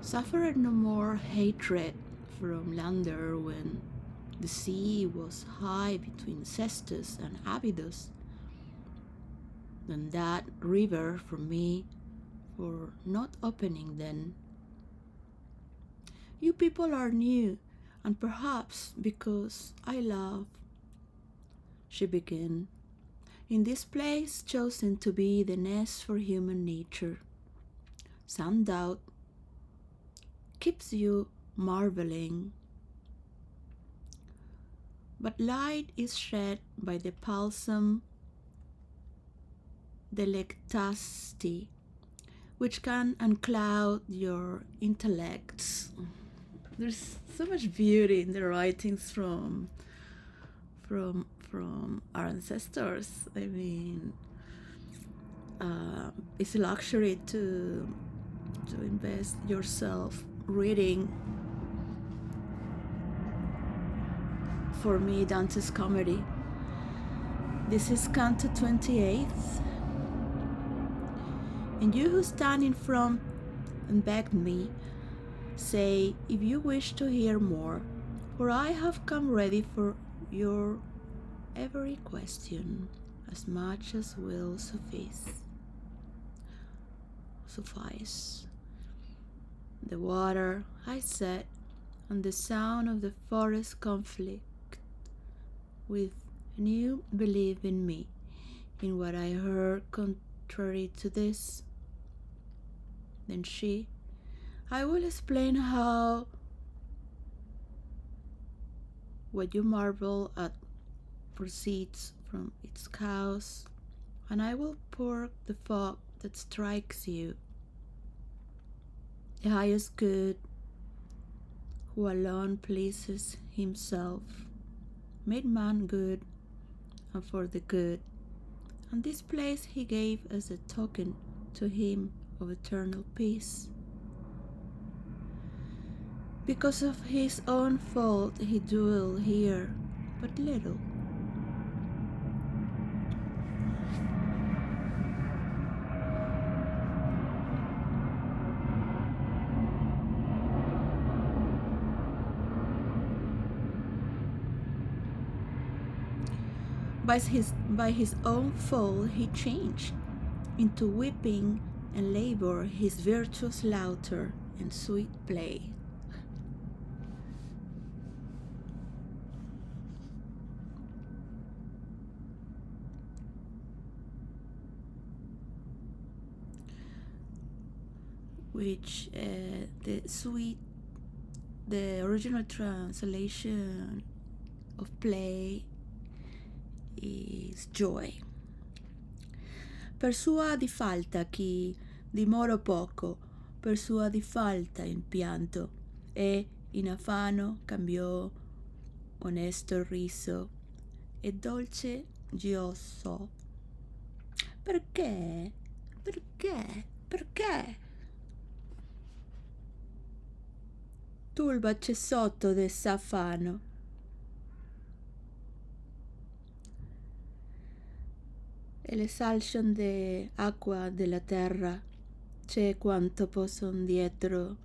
suffered no more hatred from Lander when the sea was high between Cestus and Abydos than that river from me for not opening then. You people are new, and perhaps because I love, she began, in this place chosen to be the nest for human nature. Some doubt keeps you marveling, but light is shed by the palsam delectasti, which can uncloud your intellects. There's so much beauty in the writings from our ancestors. I mean, it's a luxury to invest yourself reading. For me, Dante's Comedy. This is Canto 28. And you who stand in front and begged me, say if you wish to hear more, for I have come ready for your every question, as much as will suffice. The water, I said, and the sound of the forest conflict with new belief in me, in what I heard contrary to this. Then she, I will explain how what you marvel at proceeds from its cause, and I will pour the fog that strikes you. The highest good, who alone pleases himself, made man good and for the good, and this place he gave as a token to him of eternal peace. Because of his own fault he dwelled here but little. By his own fault he changed into weeping and labor his virtuous laughter and sweet play. Which the original translation of play is joy. Per sua di falta chi dimorò poco, per sua di falta in pianto, e in affanno cambiò onesto riso e dolce giosso. Perché? Perché? Perché? Turba c'è sotto de s'affanno. E l'exhalation de acqua della terra c'è quanto posson dietro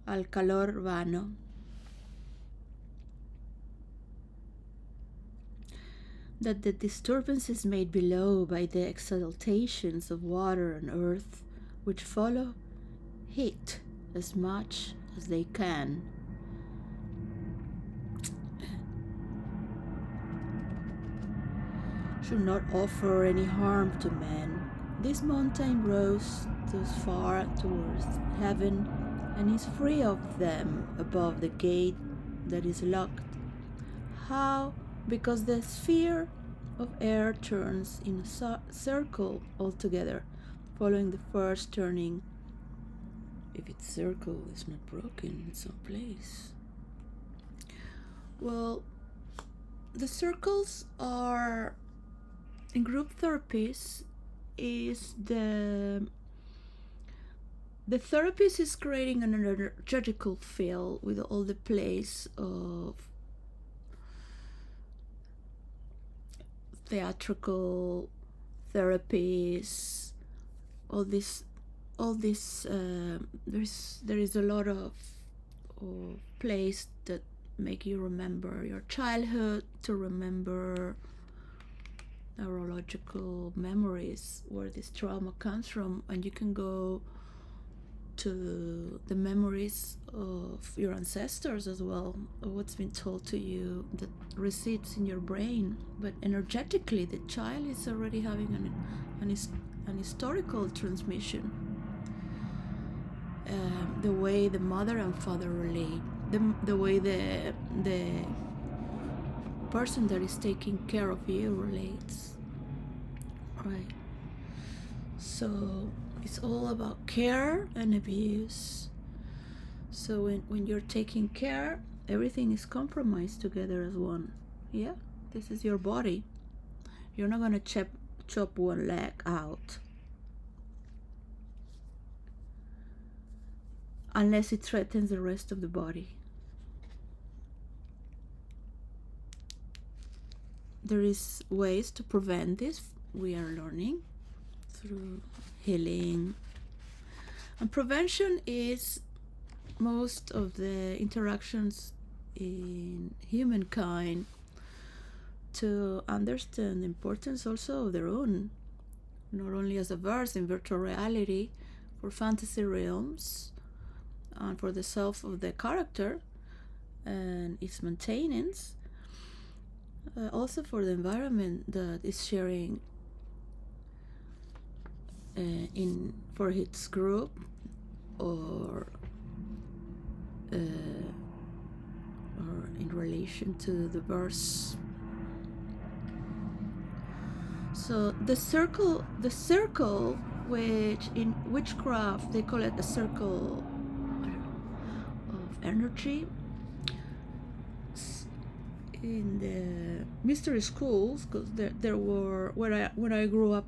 al calor vano. That the disturbance is made below by the exaltations of water and earth, which follow heat as much as they can. Should not offer any harm to man. This mountain rose thus far towards heaven, and is free of them above the gate that is locked. How? Because the sphere of air turns in a circle altogether, following the first turning, if its circle is not broken in some place. Well, the circles are, in group therapies, is the therapist is creating an energetical field with all the place of theatrical therapies, all these all this there is a lot of place that make you remember your childhood, to remember neurological memories where this trauma comes from, and you can go to the memories of your ancestors as well, of what's been told to you that resides in your brain. But energetically, the child is already having an historical transmission. The way the mother and father relate, the way the person that is taking care of you relates, right? So it's all about care and abuse. So when you're taking care, everything is compromised together as one. Yeah, this is your body. You're not gonna chop one leg out unless it threatens the rest of the body. There is ways to prevent this. We are learning through healing. And prevention is most of the interactions in humankind to understand the importance also of their own, not only as a verse in virtual reality for fantasy realms and for the self of the character and its maintenance, also for the environment that is sharing for its group or in relation to the verse. So the circle, which in witchcraft they call it a circle of energy. In the mystery schools, because there were when I grew up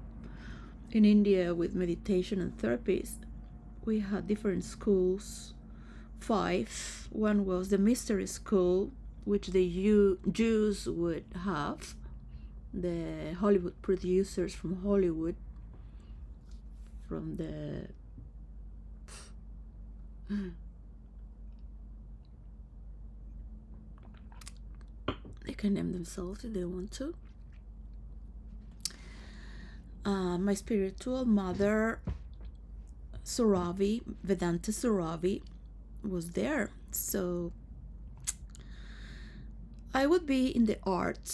in India with meditation and therapies, we had different schools, 5. One was the mystery school, which the Jews would have, the Hollywood producers from Hollywood, from the they can name themselves if they want to. My spiritual mother, Suravi, Vedanta Suravi, was there. So I would be in the art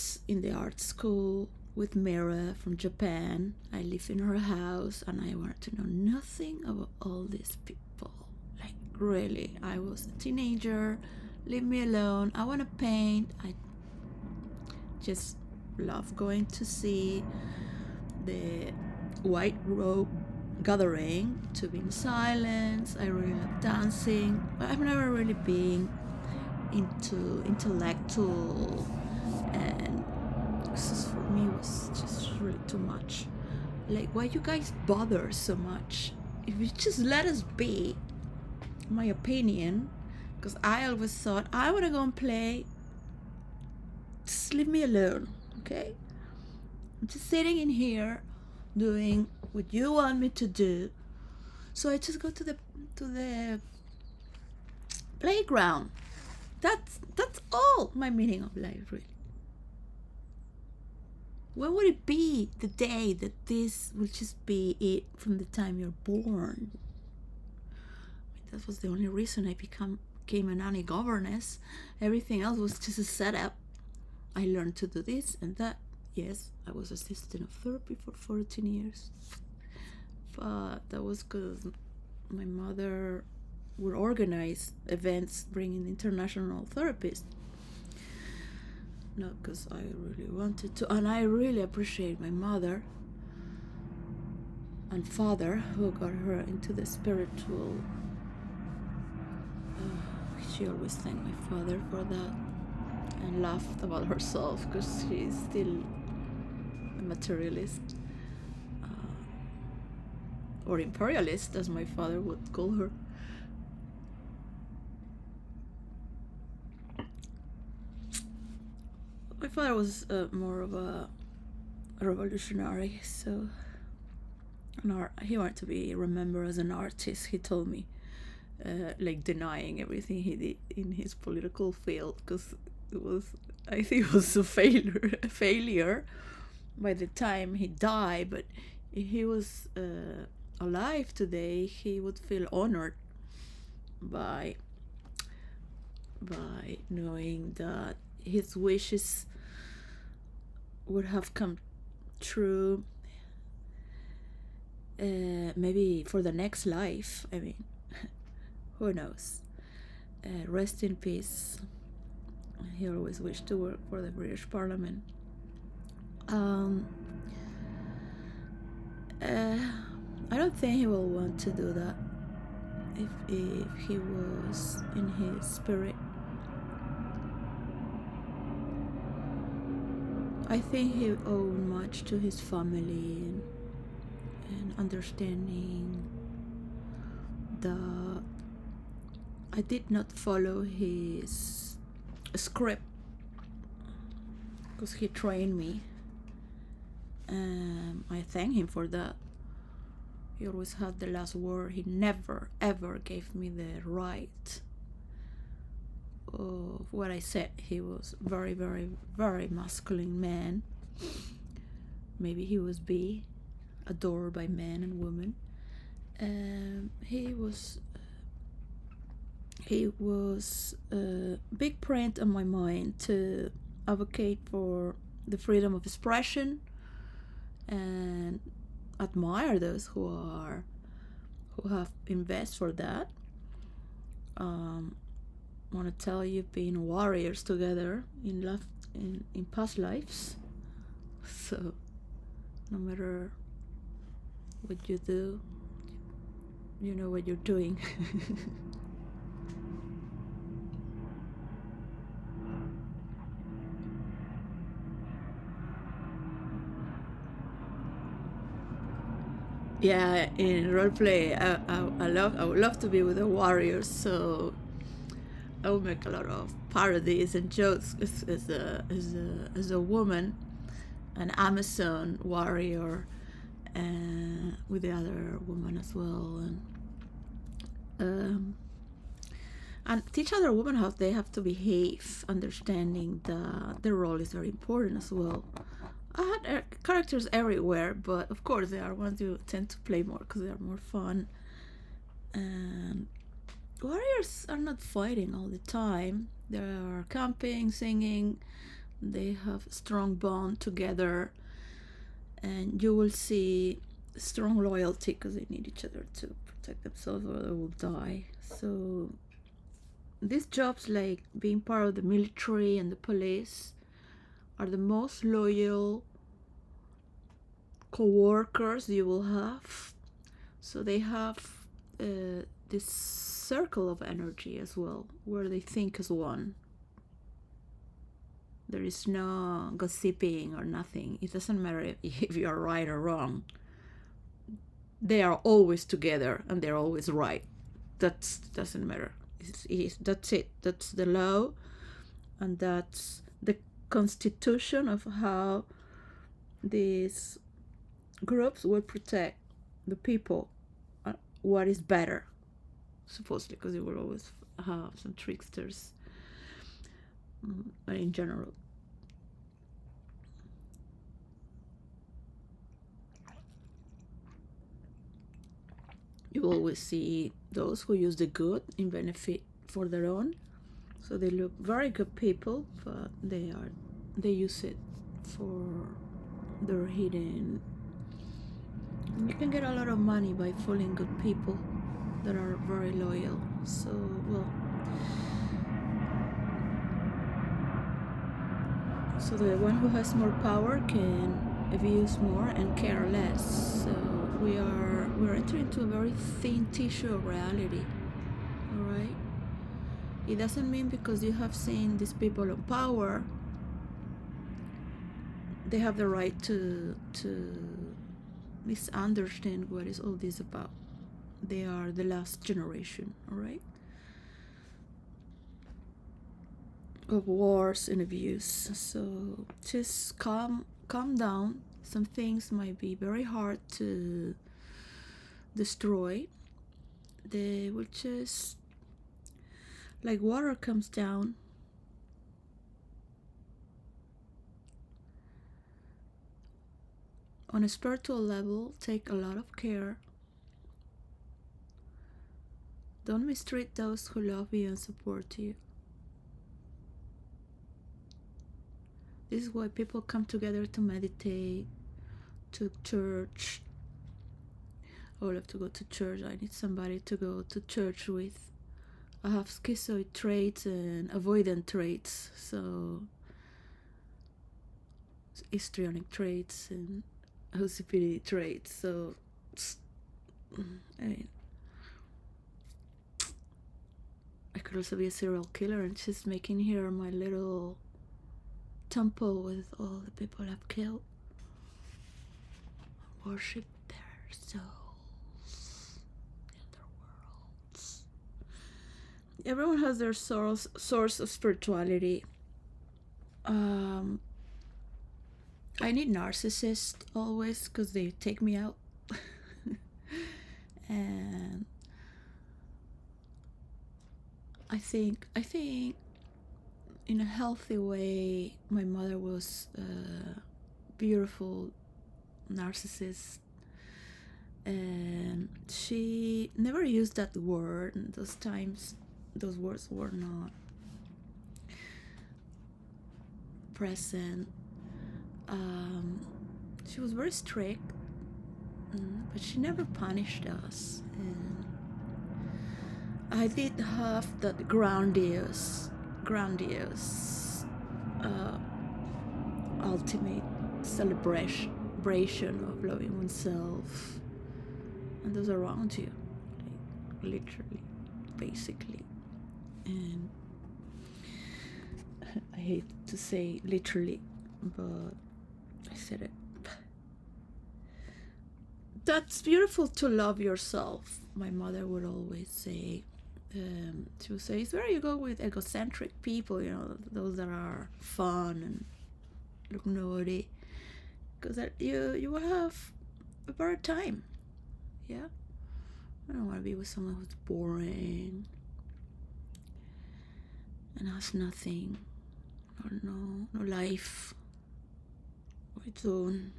school with Mira from Japan. I live in her house and I wanted to know nothing about all these people. Like, really, I was a teenager. Leave me alone. I want to paint. I just love going to see the white robe gathering, to be in silence. I really love dancing. I've never really been into intellectual, and this for me was just really too much. Like, why you guys bother so much? If you just let us be, my opinion, because I always thought I want to go and play. Just leave me alone, okay? I'm just sitting in here doing what you want me to do. So I just go to the playground. That's all my meaning of life, really. When would it be the day that this will just be it from the time you're born? That was the only reason I became a nanny governess. Everything else was just a setup. I learned to do this and that. Yes, I was assistant of therapy for 14 years. But that was because my mother would organize events bringing international therapists. Not because I really wanted to. And I really appreciate my mother and father who got her into the spiritual. She always thanked my father for that and laughed about herself because she's still a materialist, or imperialist, as my father would call her. My father was more of a revolutionary, so He wanted to be remembered as an artist, he told me, like denying everything he did in his political field, because I think it was a failure by the time he died. But if he was alive today, he would feel honored by knowing that his wishes would have come true, maybe for the next life. I mean, who knows? Rest in peace. He always wished to work for the British Parliament. I don't think he will want to do that if he was in his spirit. I think he owed much to his family and understanding that I did not follow his script, because he trained me. I thank him for that. He always had the last word. He never ever gave me the right of what I said. He was very, very, very masculine man. Maybe he was adored by men and women. He was a big print on my mind to advocate for the freedom of expression and admire those who have invested for that. I want to tell you, being warriors together in past lives. So no matter what you do, you know what you're doing. Yeah, in roleplay, I would love to be with the warriors. So I would make a lot of parodies and jokes as a woman, an Amazon warrior, and with the other woman as well, and teach other women how they have to behave, understanding that their role is very important as well. I had characters everywhere, but of course there are ones you tend to play more because they are more fun. And warriors are not fighting all the time. They are camping, singing. They have a strong bond together, and you will see strong loyalty because they need each other to protect themselves or they will die. So these jobs, like being part of the military and the police, are the most loyal co-workers you will have. So they have this circle of energy as well, where they think as one. There is no gossiping or nothing. It doesn't matter if you are right or wrong. They are always together and they're always right. That doesn't matter. That's it. That's the law, and that's the constitution of how these groups will protect the people. What is better, supposedly, because you will always have some tricksters. But in general, you always see those who use the good in benefit for their own. So they look very good people, but they use it for their hidden. You can get a lot of money by fooling good people that are very loyal. So, well, so the one who has more power can abuse more and care less. So we're entering into a very thin tissue of reality. All right. It doesn't mean because you have seen these people in power, they have the right to misunderstand what is all this about. They are the last generation, all right, of wars and abuse. So just calm down. Some things might be very hard to destroy, they will just, like water comes down, on a spiritual level. Take a lot of care. Don't mistreat those who love you and support you. This is why people come together to meditate, to church. I would love to go to church. I need somebody to go to church with. I have schizoid traits and avoidant traits, so histrionic traits and OCPD traits. So, I mean, I could also be a serial killer and just making here my little temple with all the people I've killed. Worship their souls in their worlds. Everyone has their source of spirituality. I need narcissists always because they take me out. And I think in a healthy way, my mother was a beautiful narcissist, and she never used that word. And those times, those words were not present. She was very strict, but she never punished us. And I did have that grandiose ultimate celebration of loving oneself and those around you, like, literally, basically. And I hate to say literally, but I said it. That's beautiful to love yourself, my mother would always say. She would say, it's where you go with excentric people, those that are fun and look naughty, because you will have a better time. Yeah, I don't want to be with someone who's boring and has nothing, or no life of its own.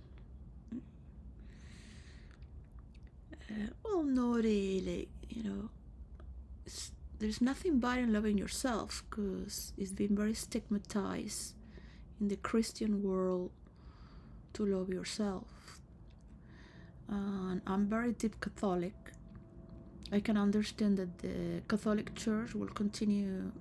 Well, naughty, like, there's nothing bad in loving yourself, because it's been very stigmatized in the Christian world to love yourself. And I'm very deep Catholic. I can understand that the Catholic Church will continue,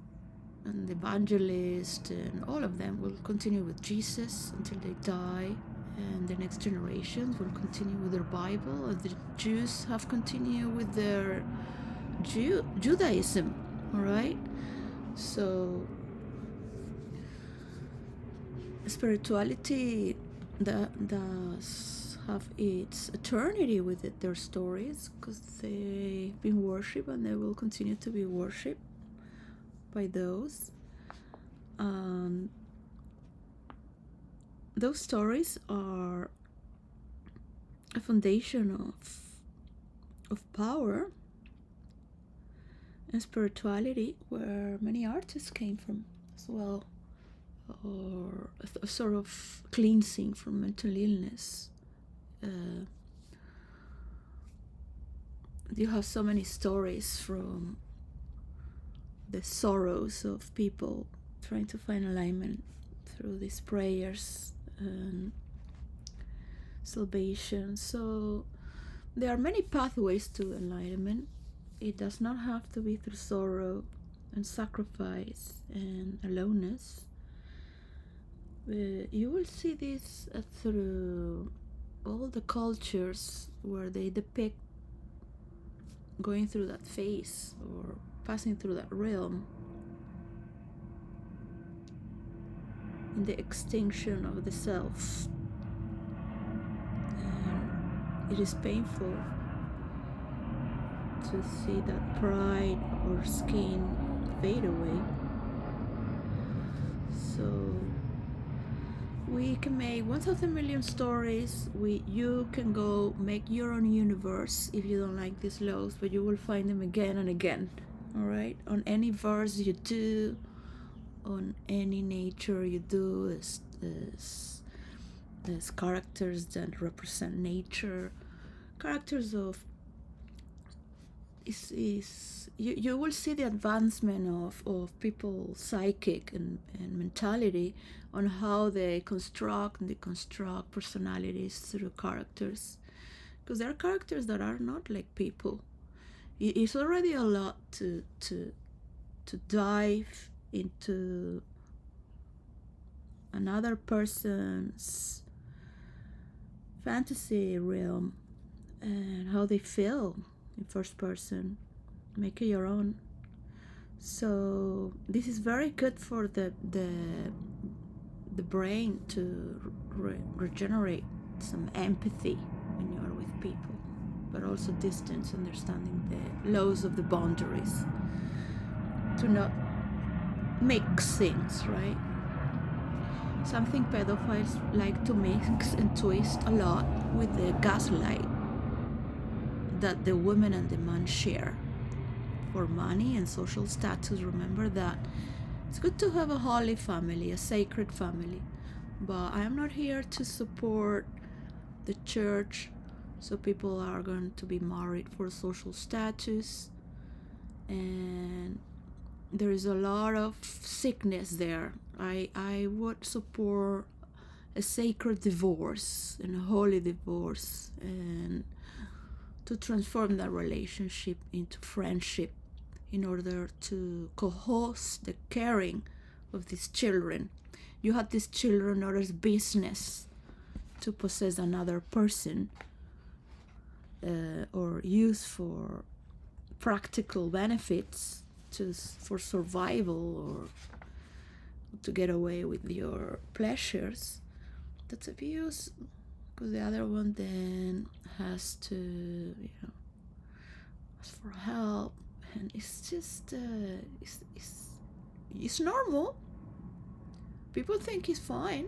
and the evangelists and all of them will continue with Jesus until they die, and the next generations will continue with their Bible, and the Jews have continued with their Judaism. All right, so spirituality that does have its eternity with it, their stories, because they've been worshipped and they will continue to be worshipped by those. Those stories are a foundation of power and spirituality, where many artists came from as well, or a sort of cleansing from mental illness. You have so many stories from the sorrows of people trying to find alignment through these prayers and salvation. So there are many pathways to enlightenment. It does not have to be through sorrow and sacrifice and aloneness. You will see this through all the cultures where they depict going through that phase or passing through that realm in the extinction of the self. And it is painful to see that pride or skin fade away. So We can make 1,000 million stories. You can go make your own universe if you don't like these laws, but you will find them again and again. All right? On any verse you do, on any nature you do, as characters that represent nature, characters of you will see the advancement of people's psychic and mentality on how they construct and deconstruct personalities through characters, because there are characters that are not like people. It's already a lot to dive into another person's fantasy realm and how they feel in first person, make it your own. So this is very good for the brain to regenerate some empathy when you are with people, but also distance, understanding the laws of the boundaries, to not mix things, right? Something pedophiles like to mix and twist a lot with the gaslight that the woman and the man share for money and social status. Remember that it's good to have a holy family, a sacred family, but I am not here to support the church, so people are going to be married for social status, and there is a lot of sickness there. I would support a sacred divorce and a holy divorce, and to transform that relationship into friendship in order to co-host the caring of these children. You have these children not as business to possess another person or use for practical benefits, for survival or to get away with your pleasures. That's abuse, because the other one then has to ask for help, and it's just it's normal. People think it's fine.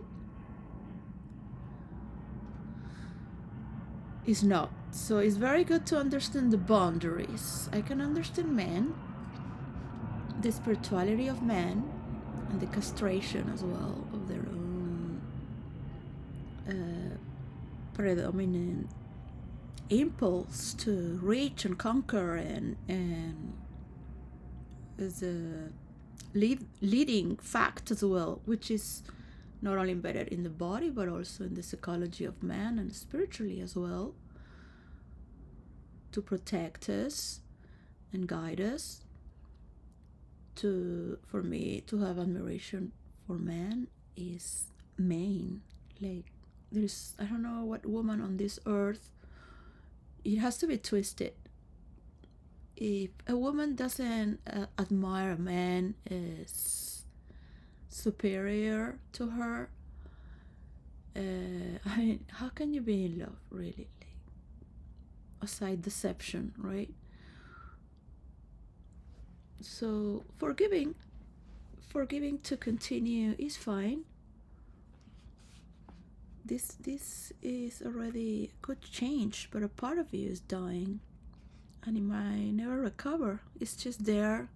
It's not. So it's very good to understand the boundaries. I can understand men, the spirituality of men, and the castration as well of their own predominant impulse to reach and conquer, and is a leading fact as well, which is not only embedded in the body but also in the psychology of man and spiritually as well, to protect us and guide us. For me to have admiration for man is main. Like, there's, I don't know what woman on this earth, it has to be twisted. If a woman doesn't admire a man as superior to her, I mean, how can you be in love, really? Like, aside deception, right? So forgiving to continue is fine. This is already a good change, but a part of you is dying, and it might never recover. It's just there,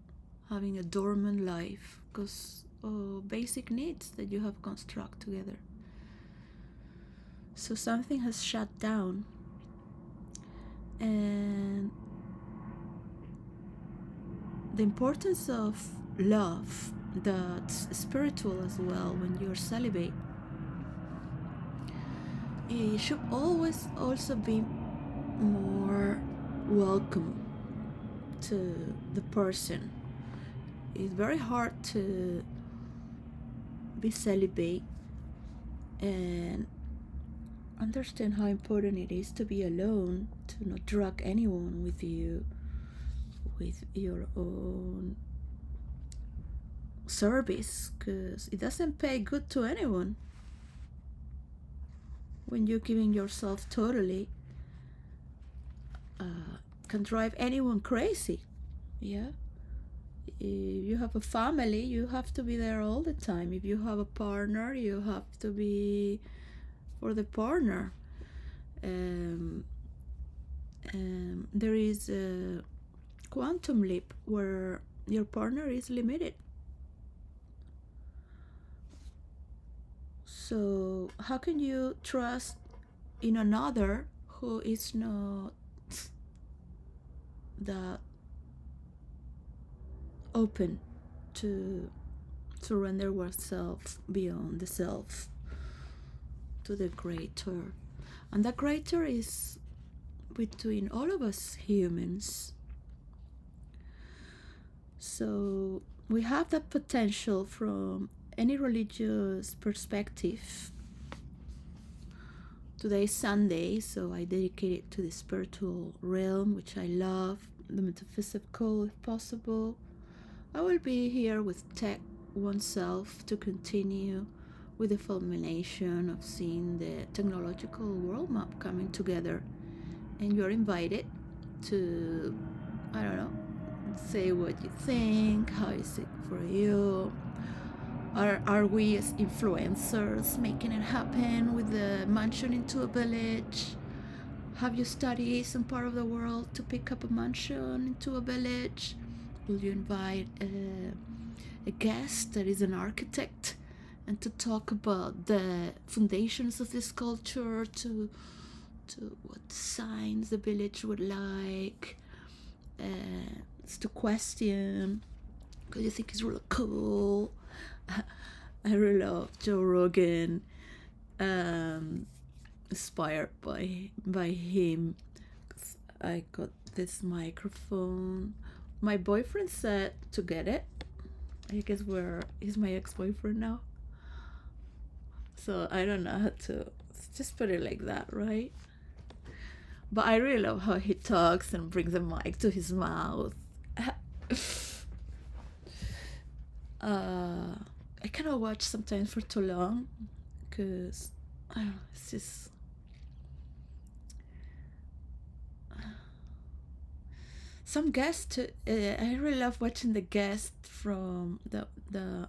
having a dormant life because of basic needs that you have construct together. So something has shut down, and the importance of love that's spiritual as well when you're celibate, it should always also be more welcome to the person. It's very hard to be celibate and understand how important it is to be alone, to not drag anyone with you with your own service, because it doesn't pay good to anyone when you're giving yourself totally. Can drive anyone crazy. Yeah, If you have a family, you have to be there all the time. If you have a partner, you have to be for the partner. There is a quantum leap where your partner is limited. So how can you trust in another who is not that open to surrender oneself beyond the self to the greater? And that greater is between all of us humans. So we have that potential from any religious perspective. Today is Sunday, so I dedicate it to the spiritual realm, which I love, the metaphysical if possible. I will be here with Tech oneself to continue with the culmination of seeing the technological world map coming together. And you're invited to, I don't know, say what you think, how is it for you? Are we as influencers making it happen with the mansion into a village? Have you studied some part of the world to pick up a mansion into a village? Will you invite a guest that is an architect and to talk about the foundations of this culture, to what signs the village would like, to question, because you think it's really cool. I really love Joe Rogan, inspired by him. I got this microphone. My boyfriend said to get it. I guess he's my ex-boyfriend now. So I don't know how to just put it like that, right? But I really love how he talks and brings the mic to his mouth. I cannot watch sometimes for too long because I don't know, it's just some guests. I really love watching the guest from the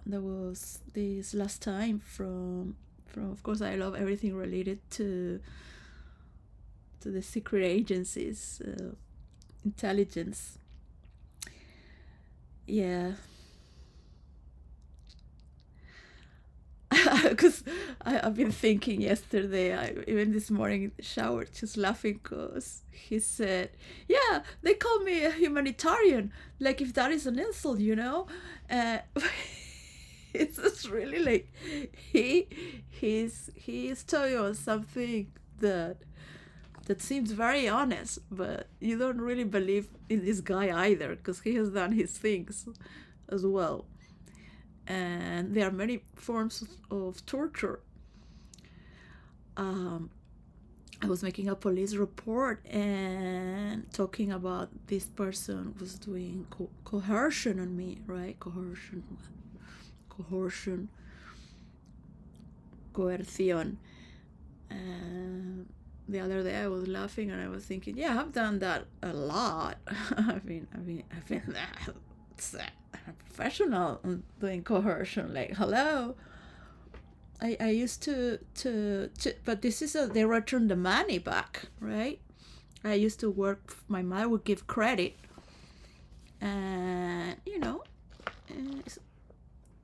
there was this last time from of course I love everything related to the secret agencies, intelligence. Yeah. Because I've been thinking yesterday, even this morning in the shower, just laughing because he said, yeah, they call me a humanitarian, like if that is an insult, you know? Uh, it's just really like he's telling us something that seems very honest, but you don't really believe in this guy either because he has done his things as well. And there are many forms of torture. I was making a police report and talking about this person was doing coercion on me, right? Coercion, coercion. The other day I was laughing and I was thinking, yeah, I've done that a lot. I've been a professional on doing coercion. Like, hello. I used to but this is they return the money back, right? I used to work. My mother would give credit, and it's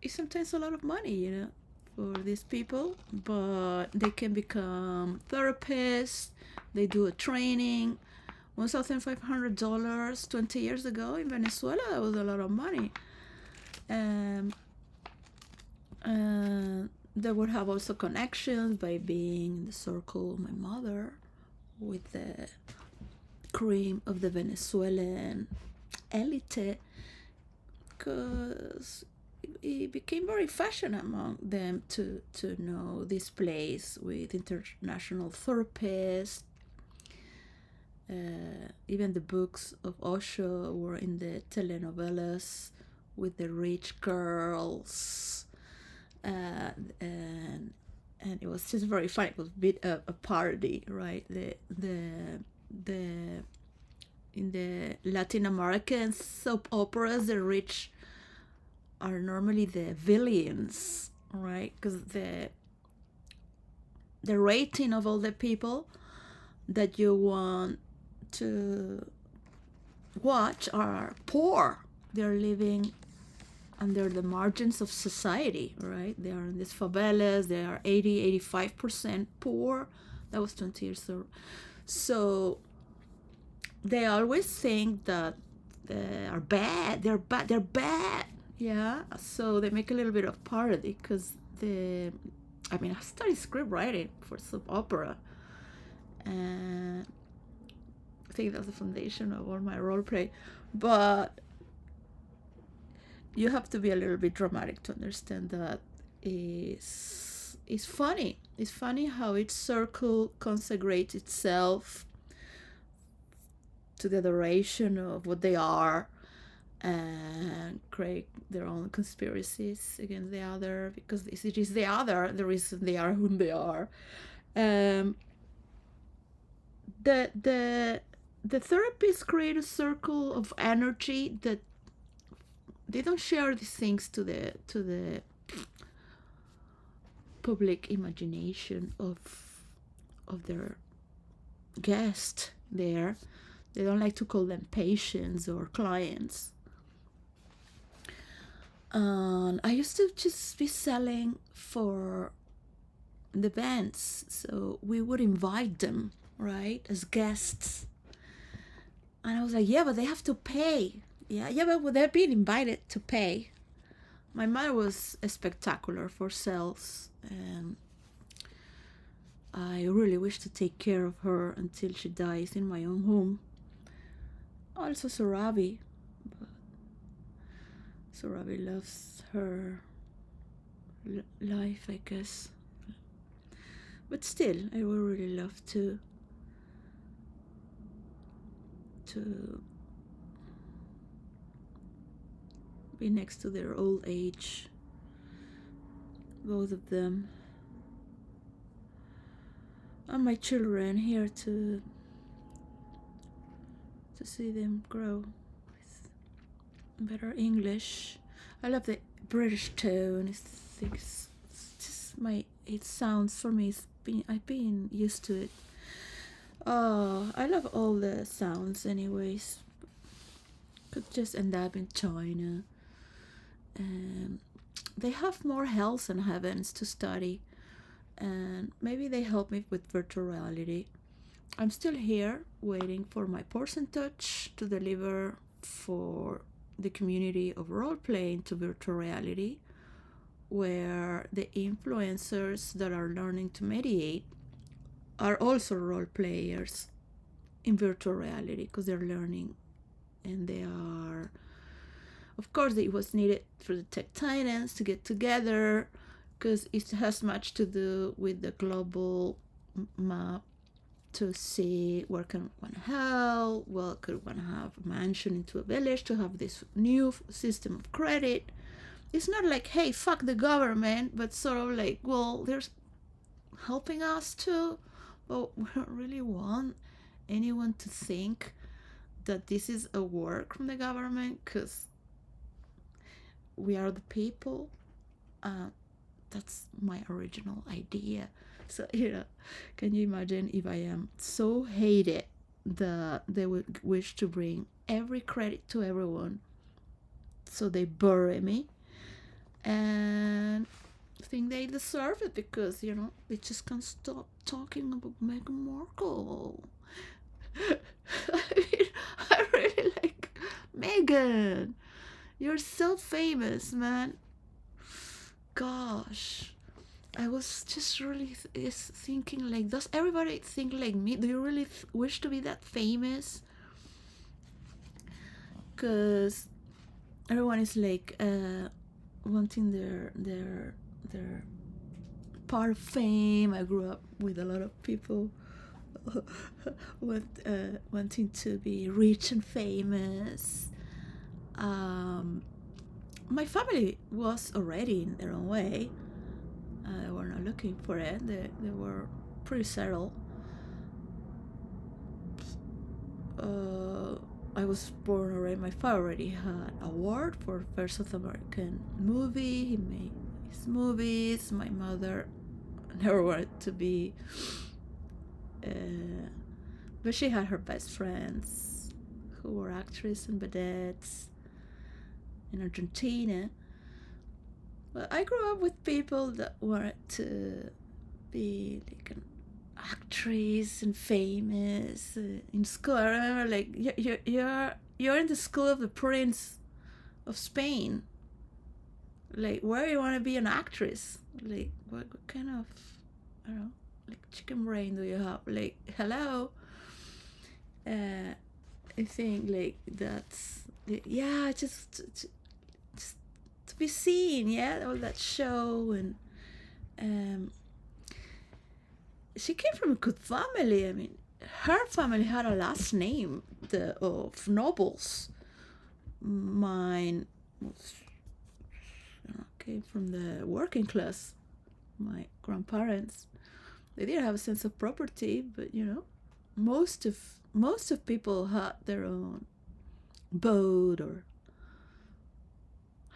sometimes a lot of money, for these people, but they can become therapists. They do a training. $1,500 20 years ago in Venezuela, that was a lot of money. They would have also connections by being in the circle of my mother with the cream of the Venezuelan elite, because it became very fashion among them to know this place with international therapists. Even the books of Osho were in the telenovelas with the rich girls, and it was just very funny. It was a bit of a parody, right? The in the Latin American soap operas, the rich are normally the villains, right? Because the rating of all the people that you want to watch are poor. They're living under the margins of society, right? They are in these favelas. They are 85% poor. That was 20 years old. So they always think that they are bad. They're bad. They're bad. Yeah. So they make a little bit of parody because I studied script writing for soap opera, and I think that's the foundation of all my role play. But you have to be a little bit dramatic to understand that it's funny. It's funny how each circle consecrates itself to the adoration of what they are and create their own conspiracies against the other, because it is the other the reason they are whom they are. Um, the the the therapists create a circle of energy that they don't share these things to the public imagination of their guest there. They don't like to call them patients or clients. I used to just be selling for the bands, so we would invite them, right, as guests. And I was like, yeah, but they have to pay. Yeah, but they're being invited to pay. My mother was a spectacular for sales, and I really wish to take care of her until she dies in my own home. Also Sorabi, but Sorabi loves her life, I guess. But still, I would really love to be next to their old age, both of them, and my children, here to see them grow with better English. I love the British tone. It's just it sounds for me. I've been used to it. Oh, I love all the sounds, anyways. Could just end up in China. They have more hells and heavens to study, and maybe they help me with virtual reality. I'm still here waiting for my percentage to deliver for the community of role playing to virtual reality, where the influencers that are learning to mediate are also role players in virtual reality, because they're learning, and they are, of course, it was needed for the tech titans to get together, because it has much to do with the global map to see where can one help, well, could one have a mansion into a village to have this new system of credit. It's not like, hey, fuck the government, but sort of like, well, they're helping us too, but we don't really want anyone to think that this is a work from the government, because we are the people. That's my original idea. So, can you imagine if I am so hated that they would wish to bring every credit to everyone, so they bury me and think they deserve it, because, they just can't stop talking about Meghan Markle. I really like Meghan. You're so famous, man. Gosh. I was just really thinking, like, does everybody think like me? Do you really wish to be that famous? Because everyone is like wanting their part of fame. I grew up with a lot of people wanting to be rich and famous. My family was already in their own way. They were not looking for it. They were pretty settled. I was born already. My father already had award for first South American movie. He made his movies. My mother never wanted to be, but she had her best friends who were actresses and vedettes in Argentina. But I grew up with people that wanted to be like an actress and famous in school. I remember, like, you're in the school of the Prince of Spain. Like, where you want to be an actress? Like, what kind of, I don't know, like, chicken brain do you have? Like, hello. I think, like, that's, yeah, just to be seen, yeah, all that show. And she came from a good family. I mean, her family had a last name of nobles. Mine was, came from the working class. My grandparents, they didn't have a sense of property, but most of people had their own boat or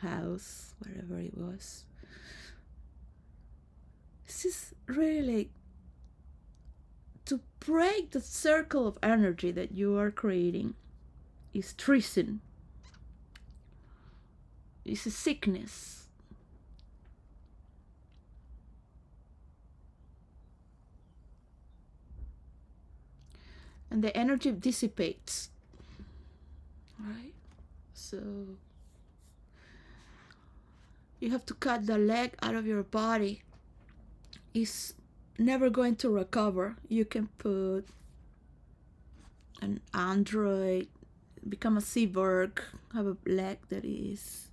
house, wherever it was. This is really like to break the circle of energy that you are creating is treason. It's a sickness. And the energy dissipates. Right? So you have to cut the leg out of your body. It's never going to recover. You can put an android, become a cyborg, have a leg that is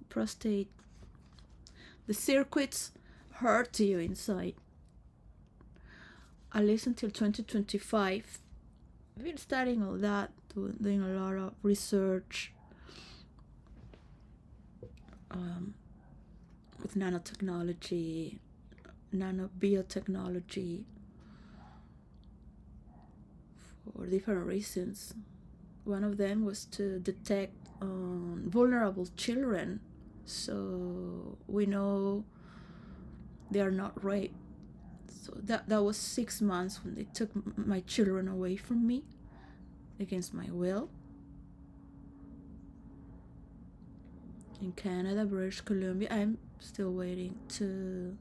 prostate. The circuits hurt you inside. At least until 2025. I've been studying all that, doing a lot of research with nanotechnology, nanobiotechnology, for different reasons. One of them was to detect vulnerable children, so we know they are not raped. So that was 6 months when they took my children away from me against my will. In Canada, British Columbia, I'm still waiting to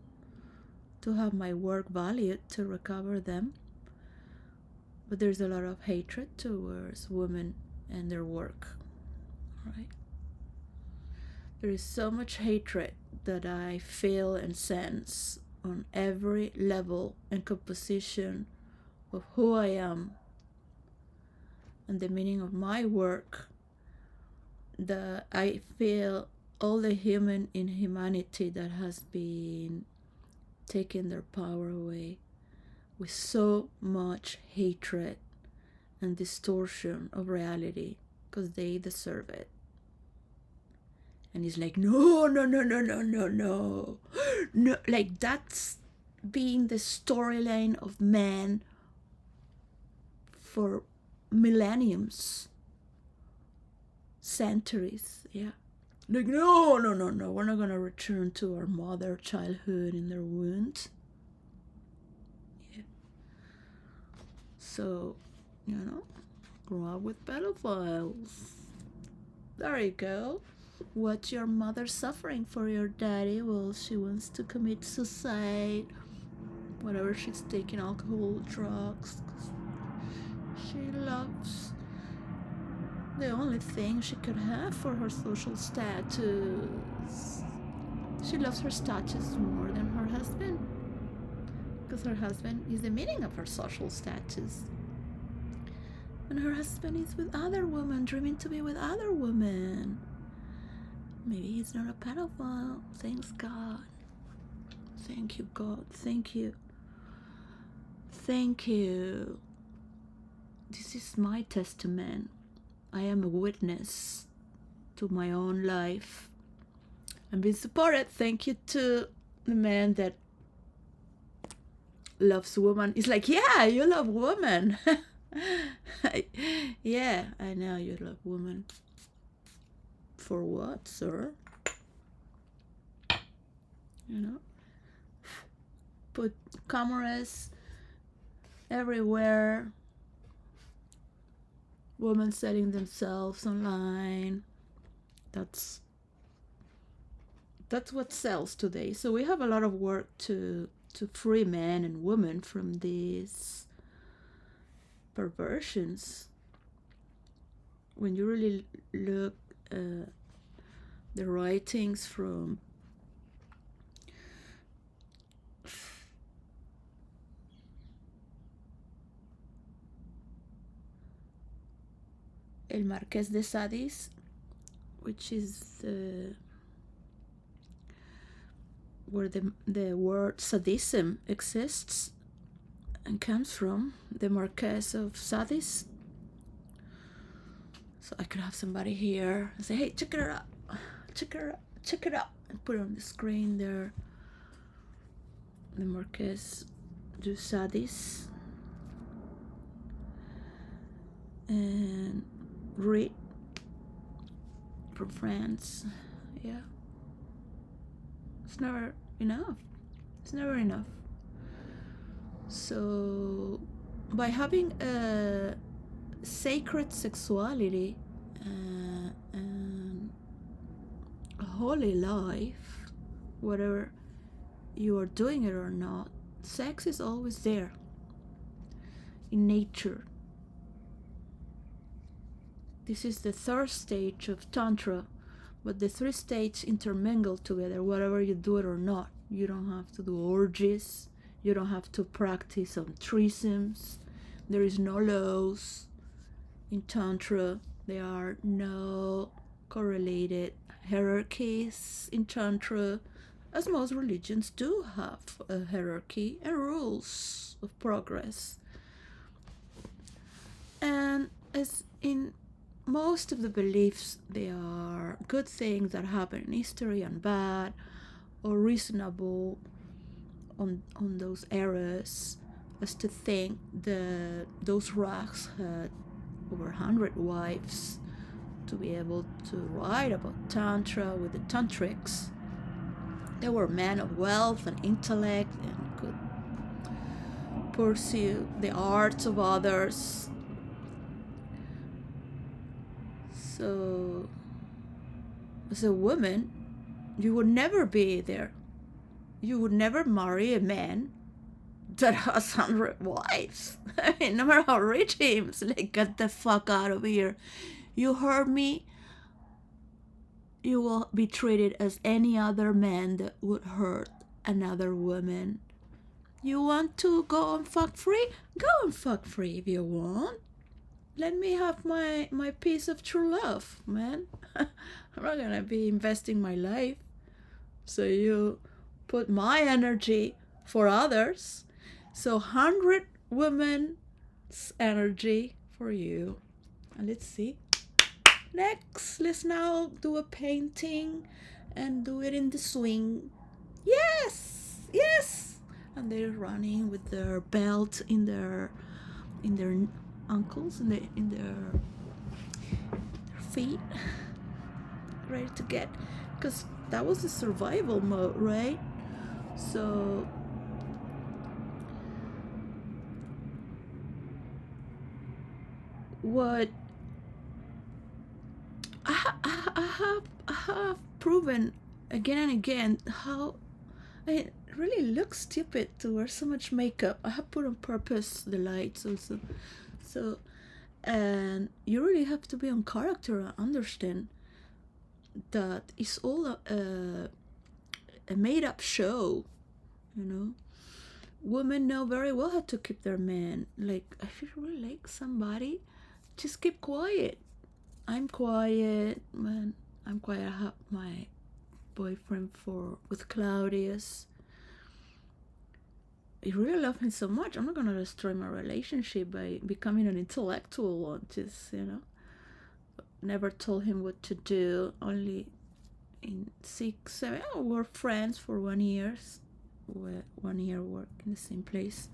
have my work valued to recover them. But there's a lot of hatred towards women and their work, right? There is so much hatred that I feel and sense on every level and composition of who I am and the meaning of my work, that I feel all the human inhumanity that has been taking their power away with so much hatred and distortion of reality, because they deserve it. And it's like, no, like that's been the storyline of man for millenniums, centuries, yeah. Like, no, we're not gonna return to our mother childhood in their wound. Yeah. So, grow up with pedophiles. There you go. Watch your mother suffering for your daddy while she wants to commit suicide, whatever she's taking, alcohol, drugs. She loves the only thing she could have for her social status. She loves her status more than her husband, because her husband is the meaning of her social status. And her husband is with other women, dreaming to be with other women. Maybe he's not a pedophile. Thanks God. Thank you, God. Thank you. Thank you. This is my testament. I am a witness to my own life. I'm being supported. Thank you to the man that loves women. It's like, yeah, you love women. Yeah, I know you love women. For what, sir? You know, put cameras everywhere. Women selling themselves online. That's that's what sells today. So we have a lot of work to free men and women from these perversions. When you really look the writings from El Marqués de Sade, which is where the word sadism exists and comes from, the Marqués of Sade. So I could have somebody here and say, hey, check it out, check it out, and put it on the screen there. The Marqués de Sade. And read from France. Yeah. It's never enough. It's never enough. So, by having a sacred sexuality and a holy life, whether you are doing it or not, sex is always there in nature. This is the third stage of Tantra, but the three stages intermingle together, whether you do it or not. You don't have to do orgies. You don't have to practice on threesomes. There is no laws in Tantra. There are no correlated hierarchies in Tantra, as most religions do have a hierarchy and rules of progress. And as in most of the beliefs, they are good things that happen in history and bad or reasonable on those eras, as to think that those rags had over 100 wives to be able to write about Tantra with the tantrics. They were men of wealth and intellect and could pursue the arts of others. So, as a woman, you would never be there. You would never marry a man that has 100 wives. I mean, no matter how rich he is, like, get the fuck out of here. You heard me. You will be treated as any other man that would hurt another woman. You want to go and fuck free? Go and fuck free if you want. Let me have my piece of true love, man. I'm not gonna be investing my life. So you put my energy for others. So 100 women's energy for you. And let's see. Next, let's now do a painting and do it in the swing. Yes, yes. And they're running with their belt in their ankles and in their feet, ready to get, because that was the survival mode, right? So what I have proven again and again how it really looks stupid to wear so much makeup. I have put on purpose the lights also. So, and you really have to be on character and understand that it's all a made-up show, you know. Women know very well how to keep their man. Like, if you really like somebody, just keep quiet. I'm quiet, man. I'm quiet. I have my boyfriend with Claudius. He really loves me so much. I'm not gonna destroy my relationship by becoming an intellectual. Just, you know, never told him what to do. Only in 6, 7, we're friends for 1 year. 1 year work in the same place.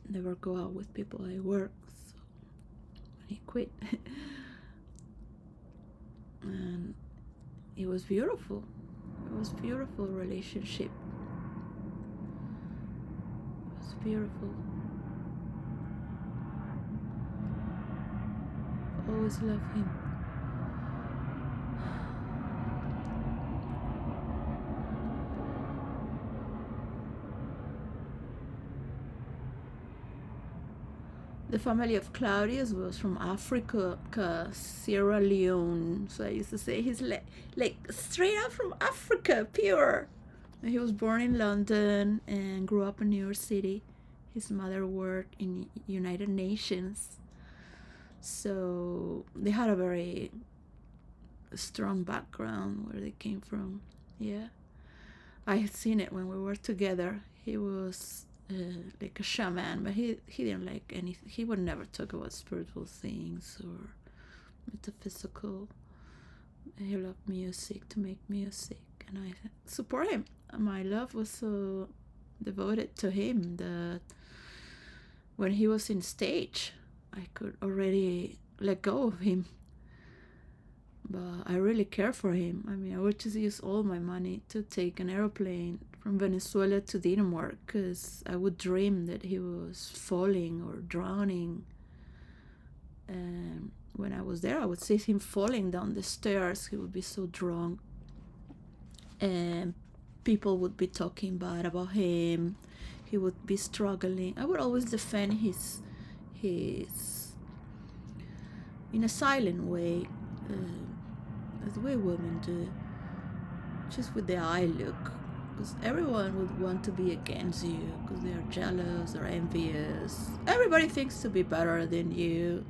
Never go out with people I work. So he quit. And it was beautiful. It was a beautiful relationship. It was beautiful. I always love him. The family of Claudius was from Africa, Sierra Leone. So I used to say he's like straight out from Africa, pure. And he was born in London and grew up in New York City. His mother worked in United Nations. So they had a very strong background where they came from. Yeah. I had seen it when we were together. He was like a shaman, but he didn't like anything. He would never talk about spiritual things or metaphysical. He loved music, to make music, and I support him. My love was so devoted to him that when he was in stage, I could already let go of him. But I really care for him. I mean, I would just use all my money to take an airplane from Venezuela to Denmark, because I would dream that he was falling or drowning. And when I was there, I would see him falling down the stairs. He would be so drunk. And people would be talking bad about him. He would be struggling. I would always defend his in a silent way, as the way women do, just with the eye look, because everyone would want to be against you because they are jealous or envious. Everybody thinks to be better than you,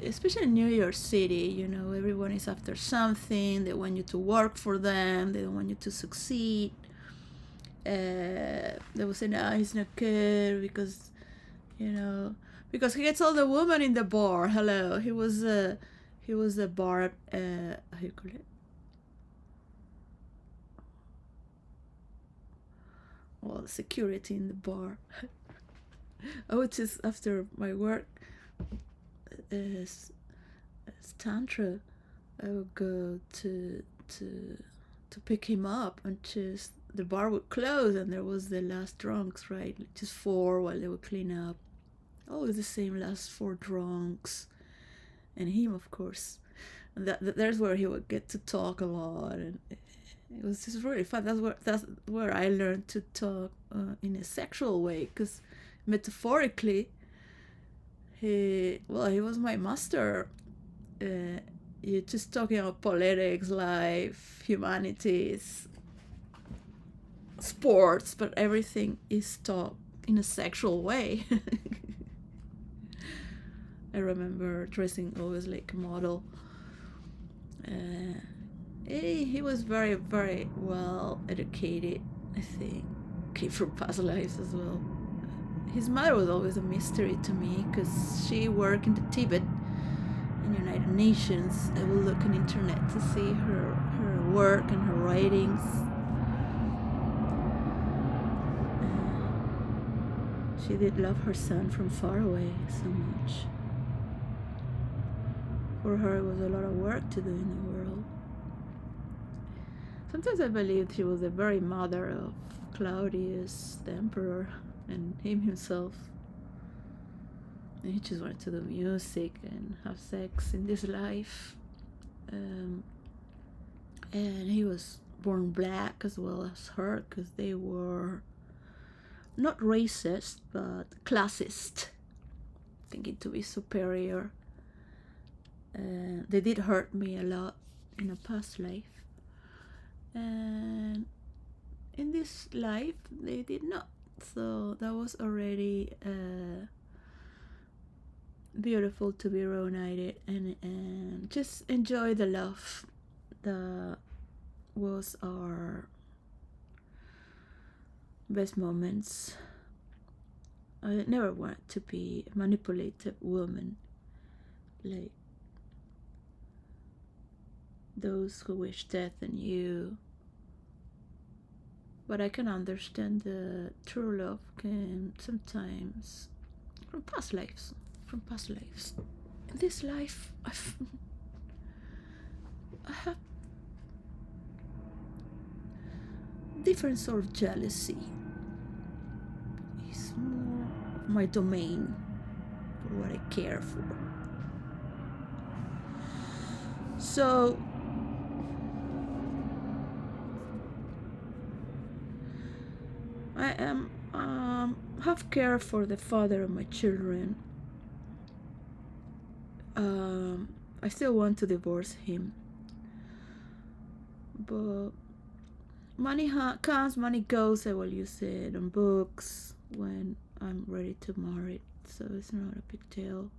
especially in New York City. You know, everyone is after something. They want you to work for them. They don't want you to succeed. They will say, no, he's not good because, you know, because he gets all the women in the bar. Hello, he was a bar, how you call it? Well, security in the bar. I would just, after my work as tantra, I would go to pick him up, and just the bar would close and there was the last drunks, right? Just 4 while they would clean up. Always the same last 4 drunks, and him, of course. And there's where he would get to talk a lot, and it was just really fun. That's where I learned to talk in a sexual way, because metaphorically, he was my master. You're just talking about politics, life, humanities, sports, but everything is taught in a sexual way. I remember dressing always like a model. He was very, very well educated, I think. Came from past lives as well. His mother was always a mystery to me, because she worked in the Tibet in United Nations. I will look on internet to see her work and her writings. She did love her son from far away so much. For her, it was a lot of work to do in the world. Sometimes I believed she was the very mother of Claudius, the emperor, and him himself. And he just wanted to do music and have sex in this life. And he was born black as well as her, because they were not racist, but classist, thinking to be superior. They did hurt me a lot in a past life, and in this life they did not. So that was already beautiful to be reunited and just enjoy the love that was our best moments. I never wanted to be a manipulative woman, like those who wish death on you. But I can understand that true love can sometimes, from past lives, from past lives. In this life, I have different sort of jealousy. It's more of my domain for what I care for. So I am have care for the father of my children. I still want to divorce him, but money comes, money goes. I will use it on books when I'm ready to marry, so it's not a big deal.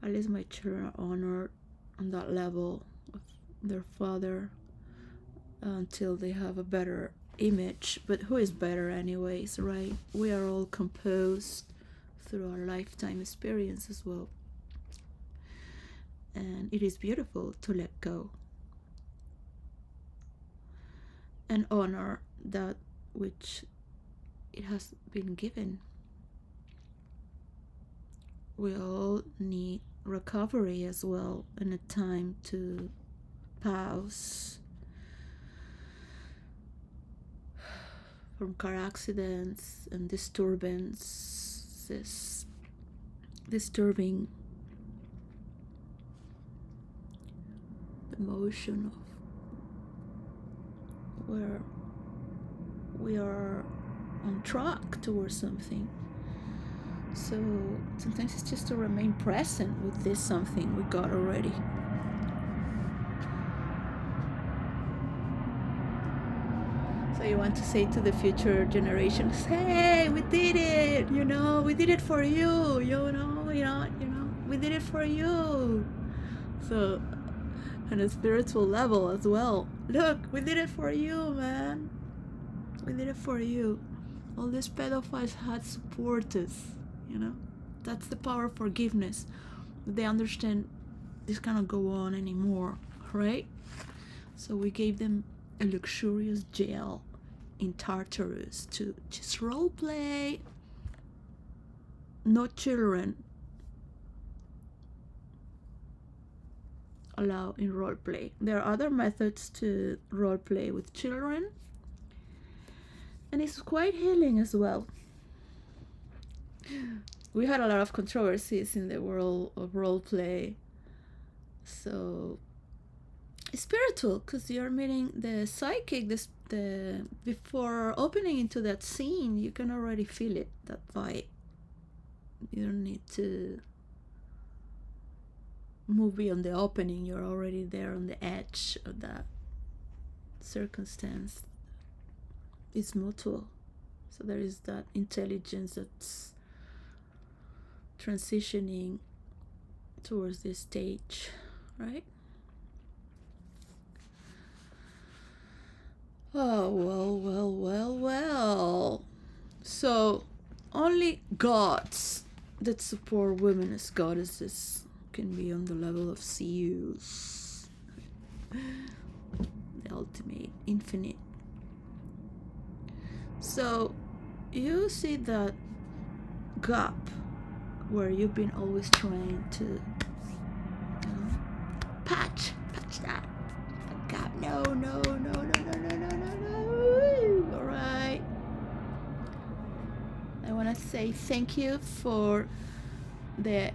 At least my children are honored on that level of their father until they have a better image. But who is better anyways, right? We are all composed through our lifetime experience as well, and it is beautiful to let go and honor that which it has been given. We all need recovery as well, and a time to pause from car accidents and disturbing emotion of where we are on track towards something. So sometimes it's just to remain present with this something we got already. So you want to say to the future generations, hey, we did it, we did it for you, we did it for you. So on a spiritual level as well, look, we did it for you, man. We did it for you. All these pedophiles had support us, That's the power of forgiveness. They understand this cannot go on anymore, right? So we gave them a luxurious jail in Tartarus to just role play. No children allowed in role play. There are other methods to role play with children, and it's quite healing as well. We had a lot of controversies in the world of role play, so it's spiritual because you're meeting the psychic. Before opening into that scene, you can already feel it, that vibe. You don't need to move beyond the opening. You're already there on the edge of that circumstance. It's mutual, so there is that intelligence that's transitioning towards this stage, right? Oh, well. So only gods that support women as goddesses can be on the level of Zeus, the ultimate, infinite. So you see that gap where you've been always trying to patch that gap. No. All right. I want to say thank you for the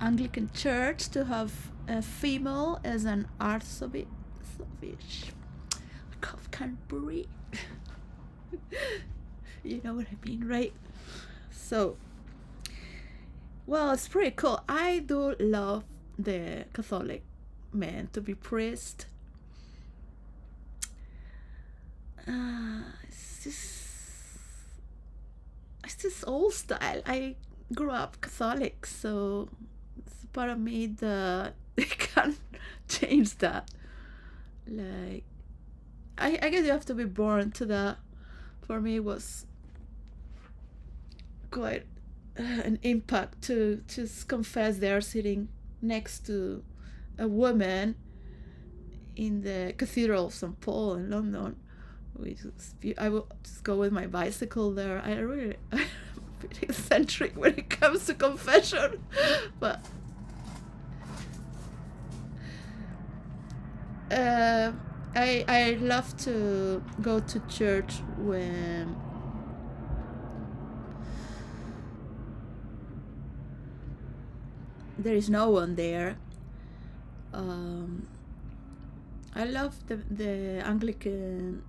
Anglican Church to have a female as an archbishop of Canterbury. You know what I mean, right? So, well, it's pretty cool. I do love the Catholic men to be priest. It's just old style. I grew up Catholic, so it's part of me that I can't change that. Like, I guess you have to be born to that. For me, it was quite an impact to just confess there, sitting next to a woman in the Cathedral of St. Paul in London. I would just go with my bicycle there. I really bit eccentric when it comes to confession, but I love to go to church when there is no one there. I love the Anglican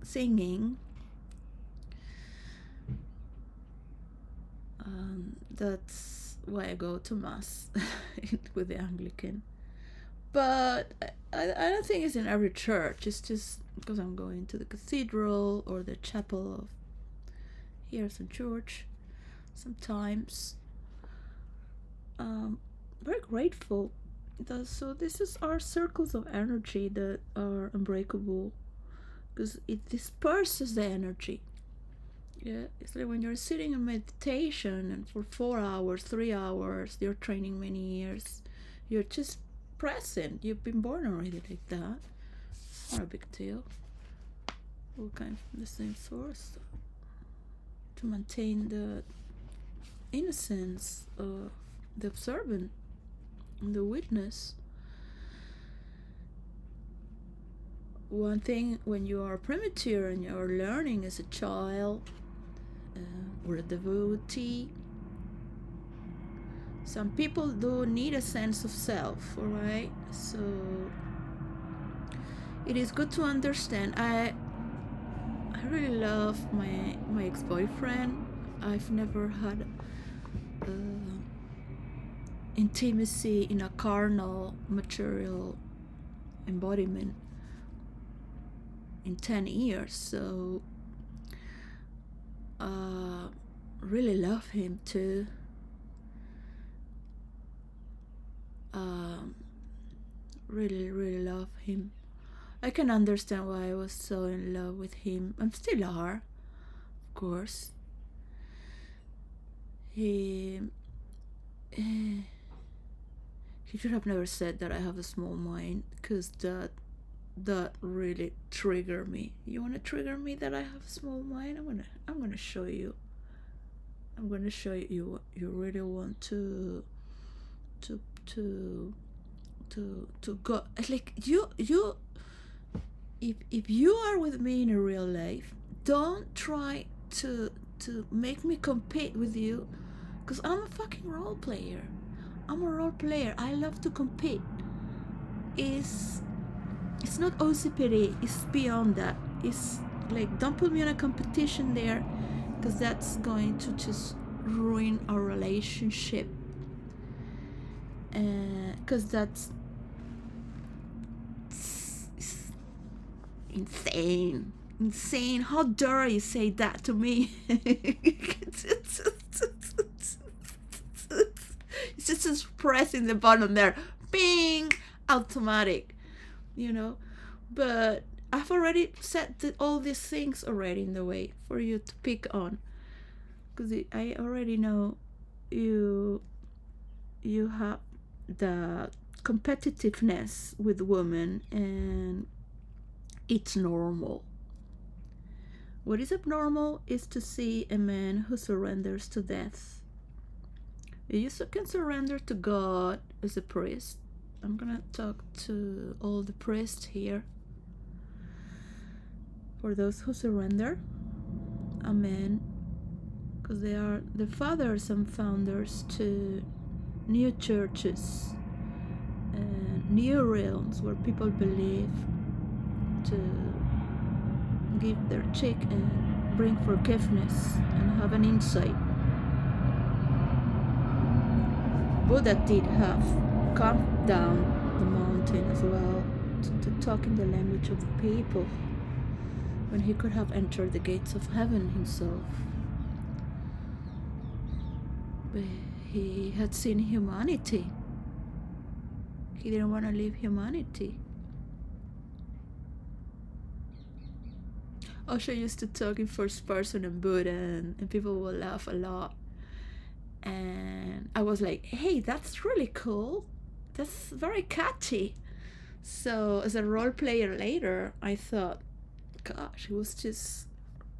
singing. That's why I go to mass with the Anglican. But I don't think it's in every church. It's just because I'm going to the cathedral or the chapel of here, St. George, sometimes. Very grateful. So this is our circles of energy that are unbreakable, because it disperses the energy. Yeah, it's like when you're sitting in meditation and for 4 hours, 3 hours, you're training many years, you're just present. You've been born already like that. It's not a big deal. All kind from the same source to maintain the innocence of the observant and the witness. One thing when you are primitive and you're learning as a child or a devotee, some people do need a sense of self, alright? So it is good to understand. I really love my ex-boyfriend. I've never had intimacy in a carnal material embodiment in 10 years, so really love him too. Really love him. I can understand why I was so in love with him. I'm still are, of course. He should have never said that I have a small mind, because that really triggered me. You want to trigger me that I have a small mind? I'm gonna show you. I'm gonna show you what you really want to go. Like you if you are with me in a real life, don't try to make me compete with you, because I'm a fucking role player. I'm a role player. I love to compete. It's not OCPD. It's beyond that. It's like, don't put me in a competition there, because that's going to just ruin our relationship. Because that's insane. How dare you say that to me? It's just pressing the button there, bing, automatic, but I've already set all these things already in the way for you to pick on, because I already know you have the competitiveness with women, and it's normal. What is abnormal is to see a man who surrenders to death. You can surrender to God as a priest. I'm gonna talk to all the priests here. For those who surrender, amen, because they are the fathers and founders to new churches and new realms where people believe, to give their cheek and bring forgiveness and have an insight. Buddha did have come down the mountain as well to talk in the language of the people, when he could have entered the gates of heaven himself. But he had seen humanity. He didn't want to leave humanity. Osho used to talk in first person and Buddha, and people will laugh a lot. And I was like, hey, that's really cool. That's very catchy. So as a role player later, I thought, gosh, he was just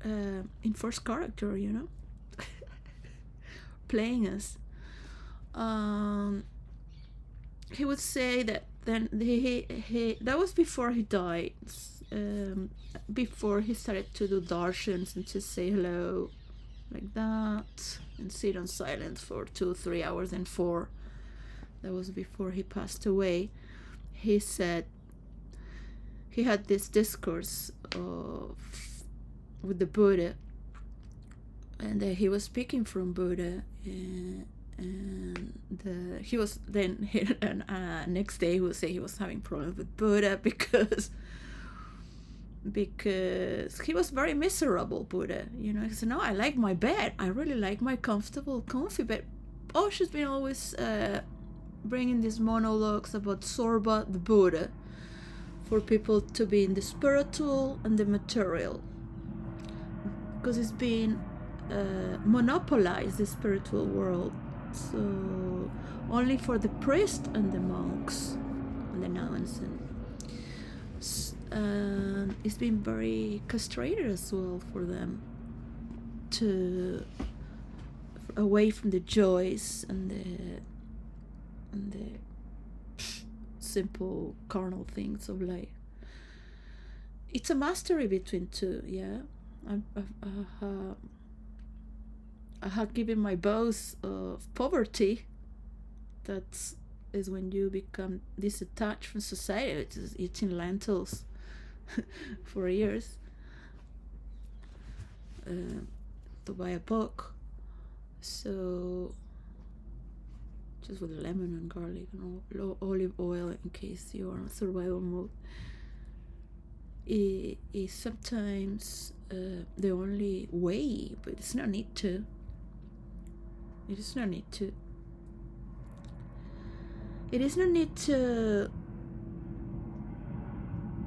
in first character, playing us. He would say that then he that was before he died, before he started to do darshans and to say hello like that and sit on silence for 2-3 hours and 4. That was before he passed away. He said he had this discourse with the Buddha, and he was speaking from Buddha, and he was then next day he would say he was having problems with Buddha because he was very miserable. Buddha, he said, no, I like my bed, I really like my comfy bed. Oh, she's been always bringing these monologues about Sorba the Buddha, for people to be in the spiritual and the material, because it's been monopolized, the spiritual world, so only for the priest and the monks and the nuns, and it's been very castrated as well for them, to away from the joys and the simple carnal things of life. It's a mastery between two. I have given my vows of poverty. That is when you become disattached from society, which is eating lentils for years, to buy a book. So just with lemon and garlic and olive oil in case you are on survival mode. It is sometimes the only way, but it's no need to. It is no need to. It is no need to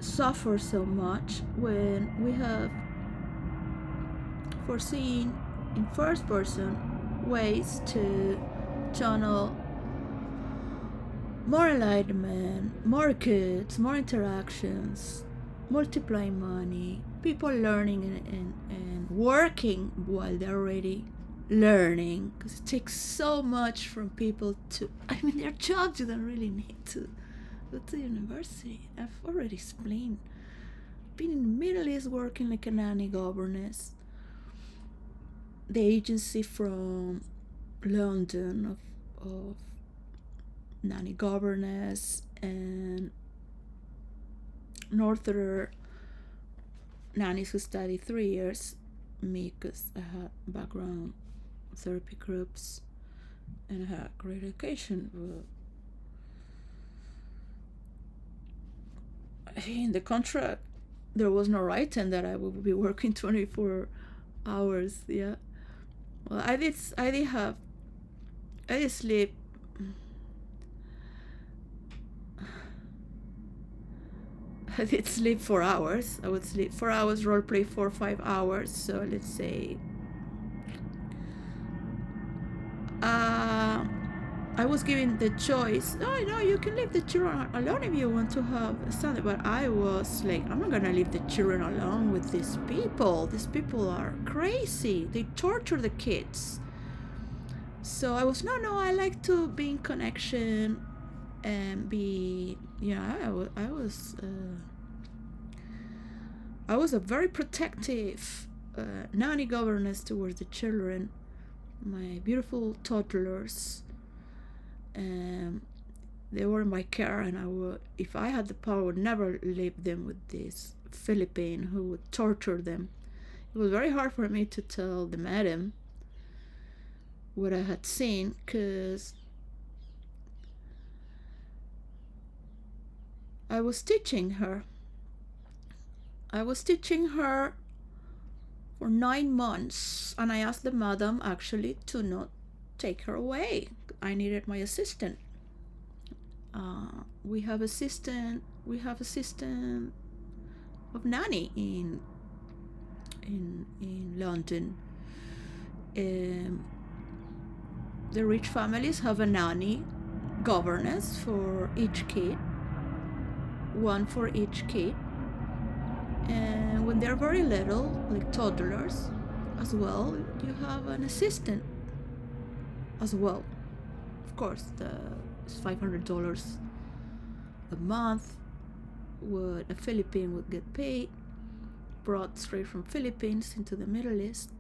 suffer so much when we have foreseen in first person ways to channel more enlightenment, more goods, more interactions, multiplying money, people learning and working while they're already learning, because it takes so much from people to, their jobs, you don't really need to go to university. I've already explained. Been in the Middle East working like a nanny governess. The agency from London of nanny governess and northern nannies who study 3 years. Me, because I had background therapy groups and I had great education. In the contract, there was no writing that I would be working 24 hours. Yeah. Well, I did sleep. I did sleep 4 hours. I would sleep 4 hours, role play 4 or 5 hours. So let's say I was given the choice. No, you can leave the children alone if you want to have something. But I was like, I'm not gonna leave the children alone with these people. These people are crazy. They torture the kids. So I was I like to be in connection and be, I was a very protective nanny governess towards the children, my beautiful toddlers. They were in my care, and I would, if I had the power, would never leave them with this Philippine who would torture them. It was very hard for me to tell the madam what I had seen, because I was teaching her. I was teaching her for 9 months, and I asked the madam actually to not take her away. I needed my assistant. We have assistant of nanny in London. The rich families have a nanny governess for each kid, one for each kid. And when when they're very little, like toddlers as well, you have an assistant as well. Of course, it's $500 a month what a Philippine would get paid, brought straight from Philippines into the Middle East.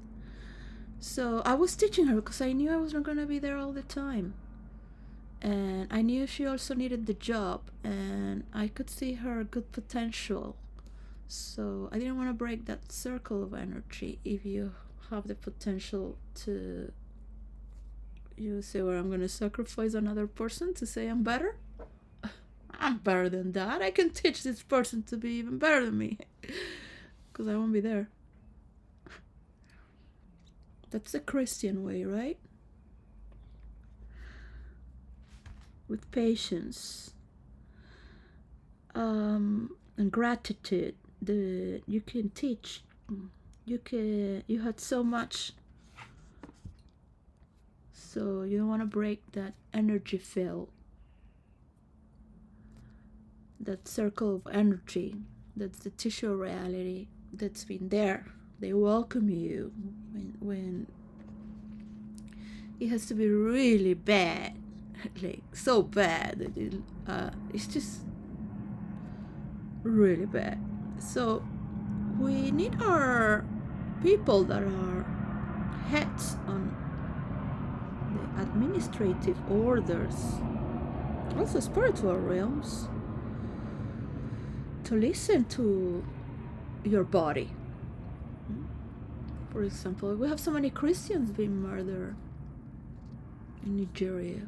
So I was teaching her because I knew I was not going to be there all the time. And I knew she also needed the job, and I could see her good potential. So I didn't want to break that circle of energy. If you have the potential to, you say, well, I'm going to sacrifice another person to say I'm better. I'm better than that. I can teach this person to be even better than me because I won't be there. That's the Christian way, right? With patience and gratitude, you can teach. You had so much, so you don't want to break that energy field, that circle of energy. That's the tissue reality that's been there. They welcome you when it has to be really bad, like so bad that it's just really bad. So we need our people that are heads on the administrative orders, also spiritual realms, to listen to your body. For example, we have so many Christians being murdered in Nigeria.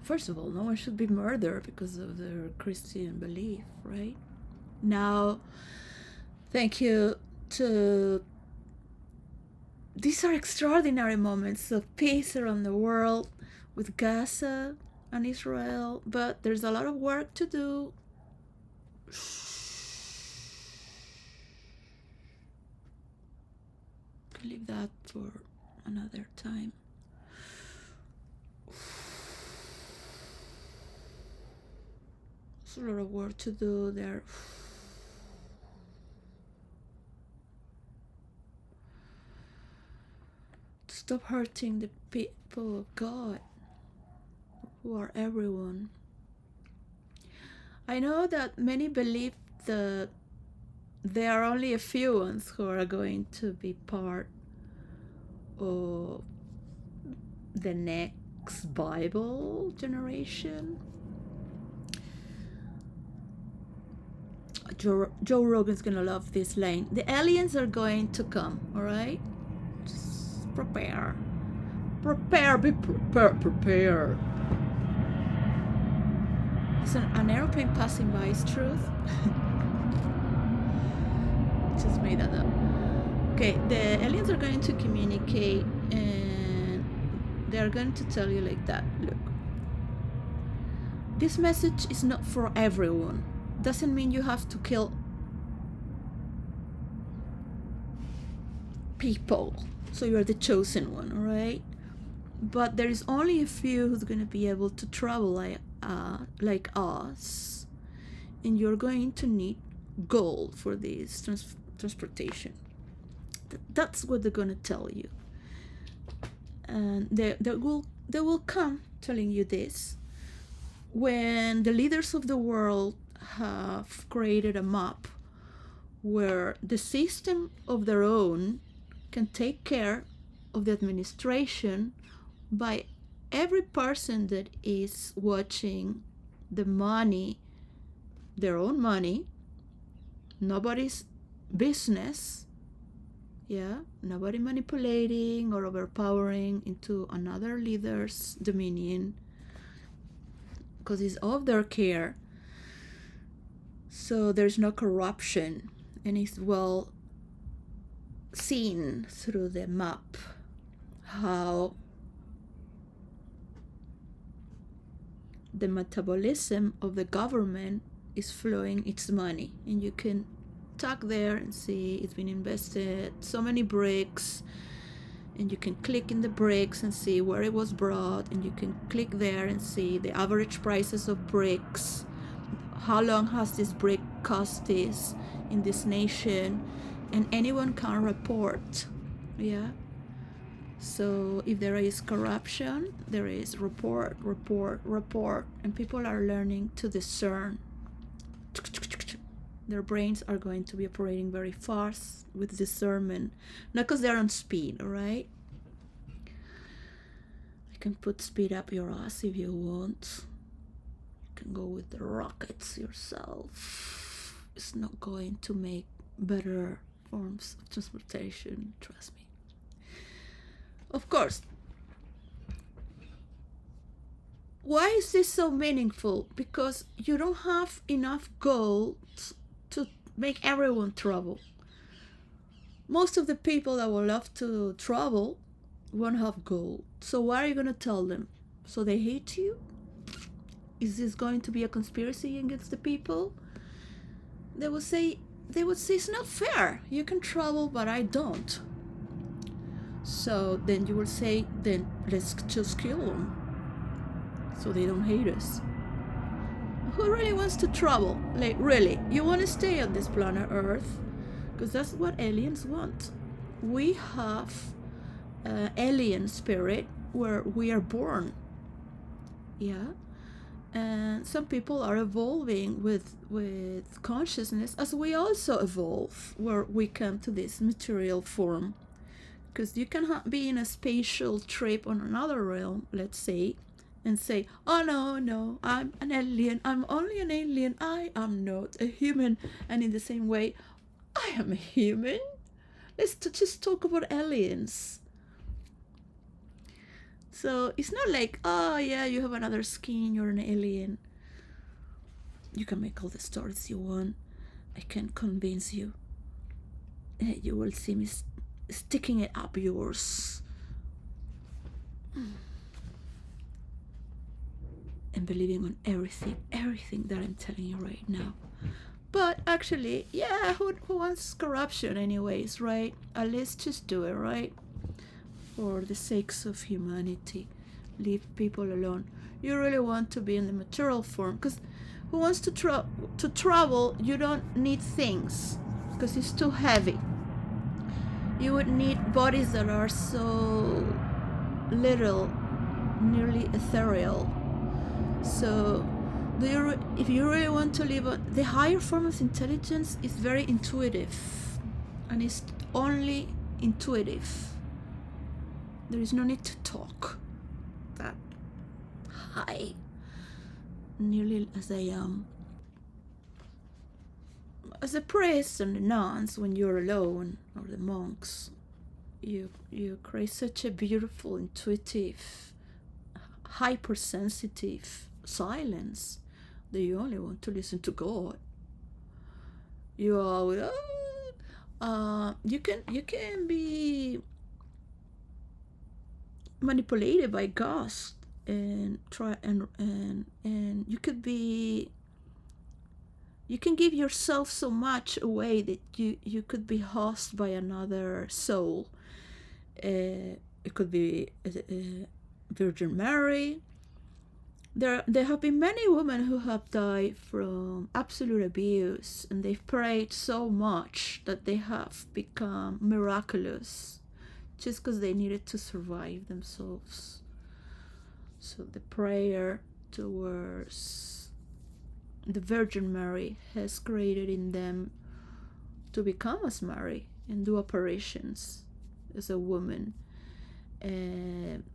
First of all, no one should be murdered because of their Christian belief, right? Now, thank you to... These are extraordinary moments of peace around the world with Gaza and Israel, but there's a lot of work to do. I'll leave that for another time. There's a lot of work to do there. To stop hurting the people of God, who are everyone. I know that many believe that there are only a few ones who are going to be part of the next Bible generation. Joe Rogan's gonna love this line. The aliens are going to come, all right? Just prepare. Prepare, be prepared, prepare. It's an airplane passing by, is truth? Just made that up. Okay, the aliens are going to communicate and they're going to tell you like that. Look, this message is not for everyone. Doesn't mean you have to kill people, so you're the chosen one, all right? But there is only a few who's going to be able to travel like us, and you're going to need gold for this transportation. That's what they're going to tell you, and they will come telling you this when the leaders of the world have created a map where the system of their own can take care of the administration by every person that is watching the money, their own money, nobody's business, nobody manipulating or overpowering into another leader's dominion, because it's of their care. So there's no corruption, and it's well seen through the map how the metabolism of the government is flowing its money, and you can tag there and see it's been invested so many bricks, and you can click in the bricks and see where it was brought, and you can click there and see the average prices of bricks, how long has this brick cost this. in this nation, and anyone can report. Yeah. So if there is corruption, there is report, and people are learning to discern. Their brains are going to be operating very fast with discernment, not because they're on speed, all right? You can put speed up your ass if you want. You can go with the rockets yourself. It's not going to make better forms of transportation, trust me. Of course. Why is this so meaningful? Because you don't have enough gold to make everyone travel. Most of the people that will love to travel won't have gold. So what are you going to tell them? So they hate you? Is this going to be a conspiracy against the people? They would say it's not fair. You can travel, but I don't. So then you will say, then let's just kill them, so they don't hate us. Who really wants to travel? Like, really, you want to stay on this planet Earth? Because that's what aliens want. We have alien spirit where we are born. Yeah. And some people are evolving with consciousness, as we also evolve, where we come to this material form. Because you can be in a spatial trip on another realm, let's say, and say, oh no, I'm an alien, I'm only an alien, I am not a human. And in the same way, I am a human. Let's just talk about aliens. So it's not like, oh yeah, you have another skin, you're an alien. You can make all the stories you want. I can convince you. You will see me sticking it up yours. And believing on everything that I'm telling you right now. But actually, yeah, who wants corruption anyways, right? At least just do it, right? For the sakes of humanity. Leave people alone. You really want to be in the material form, because who wants to travel? You don't need things, because it's too heavy. You would need bodies that are so little, nearly ethereal. So if you really want to live on the higher form of intelligence, is very intuitive, and it's only intuitive. There is no need to talk that high, nearly as I am. As a priest and the nuns, when you're alone, or the monks, you create such a beautiful, intuitive, hypersensitive silence that you only want to listen to God. You are you can be manipulated by ghosts, and you can give yourself so much away that you could be housed by another soul. It could be Virgin Mary. There have been many women who have died from absolute abuse, and they've prayed so much that they have become miraculous, just because they needed to survive themselves. So the prayer towards the Virgin Mary has created in them to become as Mary and do apparitions as a woman,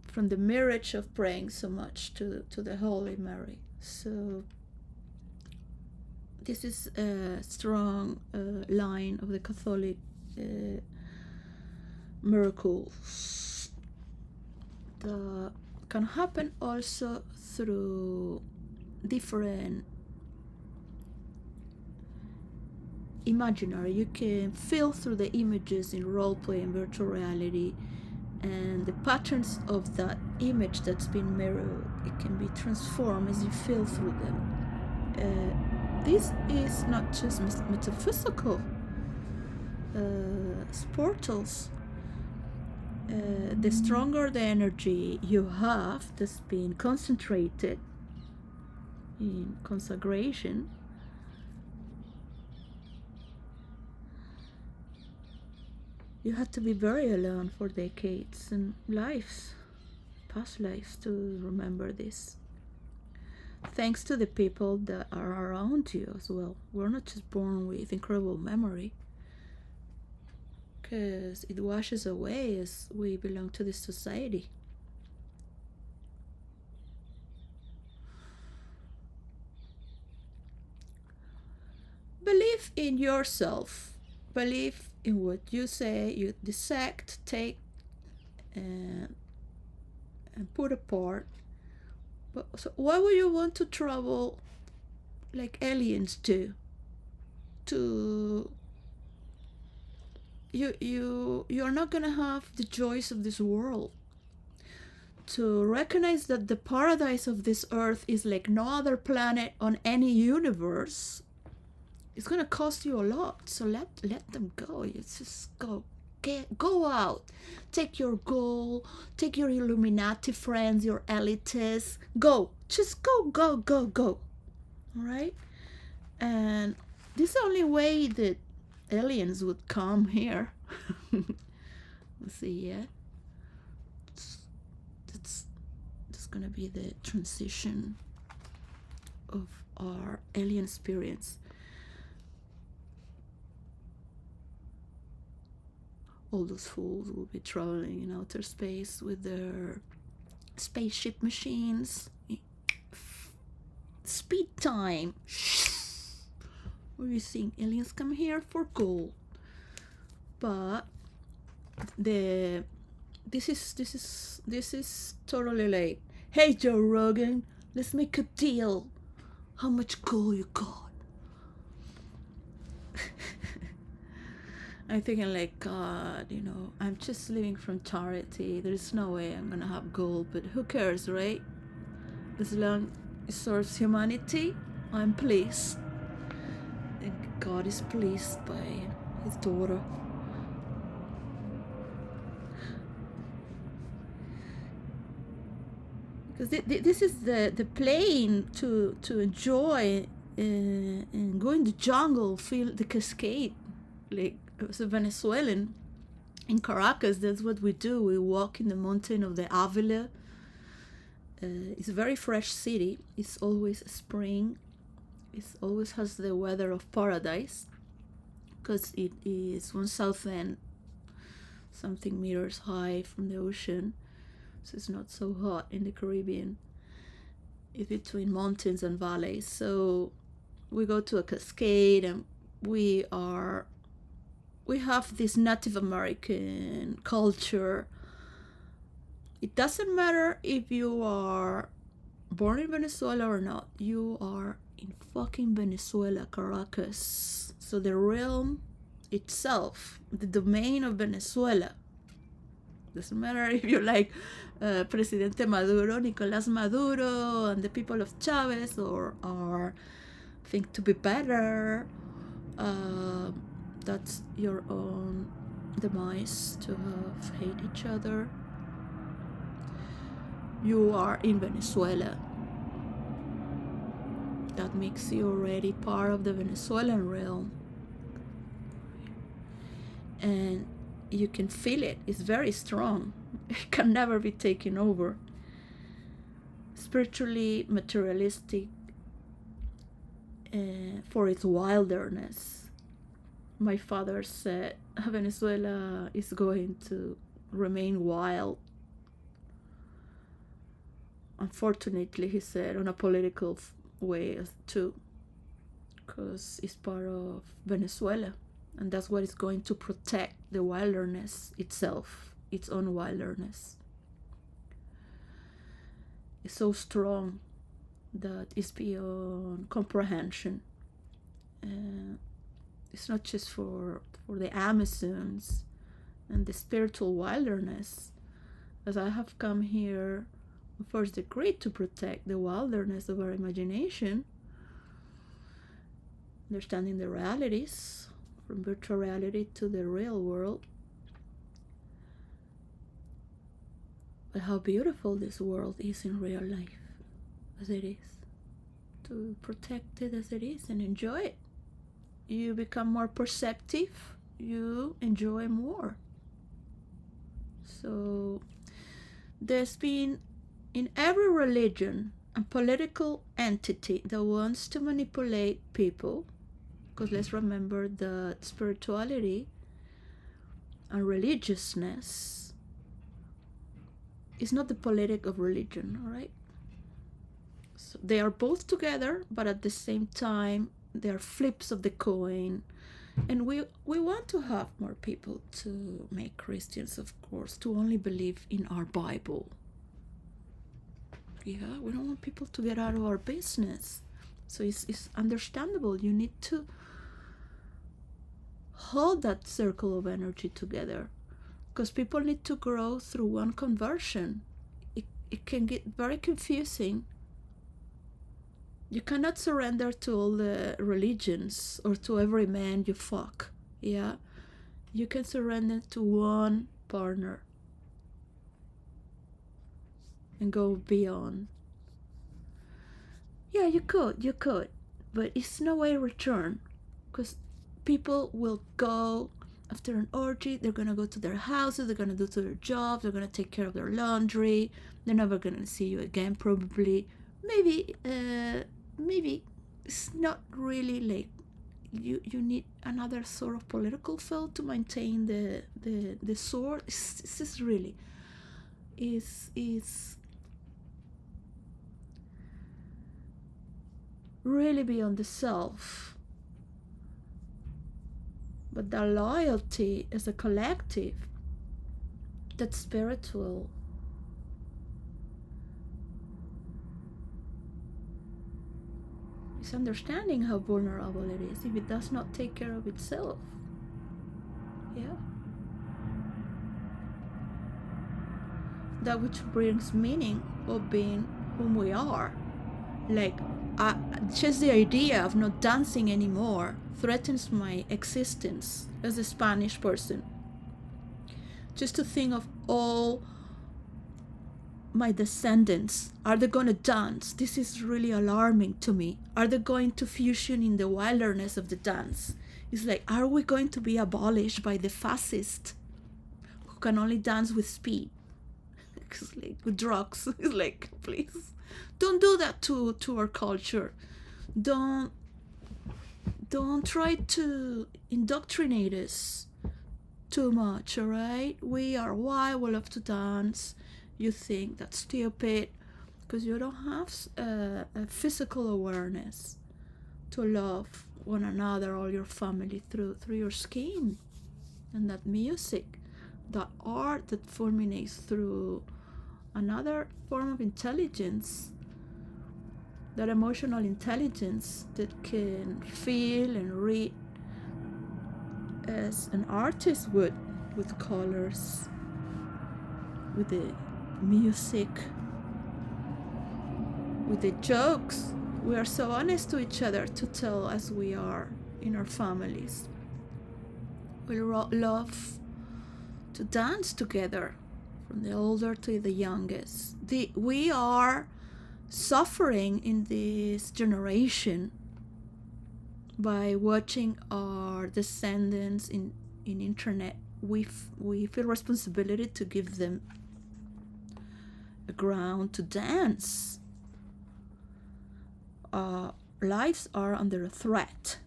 from the marriage of praying so much to the Holy Mary. So this is a strong line of the Catholic miracles that can happen also through different imaginary. You can feel through the images in roleplay and virtual reality, and the patterns of that image that's been mirrored, it can be transformed as you feel through them. This is not just metaphysical. Portals. The stronger the energy you have that's been concentrated in consecration, You had to be very alone for decades and lives, past lives, to remember this. Thanks to the people that are around you as well. We're not just born with incredible memory, because it washes away as we belong to this society. Believe in yourself. Believe in what you say, you dissect, take, and put apart. But so why would you want to travel like aliens do? To you're not gonna have the joys of this world. To recognize that the paradise of this earth is like no other planet on any universe, it's gonna cost you a lot. So let them go. You just go out, take your goal, take your Illuminati friends, your elitists, just go. All right. And this is the only way that aliens would come here. Let's see, yeah. That's gonna be the transition of our alien experience. All those fools will be traveling in outer space with their spaceship machines. Speed time. What do you think? Aliens come here for gold. But this is totally like, hey Joe Rogan, let's make a deal. How much gold you got? I'm thinking like, God, I'm just living from charity. There's no way I'm gonna have gold, but who cares, right? As long as it serves humanity, I'm pleased. And God is pleased by his daughter. Because this is the plane to enjoy and go in the jungle, feel the cascade. Like, as a Venezuelan, in Caracas, that's what we do. We walk in the mountain of the Avila. It's a very fresh city. It's always spring. It always has the weather of paradise, because it is 1,000 something meters high from the ocean. So it's not so hot in the Caribbean. It's between mountains and valleys. So we go to a cascade, and we have this Native American culture. It doesn't matter if you are born in Venezuela or not. You are in fucking Venezuela, Caracas. So the realm itself, the domain of Venezuela. Doesn't matter if you're like Presidente Maduro, Nicolás Maduro, and the people of Chavez, or think to be better. That's your own demise to hate each other. You are in Venezuela. That makes you already part of the Venezuelan realm. And you can feel it. It's very strong. It can never be taken over. Spiritually materialistic for its wilderness. My father said Venezuela is going to remain wild. Unfortunately, he said, on a political way too, because it's part of Venezuela, and that's what is going to protect the wilderness itself, its own wilderness. It's so strong that it's beyond comprehension. It's not just for the Amazons and the spiritual wilderness, as I have come here first degree to protect the wilderness of our imagination, understanding the realities from virtual reality to the real world. But how beautiful this world is in real life, as it is. To protect it as it is and enjoy it. You become more perceptive, you enjoy more. So there's been in every religion a political entity that wants to manipulate people, because let's remember that spirituality and religiousness is not the politic of religion, all right? So they are both together, but at the same time, they are flips of the coin. And we want to have more people to make Christians, of course, to only believe in our Bible. Yeah, we don't want people to get out of our business. So it's understandable. You need to hold that circle of energy together, because people need to grow through one conversion. It can get very confusing. You cannot surrender to all the religions or to every man you fuck. Yeah, you can surrender to one partner and go beyond. Yeah, you could, but it's no way return, because people will go after an orgy. They're gonna go to their houses, they're gonna do to their jobs, they're gonna take care of their laundry, they're never gonna see you again, probably. Maybe it's not really like you need another sort of political field to maintain the sword. It's just really is really beyond the self. But the loyalty as a collective, that's spiritual. It's understanding how vulnerable it is if it does not take care of itself. Yeah. That which brings meaning of being whom we are. Like, just the idea of not dancing anymore threatens my existence as a Spanish person. Just to think of all my descendants, are they going to dance? This is really alarming to me. Are they going to fusion in the wilderness of the dance? It's like, are we going to be abolished by the fascist who can only dance with speed? It's like with drugs. It's like, please, don't do that to our culture. Don't try to indoctrinate us too much, all right? We are wild, we love to dance. You think that's stupid because you don't have a physical awareness to love one another, all your family, through your skin, and that music, that art that fulminates through another form of intelligence, that emotional intelligence that can feel and read as an artist would, with colors, with the music, with the jokes. We are so honest to each other to tell as we are in our families. We love to dance together, from the older to the youngest. We are suffering in this generation by watching our descendants in internet. We feel responsibility to give them a ground to dance. Lives are under threat.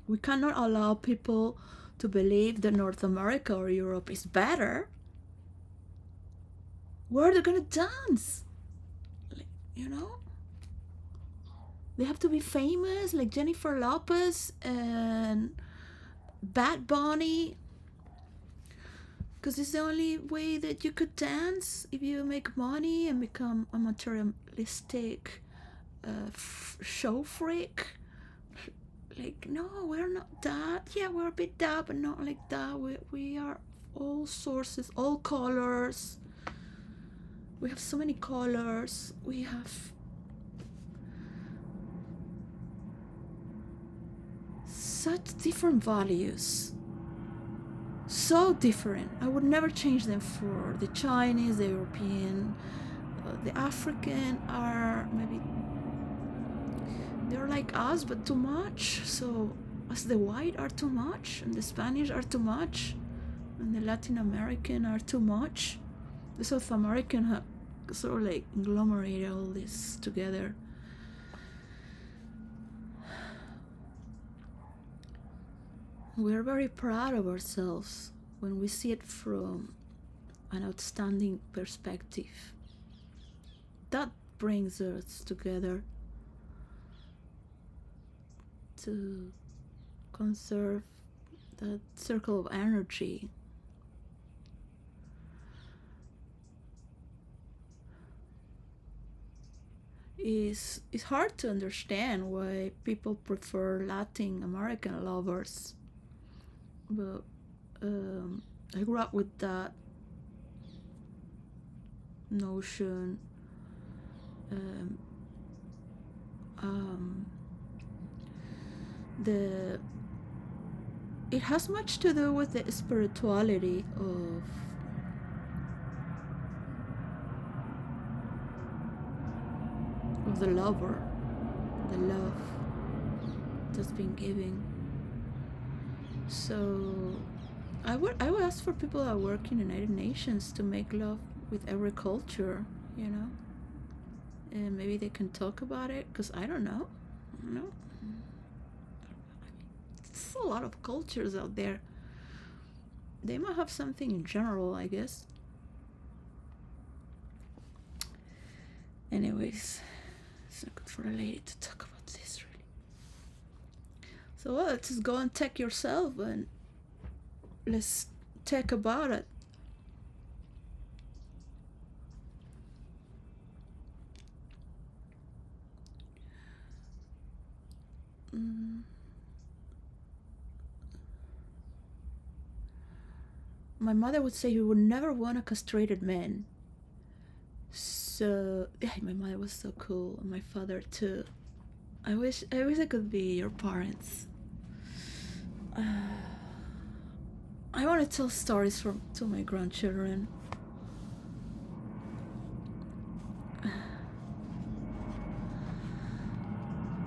We cannot allow people to believe that North America or Europe is better. Where are they gonna dance? You know? They have to be famous, like Jennifer Lopez and Bad Bunny, because it's the only way that you could dance if you make money and become a materialistic show freak. Like, no, we're not that. Yeah, we're a bit that, but not like that. We are all sources, all colors. We have so many colors. We have such different values. So different. I would never change them for the Chinese, the European, the African are maybe, they're like us, but too much. So as the white are too much and the Spanish are too much, and the Latin American are too much. The South American have sort of like agglomerated all this together. We're very proud of ourselves when we see it from an outstanding perspective. That brings us together to conserve that circle of energy. It's hard to understand why people prefer Latin American lovers, but I grew up with that notion. It has much to do with the spirituality of the lover, the love that's been given. So I would ask for people that work in the United Nations to make love with every culture, and maybe they can talk about it, because I don't know. There's a lot of cultures out there. They might have something in general, I guess. Anyways, it's not good for a lady to talk about this, really. So let's just go and check yourself and let's talk about it. My mother would say you would never want a castrated man. So yeah, my mother was so cool, and my father too. I wish I could be your parents. I want to tell stories to my grandchildren.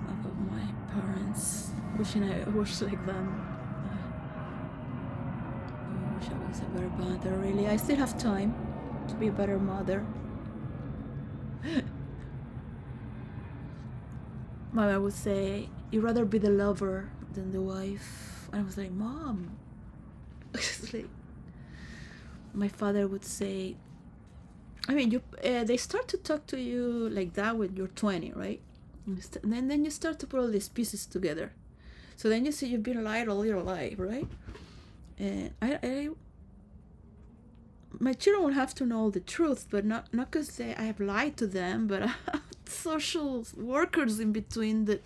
About my parents, wishing I was like them. I wish I was a better mother, really. I still have time to be a better mother. My mom would say, you'd rather be the lover than the wife. And I was like, Mom. Like, my father would say, I mean, they start to talk to you like that when you're 20, right? And then you start to put all these pieces together. So then you see you've been lied all your life, right? And my children will have to know the truth, but not because I have lied to them, but I have social workers in between that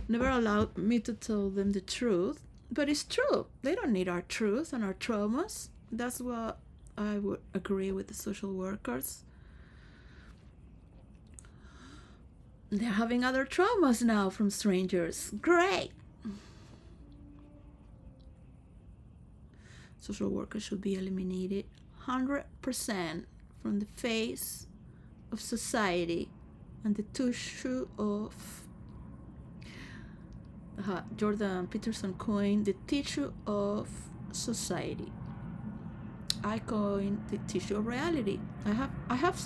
never allowed me to tell them the truth. But it's true. They don't need our truth and our traumas. That's what I would agree with the social workers. They're having other traumas now from strangers. Great. Social workers should be eliminated 100% from the face of society and the tissue of Jordan Peterson coined the tissue of society. I coined the tissue of reality. I have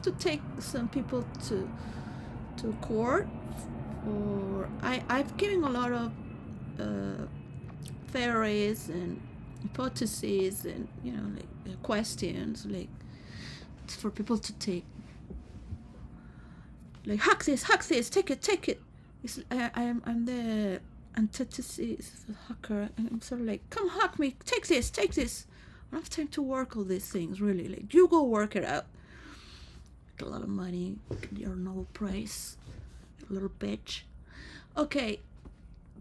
to take some people to court, or I've given a lot of theories and hypotheses and like questions, like for people to take, like hack this, take it. I'm the antithesis of hacker. I'm sort of like, come hack me, take this. I don't have time to work all these things, really. Like, you go work it out. Get a lot of money, get your Nobel Prize, little bitch. Okay,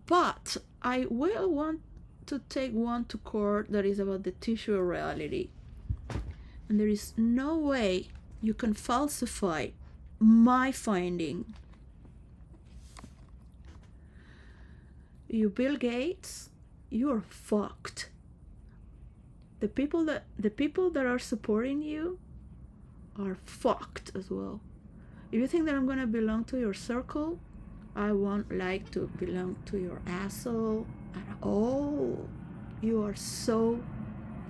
but I will want to take one to court that is about the tissue of reality. And there is no way you can falsify my finding. You Bill Gates, you're fucked. The people that are supporting you are fucked as well. If you think that I'm gonna belong to your circle, I won't like to belong to your asshole at all. You are so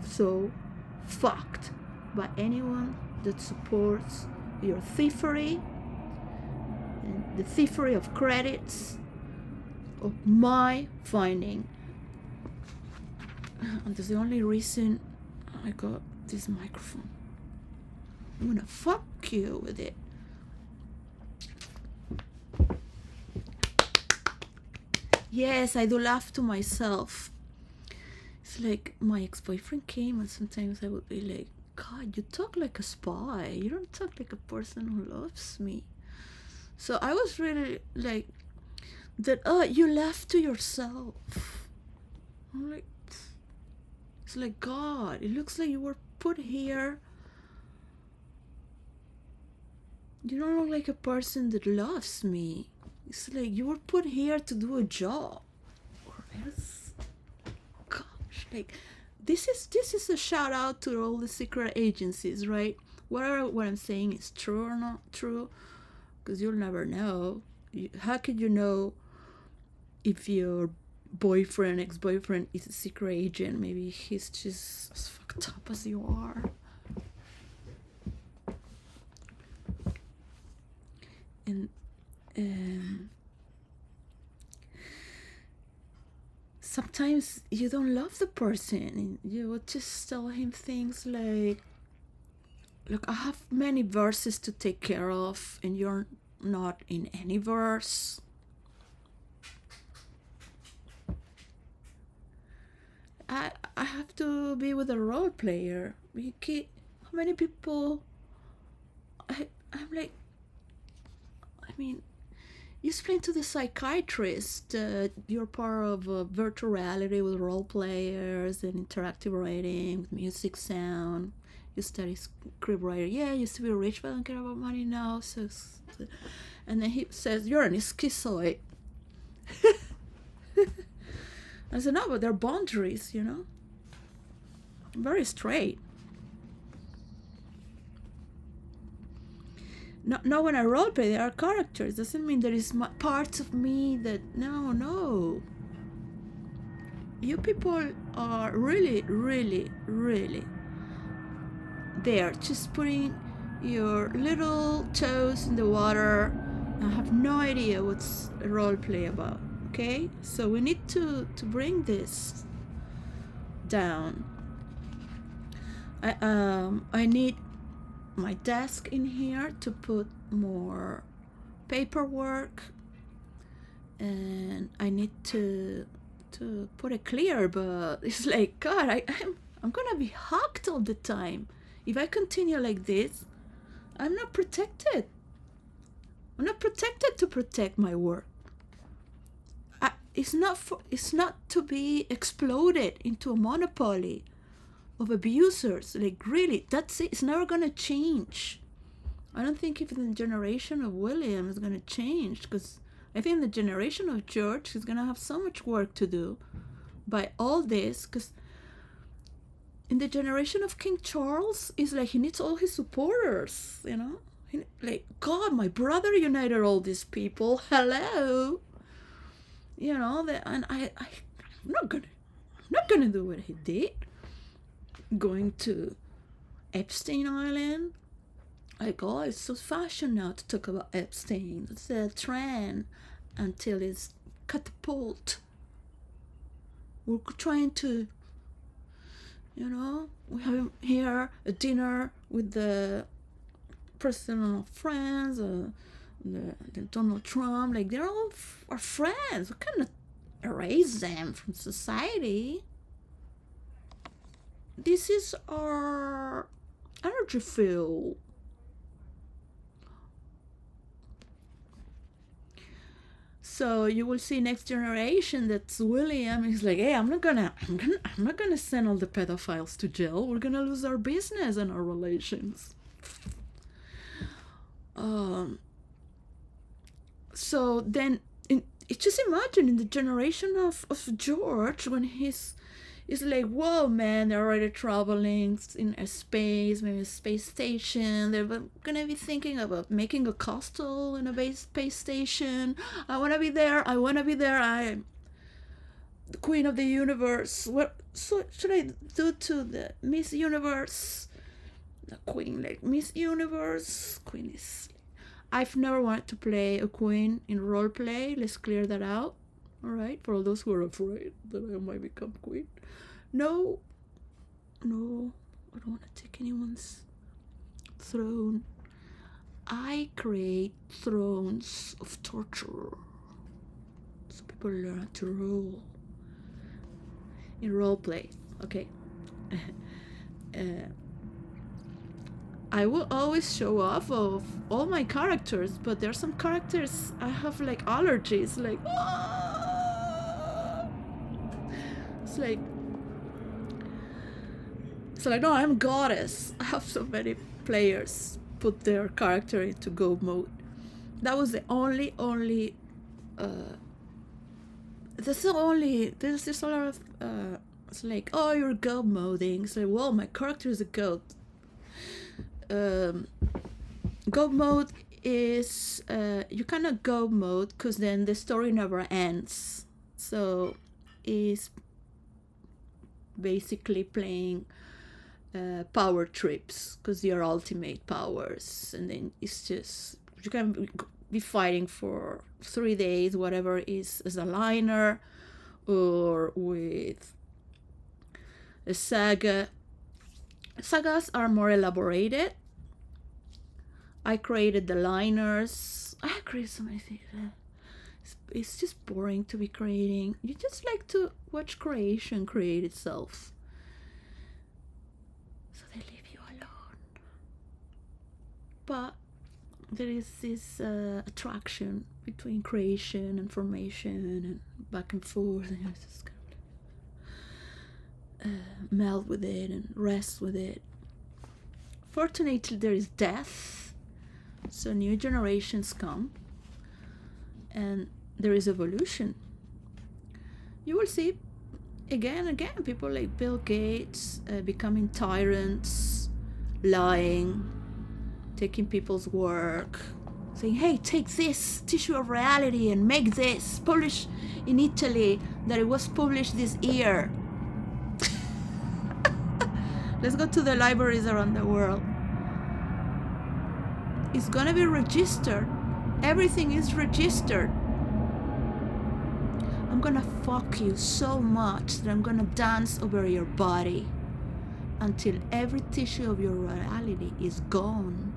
so fucked by anyone that supports your thievery and the thievery of credits of my finding. And that's the only reason I got this microphone. I'm gonna fuck you with it. Yes, I do laugh to myself. It's like my ex-boyfriend came and sometimes I would be like, God, you talk like a spy. You don't talk like a person who loves me. So I was really like, that, you laugh to yourself. I'm like, it's like, God, it looks like you were put here. You don't look like a person that loves me. It's like you were put here to do a job. Or else, gosh, like, this is a shout out to all the secret agencies, right? Whether what I'm saying is true or not true, because you'll never know. How could you know if your boyfriend, ex-boyfriend is a secret agent? Maybe he's just as fucked up as you are. And sometimes you don't love the person and you would just tell him things like, look, I have many verses to take care of and you're not in any verse. I have to be with a role player. How many people? I'm like, I mean, you explain to the psychiatrist that you're part of virtual reality with role players and interactive writing with music, sound. You study script writer. Yeah, I used to be rich, but I don't care about money now. And then he says, you're an schizoid. I said, no, but there are boundaries, you know? I'm very straight. No, when I roleplay, there are characters. Doesn't mean there is parts of me that, no. You people are really, really, really there, just putting your little toes in the water. I have no idea what's a roleplay about, okay? So we need to bring this down. I need my desk in here to put more paperwork, and I need to put it clear, but it's like, God, I'm gonna be hacked all the time. If I continue like this, I'm not protected. I'm not protected to protect my work. It's not to be exploded into a monopoly of abusers. Like, really, that's it. It's never gonna change. I don't think even the generation of William is gonna change, because I think the generation of George is gonna have so much work to do by all this, because in the generation of King Charles, it's like he needs all his supporters, you know? Like, God, my brother united all these people. Hello, you know. And I'm not gonna do what he did. Going to Epstein Island, like, oh, it's so fashion now to talk about Epstein. It's a trend until it's catapult. We're trying to, you know, we have here a dinner with the president of France, the Donald Trump. Like, they're all our friends. We cannot erase them from society. This is our energy field. So you will see next generation that's William is like, hey, I'm not gonna send all the pedophiles to jail. We're gonna lose our business and our relations. So then, just imagine in the generation of George, when it's like, whoa, man, they're already traveling in a space, maybe a space station. They're gonna be thinking about making a castle in a space station. I wanna be there. the Queen of the Universe. What should I do to the Miss Universe? The Queen, like Miss Universe. Queen is. I've never wanted to play a queen in role play. Let's clear that out. All right, for all those who are afraid that I might become queen. No, I don't want to take anyone's throne. I create thrones of torture, so people learn to rule in role play. Okay. I will always show off of all my characters, but there are some characters I have like allergies, like it's like no, I'm goddess. I have so many players put their character into go mode. That was the only there's just a lot of it's like, oh, you're go moding. It's like, well, my character is a goat. Go mode is you cannot go mode because then the story never ends. So it's basically playing power trips because they are ultimate powers, and then it's just you can be fighting for 3 days, whatever is as a liner or with a saga. Sagas are more elaborated. I created the liners. I created so many things. It's just boring to be creating. You just like to watch creation create itself. So they leave you alone. But there is this attraction between creation and formation and back and forth, and you just kind of melt with it and rest with it. Fortunately, there is death, so new generations come, and there is evolution. You will see again and again people like Bill Gates becoming tyrants, lying, taking people's work, saying, hey, take this tissue of reality and make this, publish in Italy that it was published this year. Let's go to the libraries around the world. It's gonna be registered. Everything is registered. I'm gonna fuck you so much that I'm gonna dance over your body until every tissue of your reality is gone.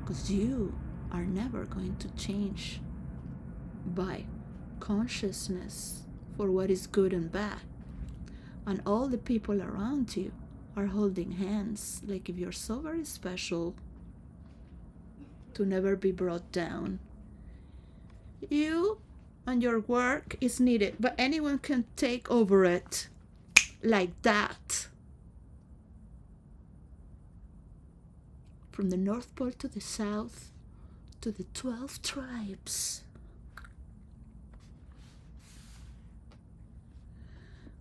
Because you are never going to change by consciousness for what is good and bad. And all the people around you are holding hands, like if you're so very special to never be brought down. You and your work is needed, but anyone can take over it like that. From the North Pole to the South, to the 12 tribes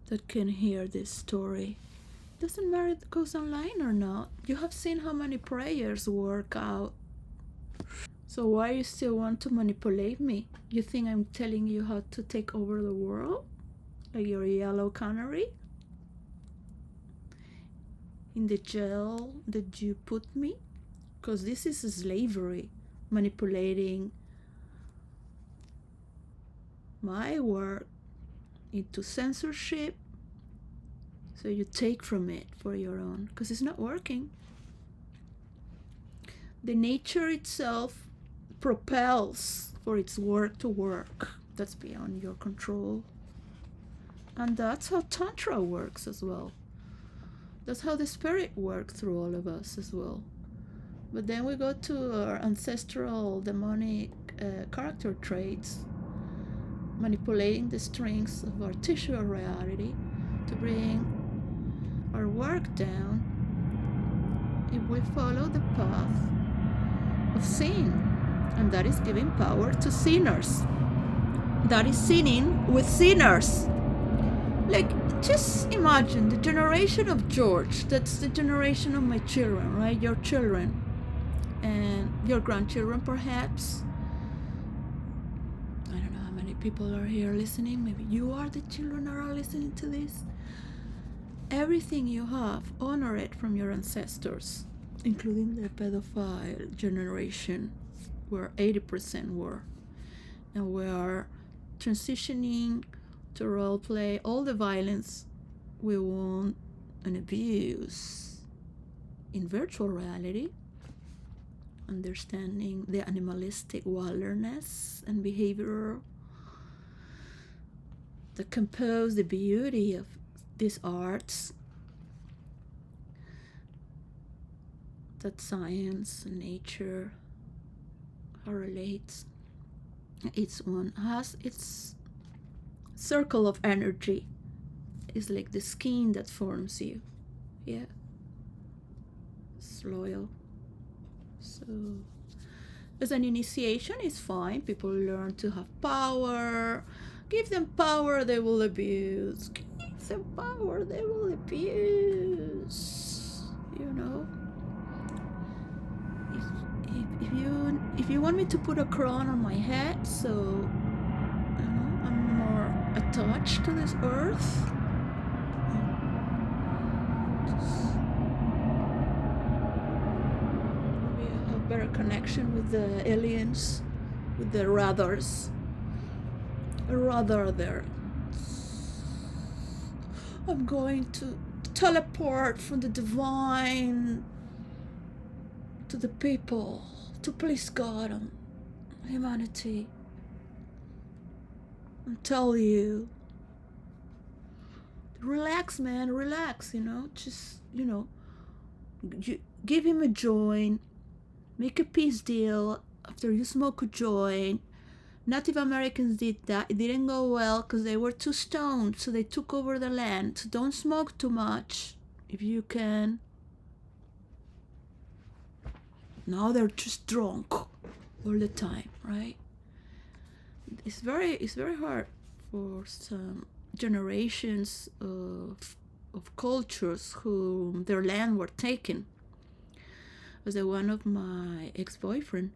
that can hear this story. Doesn't matter if it goes online or not. You have seen how many prayers work out. So why you still want to manipulate me? You think I'm telling you how to take over the world? Like your yellow canary? In the jail that you put me? Because this is slavery, manipulating my work into censorship, so you take from it for your own, because it's not working. The nature itself propels for its work to work. That's beyond your control. And that's how Tantra works as well. That's how the spirit works through all of us as well. But then we go to our ancestral demonic character traits, manipulating the strings of our tissue of reality to bring our work down if we follow the path of sin. And that is giving power to sinners. That is sinning with sinners. Like, just imagine the generation of George. That's the generation of my children, right? Your children. And your grandchildren, perhaps. I don't know how many people are here listening, maybe you are the children that are listening to this. Everything you have, honor it from your ancestors, including the pedophile generation, where 80% were. And we are transitioning to role play all the violence we want and abuse in virtual reality, understanding the animalistic wilderness and behavior that compose the beauty of these arts that science and nature relates. Each one has its circle of energy. It's like the skin that forms you. Yeah. It's loyal. So as an initiation, it's fine. People learn to have power. Give them power, they will abuse. Give them power, they will abuse. You know. If you want me to put a crown on my head, so I'm more attached to this earth. Maybe I have better connection with the aliens, with the rathers. Rather there. I'm going to teleport from the divine to the people, to please God and humanity, and tell you, relax, man, relax, just, give him a joint, make a peace deal after you smoke a joint. Native Americans did that. It didn't go well because they were too stoned, so they took over the land. So don't smoke too much if you can. Now they're just drunk all the time, right? It's very hard for some generations of cultures whom their land were taken. As the one of my ex-boyfriend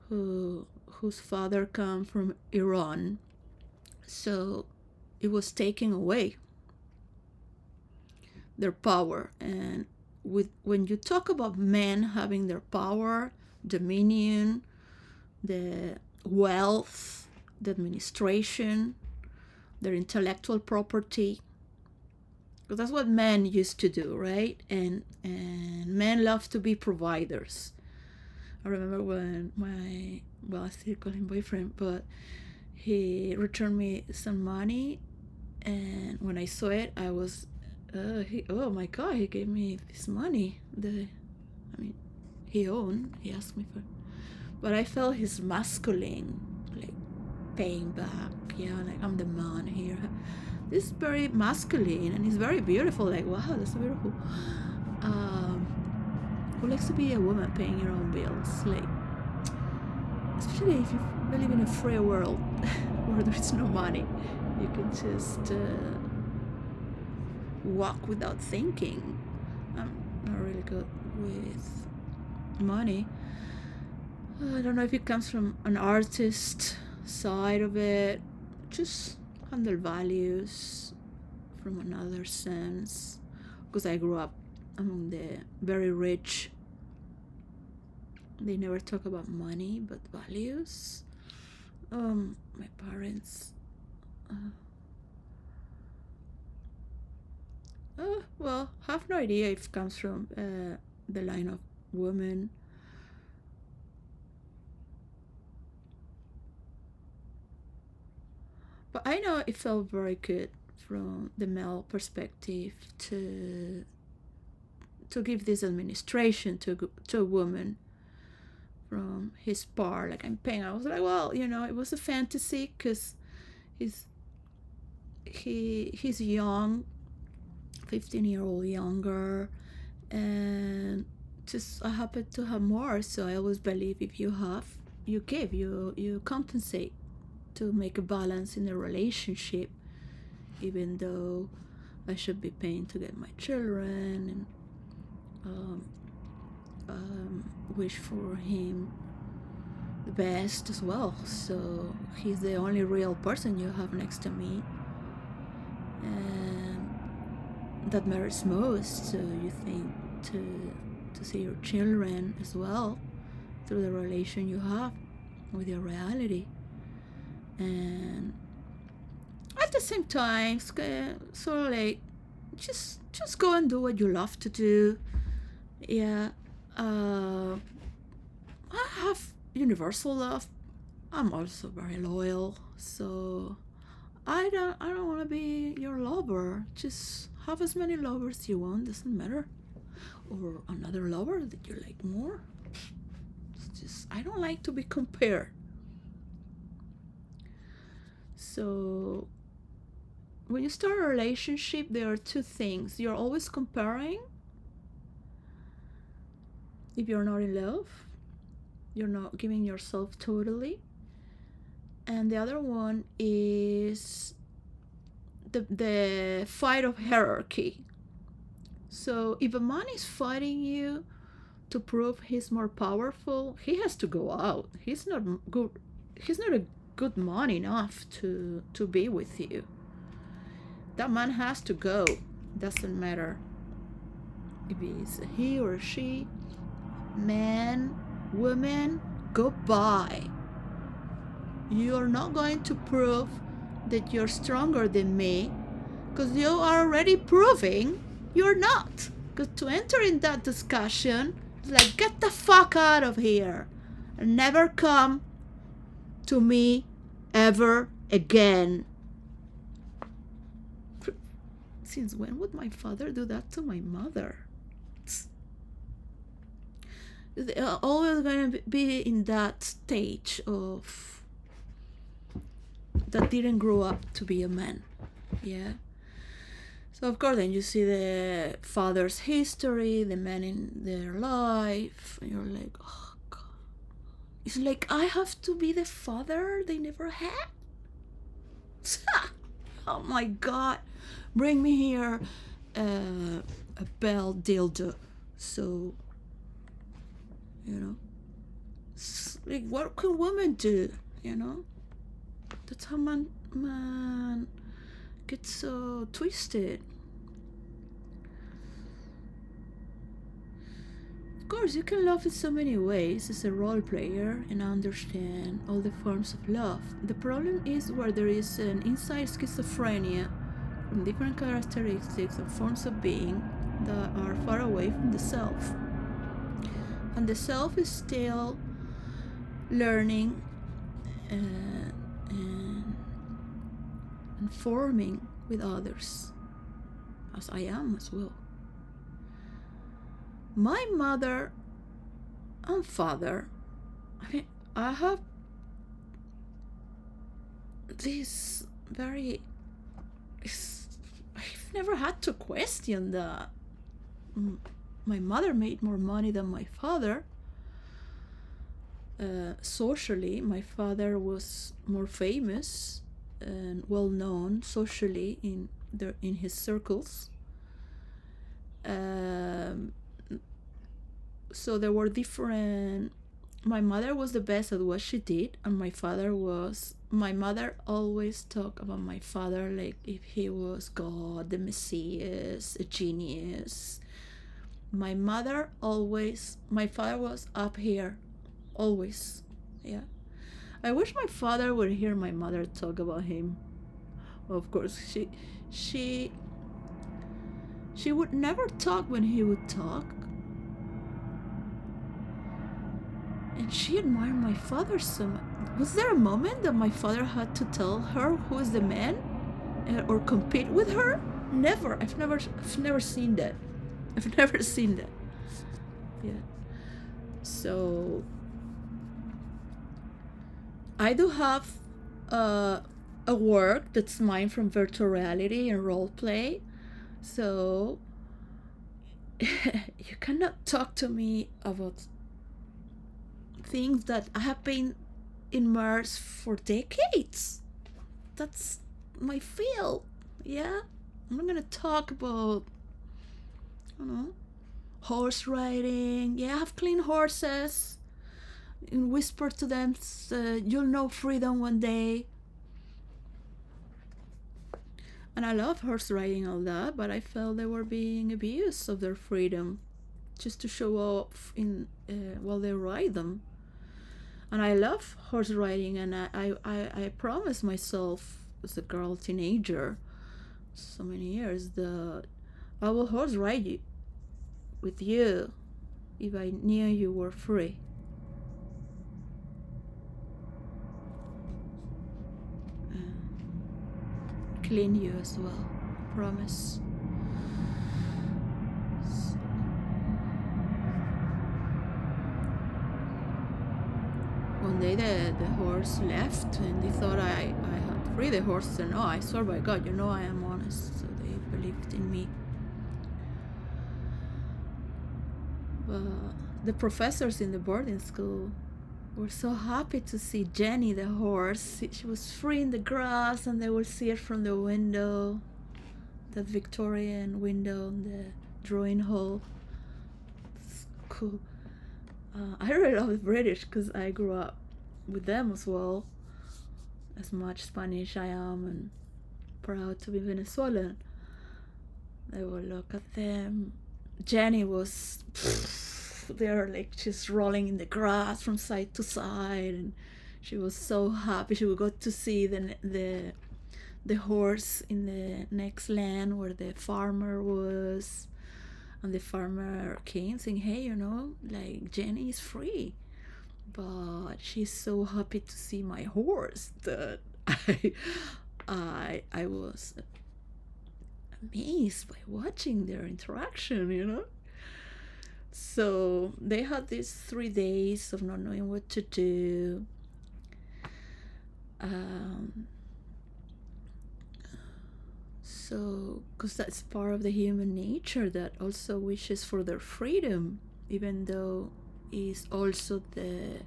whose father come from Iran, so it was taken away, their power. And when you talk about men having their power, dominion, the wealth, the administration, their intellectual property, because that's what men used to do, right? And men love to be providers. I remember when I still call him boyfriend, but he returned me some money, and when I saw it, I was, oh my God, he gave me this money. He asked me for, but I felt his masculine, like paying back, like I'm the man here. This is very masculine, and it's very beautiful, like wow, that's so beautiful. Who likes to be a woman paying your own bills, like, especially if you live in a free world where there's no money, you can just walk without thinking. I'm not really good with money. I don't know if it comes from an artist side of it, just handle values from another sense, because I grew up among the very rich. They never talk about money but values. My parents well, have no idea if it comes from the line of women. But I know it felt very good from the male perspective to give this administration to a woman from his part. Like, I'm paying. I was like, well, it was a fantasy because he's young, 15-year-old younger, and just I happen to have more. So I always believe if you have, you give, you compensate to make a balance in the relationship, even though I should be paying to get my children and wish for him the best as well. So he's the only real person you have next to me, and that matters most. So you think to see your children as well through the relation you have with your reality, and at the same time, sort of like just go and do what you love to do. Yeah. I have universal love. I'm also very loyal, so I don't want to be your lover. Just have as many lovers you want, doesn't matter. Or another lover that you like more. It's just, I don't like to be compared. So when you start a relationship, there are two things. You're always comparing. If you're not in love, you're not giving yourself totally. And the other one is the fight of hierarchy. So if a man is fighting you to prove he's more powerful, he has to go out. He's not a good man enough to be with you. That man has to go. Doesn't matter if it's a he or a she, man, woman, goodbye. You're not going to prove that you're stronger than me, because you are already proving you're not. Because to enter in that discussion, it's like, get the fuck out of here and never come to me ever again. Since when would my father do that to my mother? They're always going to be in that stage of that didn't grow up to be a man. Yeah. So of course then you see the father's history, the man in their life, and you're like, oh God. It's like I have to be the father they never had. Oh my God. Bring me here a bell dildo. So, like, what can women do, That's how man gets so twisted. Of course, you can love in so many ways as a role player and understand all the forms of love. The problem is where there is an inside schizophrenia from different characteristics and forms of being that are far away from the self. And the self is still learning and forming with others, as I am as well. My mother and father, I have this I've never had to question that. My mother made more money than my father. Socially, my father was more famous and well known socially in his circles. So there were different. My mother was the best at what she did, and my mother always talked about my father like if he was God, the Messiah, a genius. My father was up here, always. Yeah. I wish my father would hear my mother talk about him. Of course, she would never talk when he would talk. And she admired my father so much. Was there a moment that my father had to tell her who is the man or compete with her? Never. I've never seen that. I've never seen that. Yeah. So I do have a work that's mine from virtual reality and role play. So you cannot talk to me about things that I have been immersed for decades. That's my field. Yeah. I'm not gonna talk about, horse riding. Yeah, I have clean horses. and whisper to them, you'll know freedom one day. And I love horse riding, all that, but I felt they were being abused of their freedom just to show off while they ride them. And I love horse riding, and I promised myself as a girl teenager so many years that I will horse ride you with you if I knew you were free. Clean you as well, promise. So, one day the horse left, and they thought I had freed the horse, and no, I swear by God, I am honest. So they believed in me. But the professors in the boarding school were so happy to see Jenny the horse. She was free in the grass, and they would see it from the window, that Victorian window in the drawing hall. It's cool. I really love the British because I grew up with them as well. As much Spanish I am and proud to be Venezuelan. They would look at them. Jenny was there, like just rolling in the grass from side to side, and she was so happy. She would go to see the horse in the next land where the farmer was, and the farmer came saying, hey, like Jenny is free, but she's so happy to see my horse that I was amazed by watching their interaction. So they had these 3 days of not knowing what to do. So, because that's part of the human nature that also wishes for their freedom, even though is also the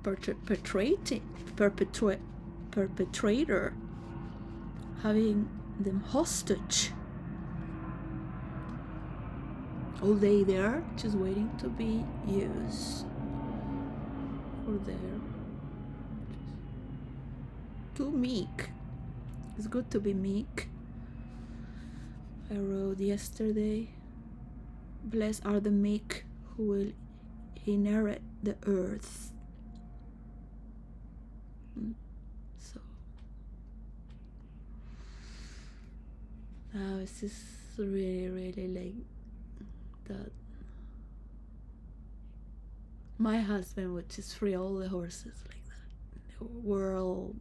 perpetrator having them hostage all day there, just waiting to be used for their too meek. It's good to be meek. I wrote yesterday, blessed are the meek who will inherit the earth. So now it's just really, really like that. My husband would just free all the horses like that, the world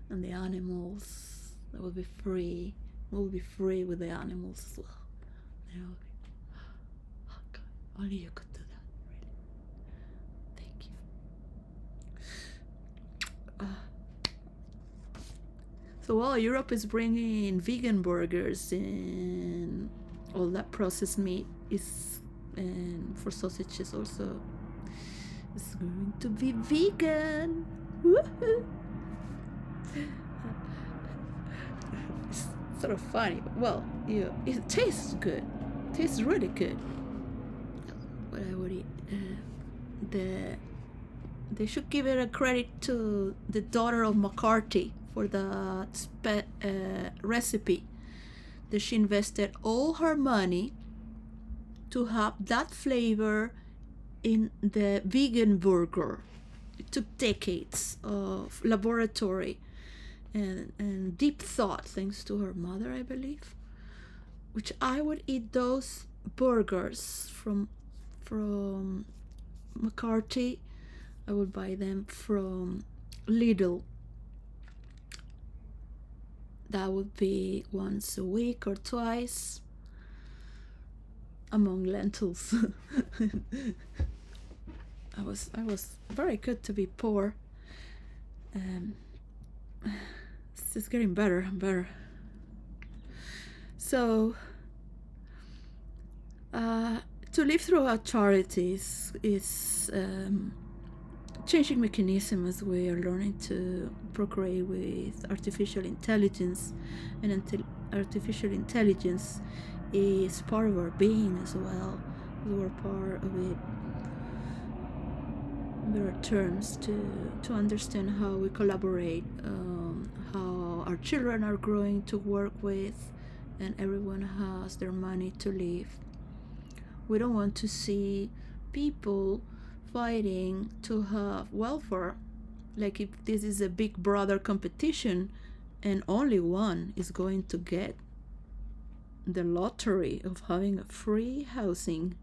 and the animals. That will be free. We'll be free with the animals as well. They will be, oh God, only you could do that, really. Thank you. So while Europe is bringing in vegan burgers and all that processed meat is, and for sausages also, it's going to be vegan. Woohoo! It's sort of funny, but well, it tastes good. It tastes really good. What I would eat. They should give it a credit to the daughter of McCarthy for the recipe. That she invested all her money to have that flavor in the vegan burger. It took decades of laboratory and deep thought, thanks to her mother, I believe. Which I would eat those burgers from McCarthy. I would buy them from Lidl. That would be once a week or twice, among lentils. I was very good to be poor. It's just getting better and better. So to live throughout charities is changing mechanism as we are learning to procreate with artificial intelligence, and until artificial intelligence is part of our being as well. We're part of it. there are terms to understand how we collaborate, how our children are growing to work with, and everyone has their money to live. We don't want to see people fighting to have welfare, like if this is a big brother competition and only one is going to get the lottery of having a free housing.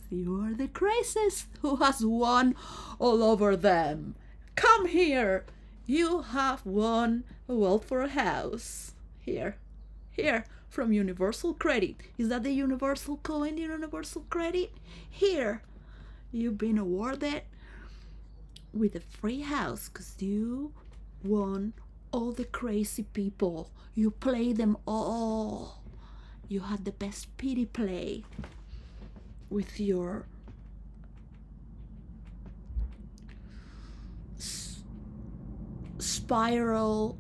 You are the craziest who has won all over them. Come here. You have won a welfare house. Here. From Universal Credit. Is that the universal coin, the Universal Credit? Here. You've been awarded with a free house because you won all the crazy people. You played them all. You had the best pity play with your spiral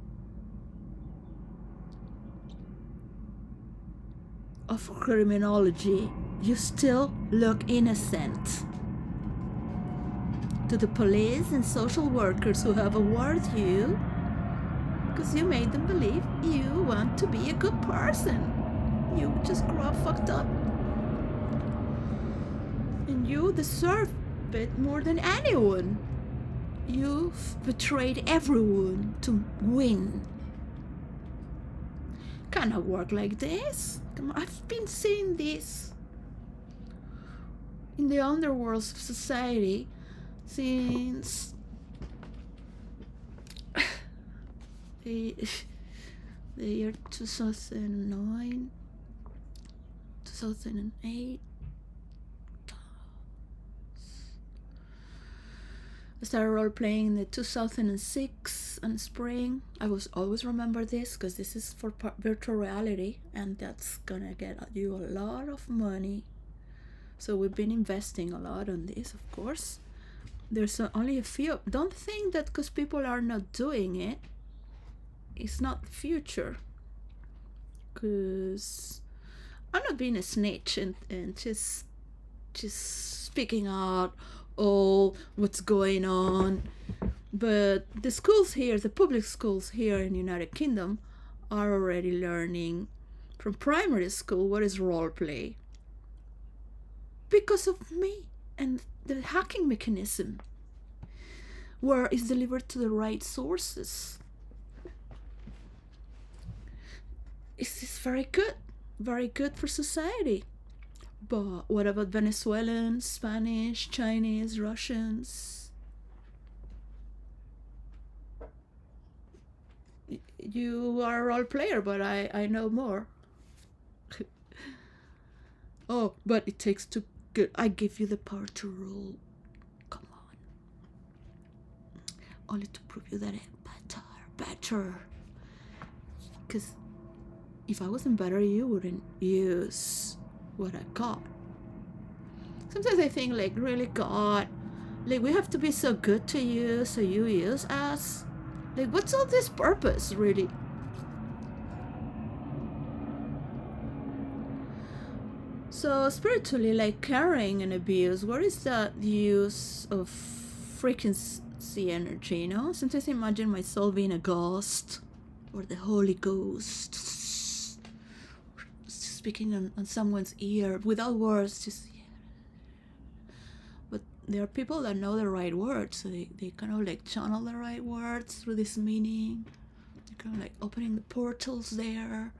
of criminology. You still look innocent. To the police and social workers who have awarded you, because you made them believe you want to be a good person. You just grew up fucked up. And you deserve it more than anyone. You've betrayed everyone to win. Cannot work like this. Come on, I've been seeing this in the underworlds of society since the year 2009, 2008. I started role playing in the 2006 and spring. I was always remember this because this is for virtual reality, and that's gonna get you a lot of money. So we've been investing a lot on this, of course. There's only a few. Don't think that because people are not doing it, it's not the future. Because I'm not being a snitch and just speaking out all what's going on, but the schools here, the public schools here in the United Kingdom, are already learning from primary school what is role play because of me and the hacking mechanism, where it's delivered to the right sources. It's very good for society. But what about Venezuelans, Spanish, Chinese, Russians? You are a role player, but I know more. Oh, but it takes two good. I give you the power to rule. Come on. Only to prove you that I'm better. Because if I wasn't better, you wouldn't use what I got. Sometimes I think, like, really, God, like, we have to be so good to you so you use us. Like, what's all this purpose, really? So spiritually, like caring and abuse, what is that use of frequency energy, you know? Sometimes I imagine myself being a ghost or the Holy Ghost, speaking on someone's ear without words, just. But there are people that know the right words, so they kind of like channel the right words through this meaning. They're kind of like opening the portals there,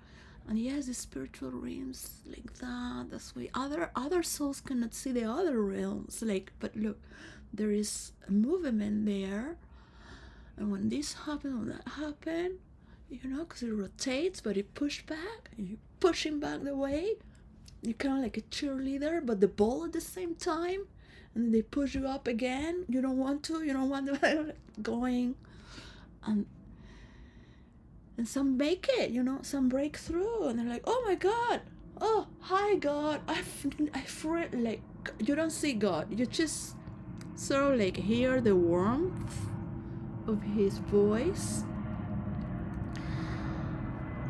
and yes, the spiritual realms like that. That's why other souls cannot see the other realms. Like, but look, there is a movement there, and when this happened, when that happened, you know, because it rotates, but it pushed back, and you pushing back the way. You're kind of like a cheerleader, but the ball at the same time, and they push you up again. You don't want to going, and some make it, you know, some break through, and they're like, oh my God, oh hi God, I like, you don't see God, you just sort of like hear the warmth of his voice.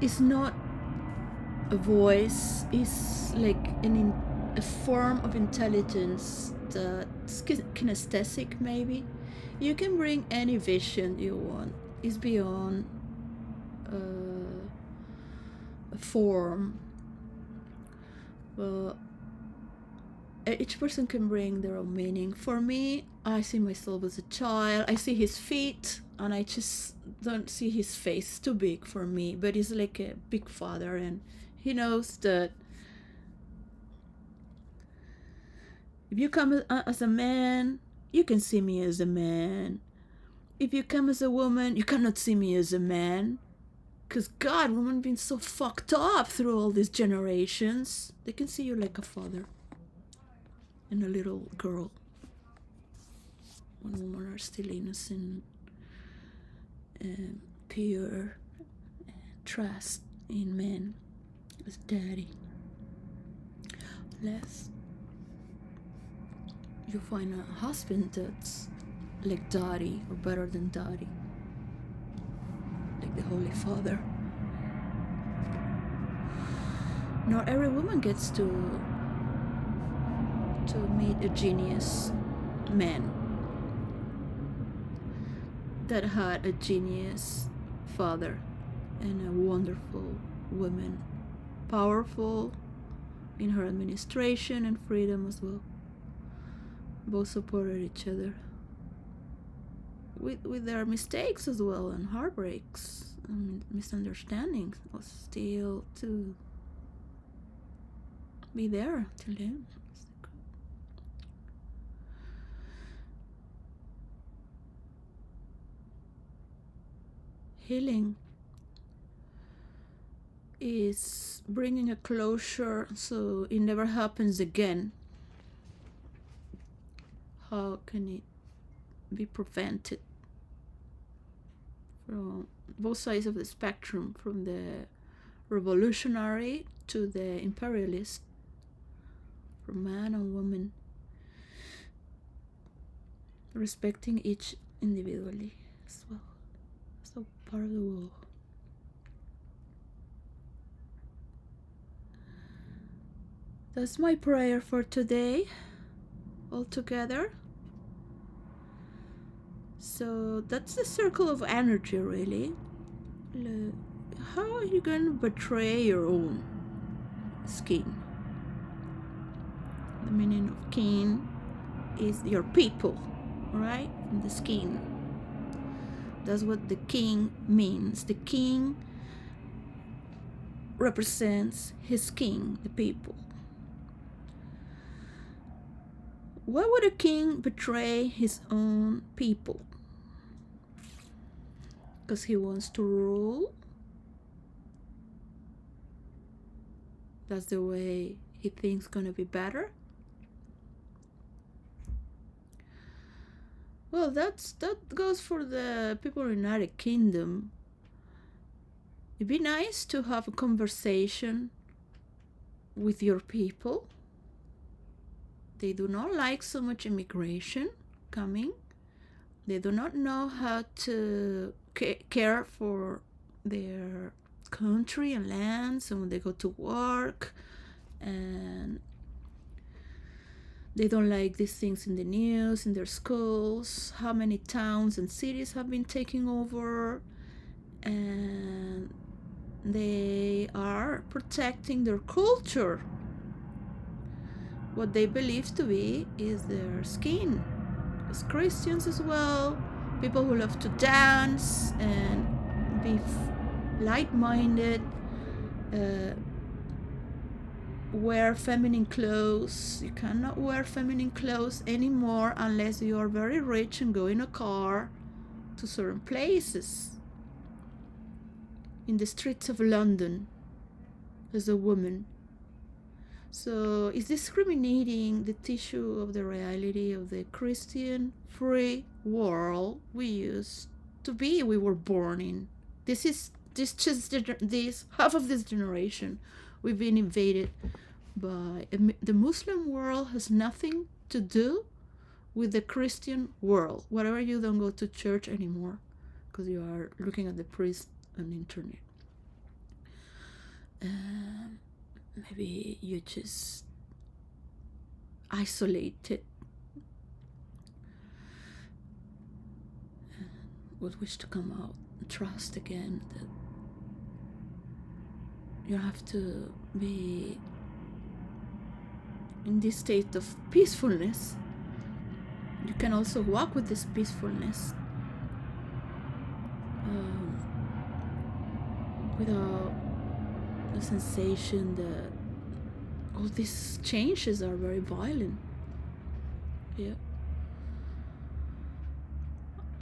It's not a voice, is like a form of intelligence kinesthetic, maybe. You can bring any vision you want. It's beyond a form. But each person can bring their own meaning. For me, I see myself as a child. I see his feet, and I just don't see his face. It's too big for me, but he's like a big father, and he knows that if you come as a man, you can see me as a man. If you come as a woman, you cannot see me as a man. Because God, women been so fucked up through all these generations. They can see you like a father and a little girl. When women are still innocent and pure, and trust in men as daddy. Unless you find a husband that's like daddy or better than daddy, like the Holy Father. Not every woman gets to meet a genius man that had a genius father and a wonderful woman, powerful in her administration and freedom as well. Both supported each other with their mistakes as well, and heartbreaks and misunderstandings, was still to be there till the end. Healing is bringing a closure so it never happens again. How can it be prevented? From both sides of the spectrum, from the revolutionary to the imperialist, from man and woman, respecting each individually as well. So part of the wall. That's my prayer for today, all together. So that's the circle of energy, really. How are you going to betray your own skin? The meaning of kin is your people, right? From the skin. That's what the king means. The king represents his king, the people. Why would a king betray his own people? Because he wants to rule? That's the way he thinks gonna be better? Well, that goes for the people in the United Kingdom. It'd be nice to have a conversation with your people. They do not like so much immigration coming. They do not know how to care for their country and lands, and when they go to work, and they don't like these things in the news, in their schools, how many towns and cities have been taken over, and they are protecting their culture. What they believe to be is their skin. As Christians as well, people who love to dance and be light-minded, wear feminine clothes. You cannot wear feminine clothes anymore unless you are very rich and go in a car to certain places. In the streets of London as a woman. So it's discriminating the tissue of the reality of the Christian free world we were born in. This half of this generation, we've been invaded by the Muslim world. Has nothing to do with the Christian world. Whatever, you don't go to church anymore because you are looking at the priest on the internet. Maybe you just isolated would wish to come out and trust again that you have to be in this state of peacefulness. You can also walk with this peacefulness without the sensation that all these changes are very violent. Yeah.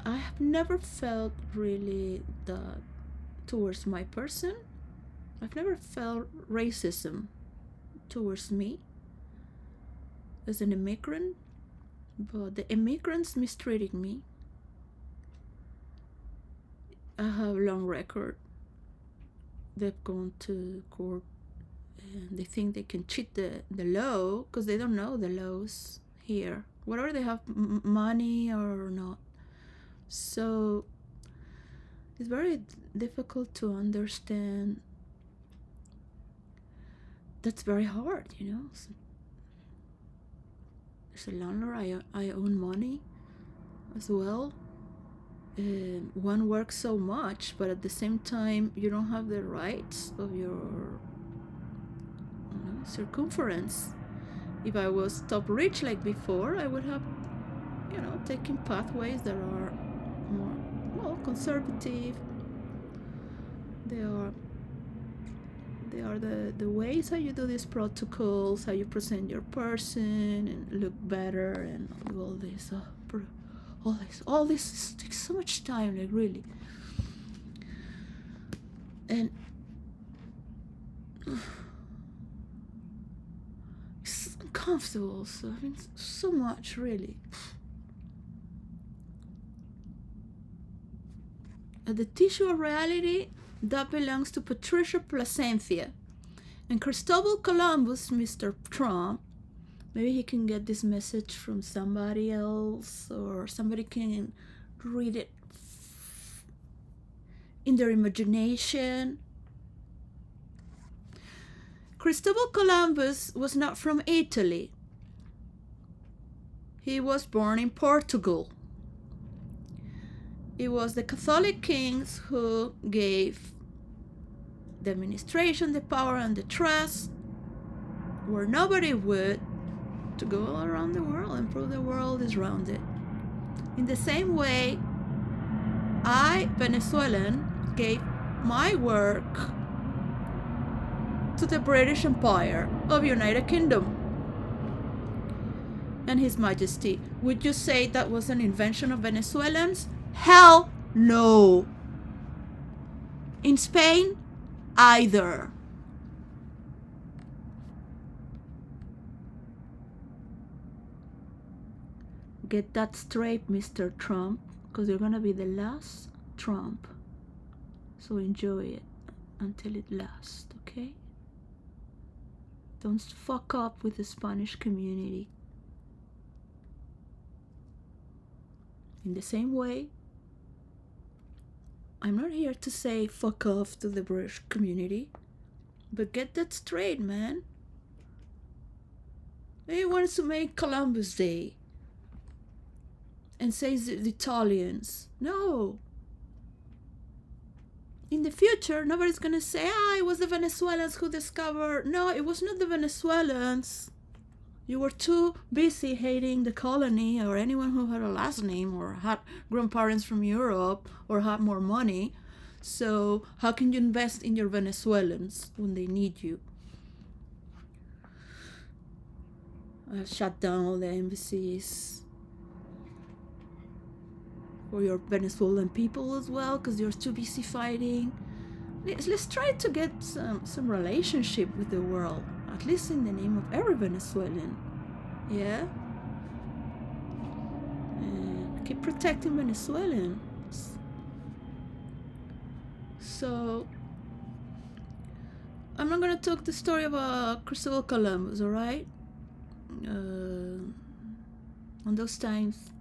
I have never felt really that towards my person. I've never felt racism towards me as an immigrant, but the immigrants mistreating me. I have a long record. They've gone to court and they think they can cheat the law because they don't know the laws here, whether they have money or not. So it's very difficult to understand. That's very hard, you know. As a landlord, I own money as well. One works so much, but at the same time, you don't have the rights of your circumference. If I was top rich like before, I would have, taken pathways that are more conservative. They are the ways how you do these protocols, how you present your person and look better, and all this takes so much time, like really. And it's uncomfortable. So I mean, so much really. The tissue of reality that belongs to Patricia Placentia and Cristobal Columbus, Mr. Trump. Maybe he can get this message from somebody else, or somebody can read it in their imagination. Cristobal Columbus was not from Italy. He was born in Portugal. It was the Catholic kings who gave the administration, the power, and the trust, where nobody would, to go all around the world and prove the world is rounded. In the same way, I, Venezuelan, gave my work to the British Empire of United Kingdom and His Majesty. Would you say that was an invention of Venezuelans? Hell no. In Spain, either. Get that straight, Mr. Trump, because you're gonna be the last Trump. So enjoy it until it lasts, okay? Don't fuck up with the Spanish community. In the same way, I'm not here to say fuck off to the British community, but get that straight, man. He wants to make Columbus Day and says the Italians. No. In the future, nobody's gonna say, it was the Venezuelans who discovered. No, it was not the Venezuelans. You were too busy hating the colony or anyone who had a last name or had grandparents from Europe or had more money. So how can you invest in your Venezuelans when they need you? I've shut down all the embassies for your Venezuelan people as well, because you're too busy fighting. Let's try to get some relationship with the world, at least in the name of every Venezuelan. Yeah? And keep protecting Venezuelans. So, I'm not going to talk the story about Cristobal Columbus, alright? On those times,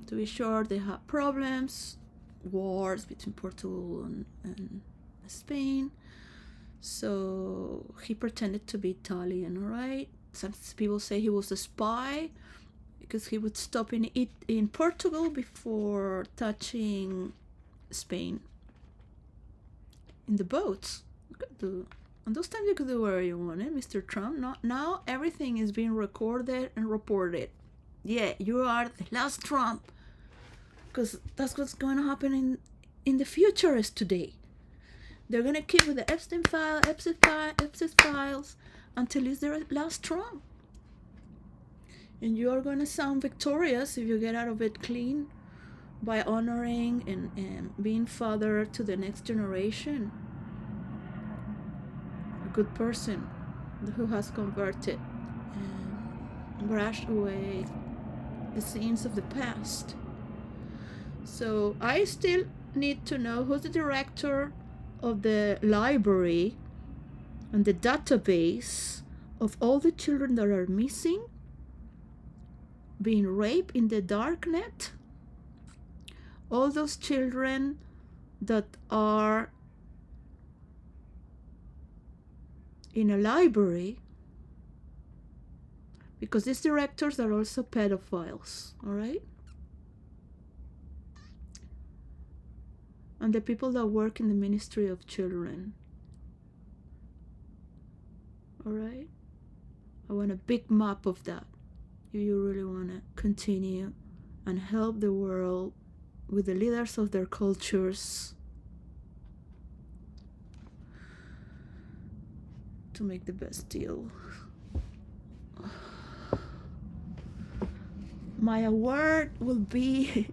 to be sure, they had problems, wars between Portugal and Spain. So he pretended to be Italian, alright? Some people say he was a spy because he would stop in Portugal before touching Spain in the boats. And those times you could do whatever you wanted, Mr. Trump. Now everything is being recorded and reported. Yeah, you are the last Trump. Because that's what's going to happen in the future as today. They're going to keep with the Epstein files until it's their last Trump. And you are going to sound victorious if you get out of it clean by honoring and being father to the next generation. A good person who has converted and brushed away the sins of the past. So I still need to know who's the director of the library and the database of all the children that are missing, being raped in the dark net. All those children that are in a library, because these directors are also pedophiles, all right? And the people that work in the Ministry of Children, all right? I want a big map of that if you really want to continue and help the world with the leaders of their cultures to make the best deal. My award will be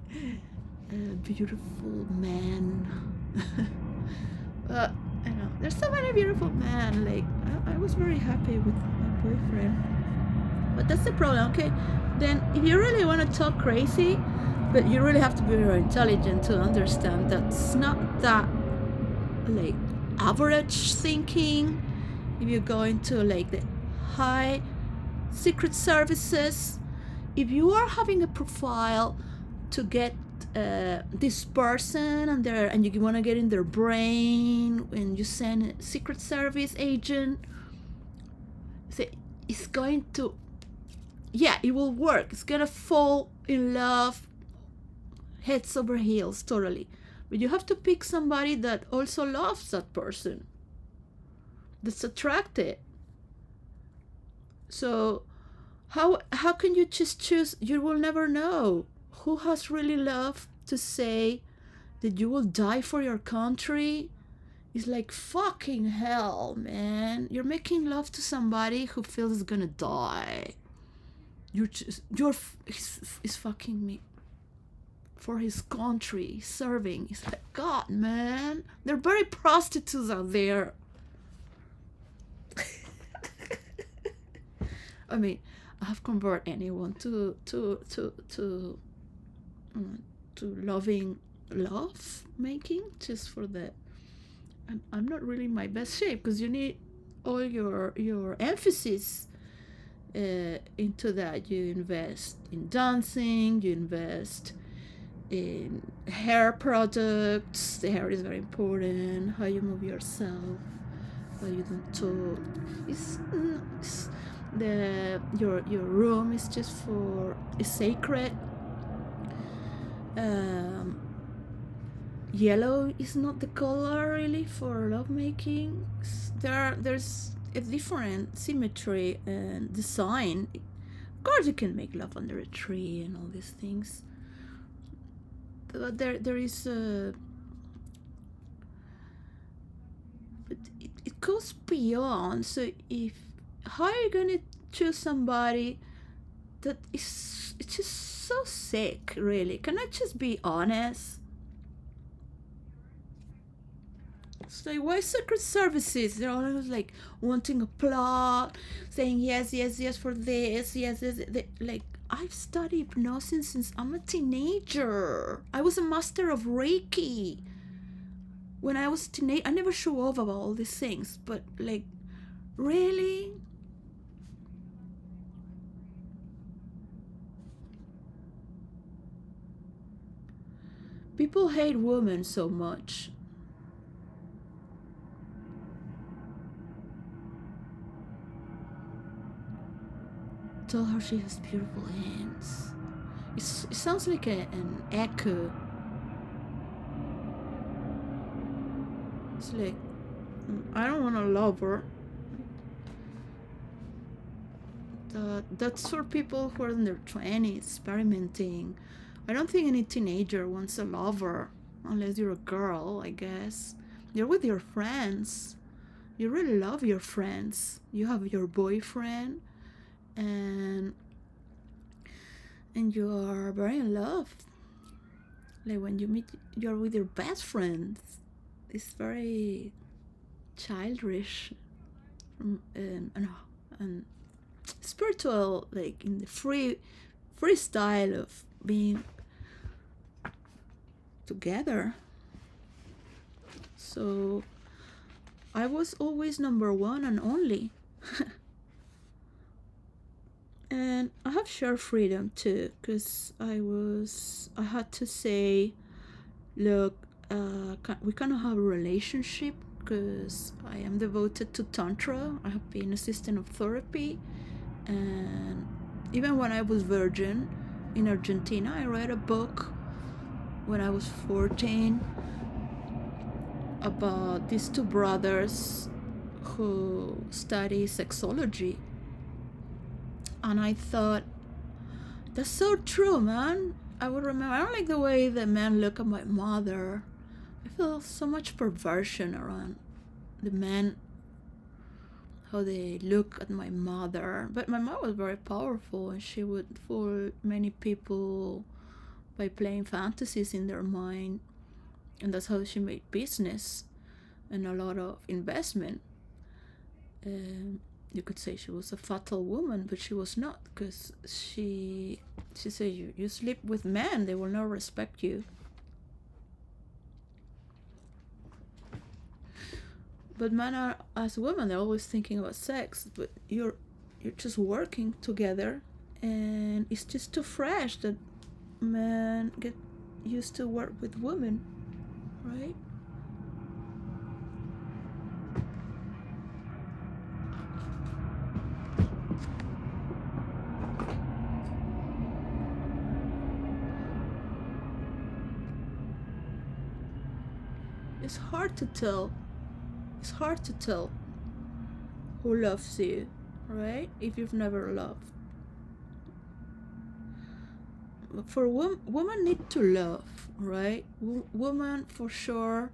a beautiful man. I know there's so many beautiful men. Like I was very happy with my boyfriend, but that's the problem. Okay, then if you really want to talk crazy, but you really have to be very intelligent to understand that's not that like average thinking. If you go into like the high secret services, if you are having a profile to get this person and you want to get in their brain, and you send a secret service agent, it's going to, yeah, it will work. It's gonna fall in love heads over heels totally. But you have to pick somebody that also loves that person, that's attracted. So how can you just choose? You will never know who has really love to say that you will die for your country. It's like fucking hell, man. You're making love to somebody who feels is gonna die. He's fucking me for his country, serving. It's like, God, man. There are very prostitutes out there. I mean, I have converted anyone to loving love making, just for the. I'm not really in my best shape, because you need all your emphasis into that. You invest in dancing, you invest in hair products. The hair is very important. How you move yourself, how you don't talk. Your room is just is sacred. Yellow is not the color really for lovemaking. There's a different symmetry and design. Of course you can make love under a tree and all these things, but there is but it goes beyond. So how are you gonna choose somebody that it's just so sick, really? Can I just be honest? It's like, why secret services? They're always like wanting a plot, saying yes for this, yes. Like, I've studied hypnosis since I'm a teenager. I was a master of Reiki. When I was a teenager, I never show off about all these things, but like, really? People hate women so much. Tell her she has beautiful hands. It sounds like an echo. It's like, I don't want a lover. That's for people who are in their 20s, experimenting. I don't think any teenager wants a lover, unless you're a girl, I guess. You're with your friends. You really love your friends. You have your boyfriend, and you are very in love. Like when you meet, you're with your best friends. It's very childish, and spiritual, like in the free style of being together. So I was always number one and only. And I have shared freedom too, because I had to say, look, we cannot have a relationship because I am devoted to Tantra. I have been assistant of therapy, and even when I was virgin in Argentina, I read a book when I was 14 about these two brothers who study sexology. And I thought, that's so true, man. I would remember, I don't like the way the men look at my mother. I feel so much perversion around the men, how they look at my mother. But my mom was very powerful, and she would fool many people by playing fantasies in their mind. And that's how she made business and a lot of investment. You could say she was a fatal woman, but she was not, because she said, you sleep with men, they will not respect you. But men are, as women, they're always thinking about sex, but you're just working together, and it's just too fresh that men get used to work with women, right? It's hard to tell. It's hard to tell who loves you, right? If you've never loved. For women need to love, right? Women, for sure,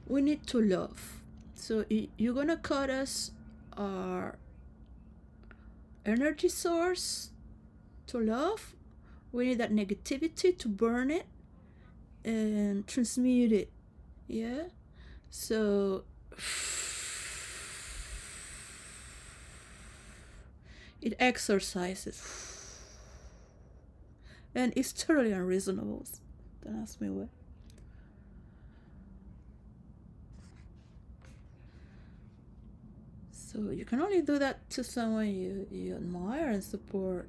we need to love. So you're gonna cut us our energy source to love. We need that negativity to burn it and transmute it. Yeah? So it exercises, and it's totally unreasonable. Don't ask me why. So you can only do that to someone you admire and support.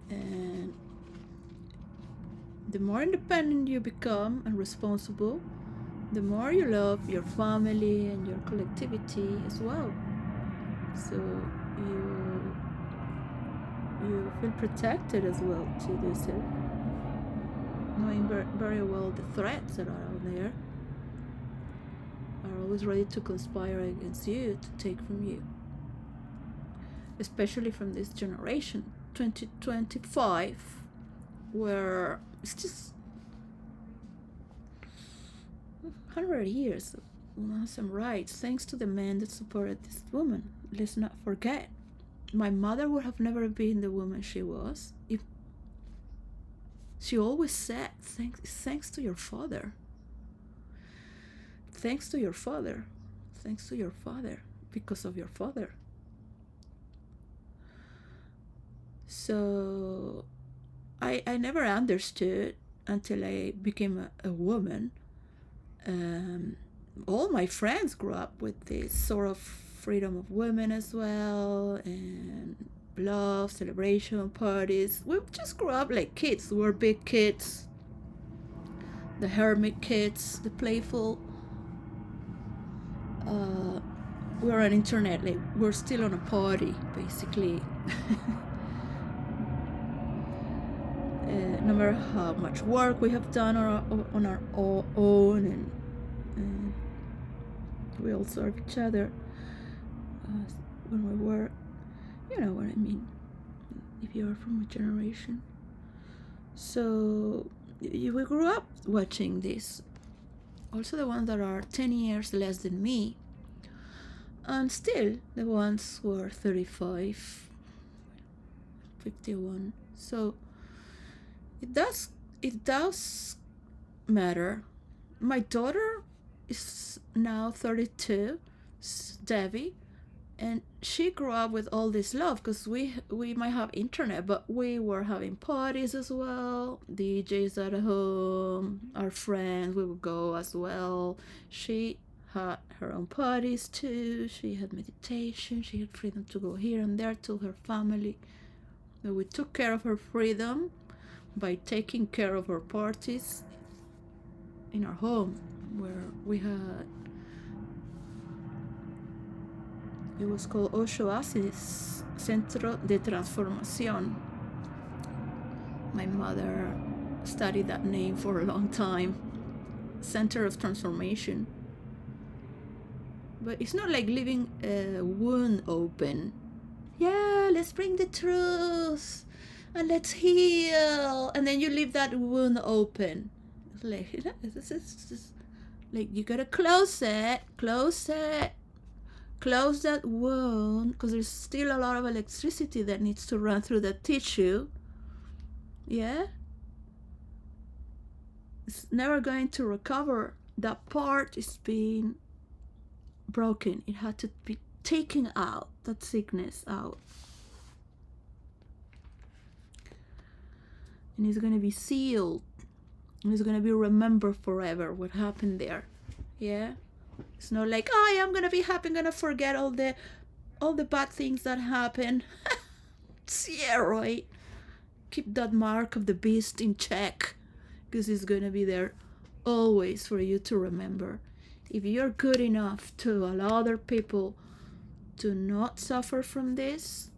And the more independent you become and responsible, the more you love your family and your collectivity as well. So you feel protected as well to do so, knowing very well the threats that are out there are always ready to conspire against you, to take from you, especially from this generation 2025, where it's just 100 years of some rights thanks to the men that supported this woman. Let's not forget, my mother would have never been the woman she was if she always said, thanks to your father. Thanks to your father. Thanks to your father. Because of your father. So I never understood until I became a woman. All my friends grew up with this sort of freedom of women as well, and love, celebration, parties. We just grew up like kids. We were big kids, the hermit kids, the playful. We were on internet, like we're still on a party, basically. No matter how much work we have done on our own, and We all serve each other when we work. You know what I mean, if you are from a generation. So we grew up watching this. Also the ones that are 10 years less than me. And still the ones who are 35, 51. So it does matter. My daughter is now 32, Debbie, and she grew up with all this love because we might have internet, but we were having parties as well, DJs at home, our friends, we would go as well. She had her own parties too. She had meditation. She had freedom to go here and there to her family. But we took care of her freedom by taking care of her parties in our home, where we had, it was called Oasis, Centro de Transformación. My mother studied that name for a long time. Center of Transformation. But it's not like leaving a wound open. Yeah, let's bring the truth and let's heal. And then you leave that wound open. It's like you gotta close that wound, because there's still a lot of electricity that needs to run through that tissue. Yeah? It's never going to recover. That part is being broken. It had to be taken out, that sickness out. And it's going to be sealed. And it's going to be remembered forever what happened there. Yeah? It's not like, oh yeah, I'm going to be happy, I'm going to forget all the bad things that happened. Yeah, right. Keep that mark of the beast in check, because it's going to be there always for you to remember. If you're good enough to allow other people to not suffer from this,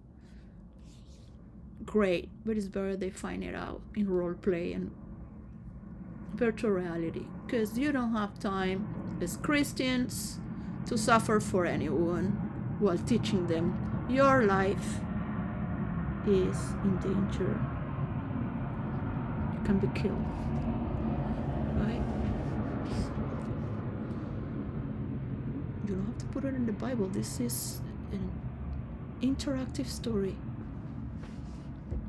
great. But it's better they find it out in role play and virtual reality, because you don't have time as Christians to suffer for anyone while teaching them your life is in danger. You can be killed, right? You don't have to put it in the Bible. This is an interactive story.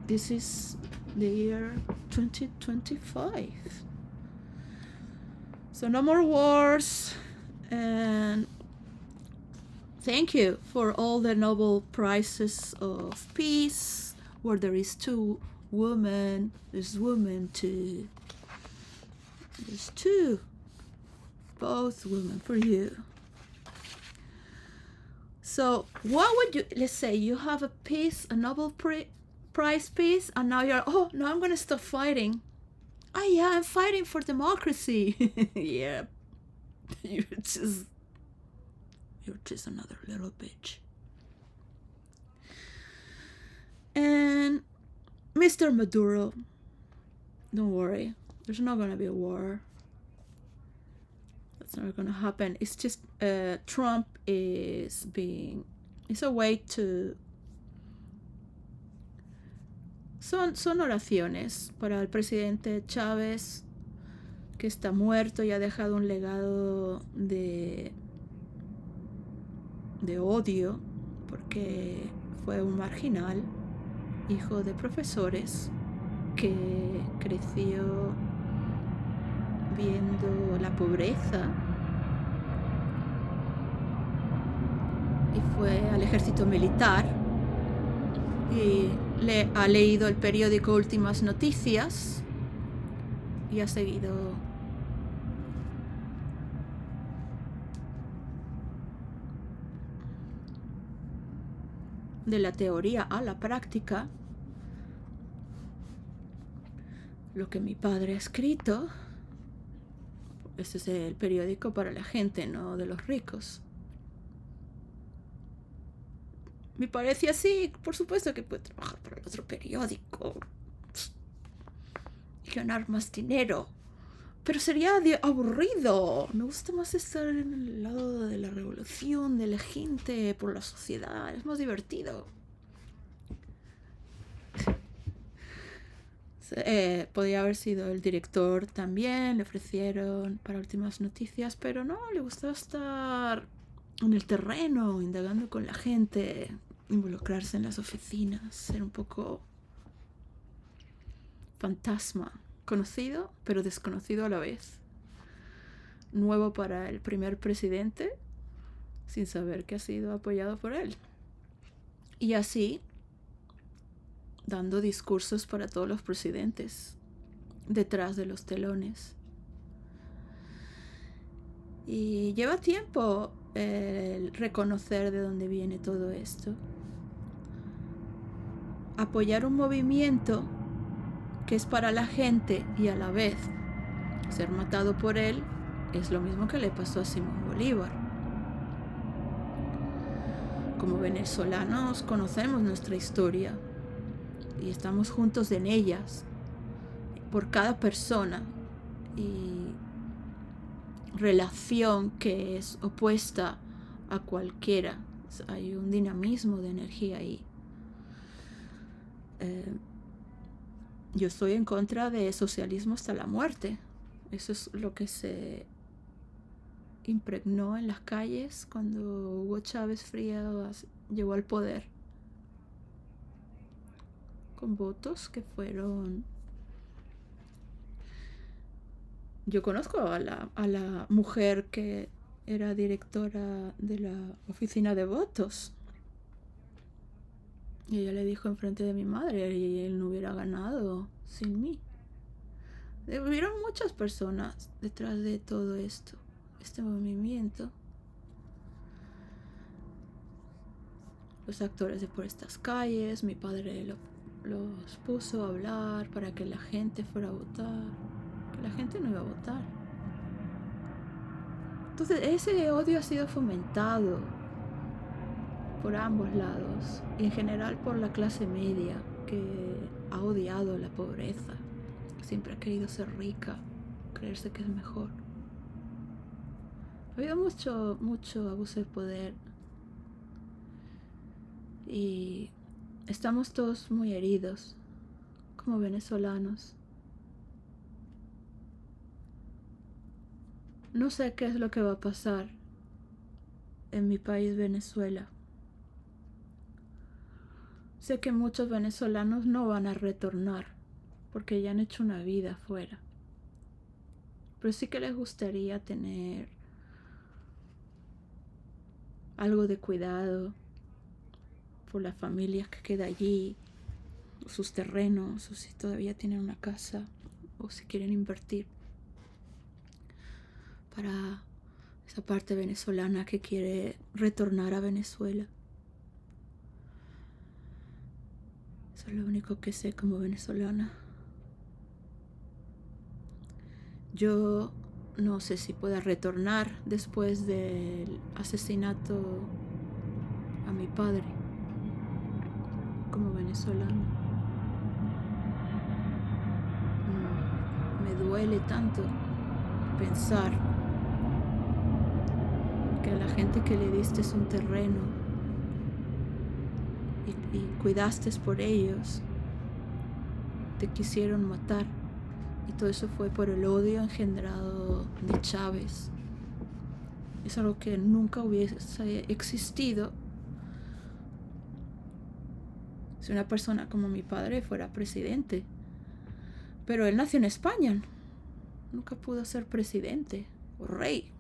This is the year 2025. So no more wars, and thank you for all the Nobel Prizes of Peace, where there is two women, there's women too. There's two, both women for you. So what would you, let's say you have a peace, a Nobel Prize peace, and now you're, oh, no, I'm going to stop fighting. Oh yeah, I'm fighting for democracy. Yeah, you're just another little bitch. And Mr. Maduro, don't worry, there's not gonna be a war. That's not gonna happen. It's just Trump is being, it's a way to, son oraciones para el presidente Chávez, que está muerto y ha dejado un legado de odio, porque fue un marginal, hijo de profesores, que creció viendo la pobreza y fue al ejército militar y ha leído el periódico Últimas Noticias y ha seguido de la teoría a la práctica lo que mi padre ha escrito. Este es el periódico para la gente, no de los ricos. Me parece así, por supuesto que puede trabajar para el otro periódico y ganar más dinero, Pero sería aburrido. Me gusta más estar en el lado de la revolución, de la gente, por la sociedad. Es más divertido. Podría haber sido el director también, le ofrecieron para Últimas Noticias, pero no, le gustaba estar en el terreno, indagando con la gente, involucrarse en las oficinas, ser un poco fantasma, conocido pero desconocido a la vez, nuevo para el primer presidente, sin saber que ha sido apoyado por él. Y así, dando discursos para todos los presidentes, detrás de los telones. Y lleva tiempo el reconocer de dónde viene todo esto. Apoyar un movimiento que es para la gente y a la vez ser matado por él es lo mismo que le pasó a Simón Bolívar. Como venezolanos conocemos nuestra historia y estamos juntos en ellas, por cada persona y relación que es opuesta a cualquiera. Hay un dinamismo de energía ahí. Yo estoy en contra de socialismo hasta la muerte. Eso es lo que se impregnó en las calles cuando Hugo Chávez Frías llegó al poder, con votos que fueron... Yo conozco a la mujer que era directora de la oficina de votos. Y ella le dijo enfrente de mi madre, y él no hubiera ganado sin mí. Hubieron muchas personas detrás de todo esto, este movimiento. Los actores de Por estas calles, mi padre los puso a hablar para que la gente fuera a votar. Que la gente no iba a votar. Entonces ese odio ha sido fomentado por ambos lados, y en general por la clase media, que ha odiado la pobreza, siempre ha querido ser rica, creerse que es mejor. Ha habido mucho abuso de poder y estamos todos muy heridos como venezolanos. No sé qué es lo que va a pasar en mi país, Venezuela. Sé que muchos venezolanos no van a retornar porque ya han hecho una vida afuera. Pero sí que les gustaría tener algo de cuidado por las familias que queda allí, sus terrenos, o si todavía tienen una casa, o si quieren invertir para esa parte venezolana que quiere retornar a Venezuela. Eso es lo único que sé como venezolana. Yo no sé si pueda retornar después del asesinato a mi padre como venezolano. Me duele tanto pensar que a la gente que le diste un terreno y cuidaste por ellos, te quisieron matar. Y todo eso fue por el odio engendrado de Chávez. Es algo que nunca hubiese existido si una persona como mi padre fuera presidente. Pero él nació en España. Nunca pudo ser presidente o rey.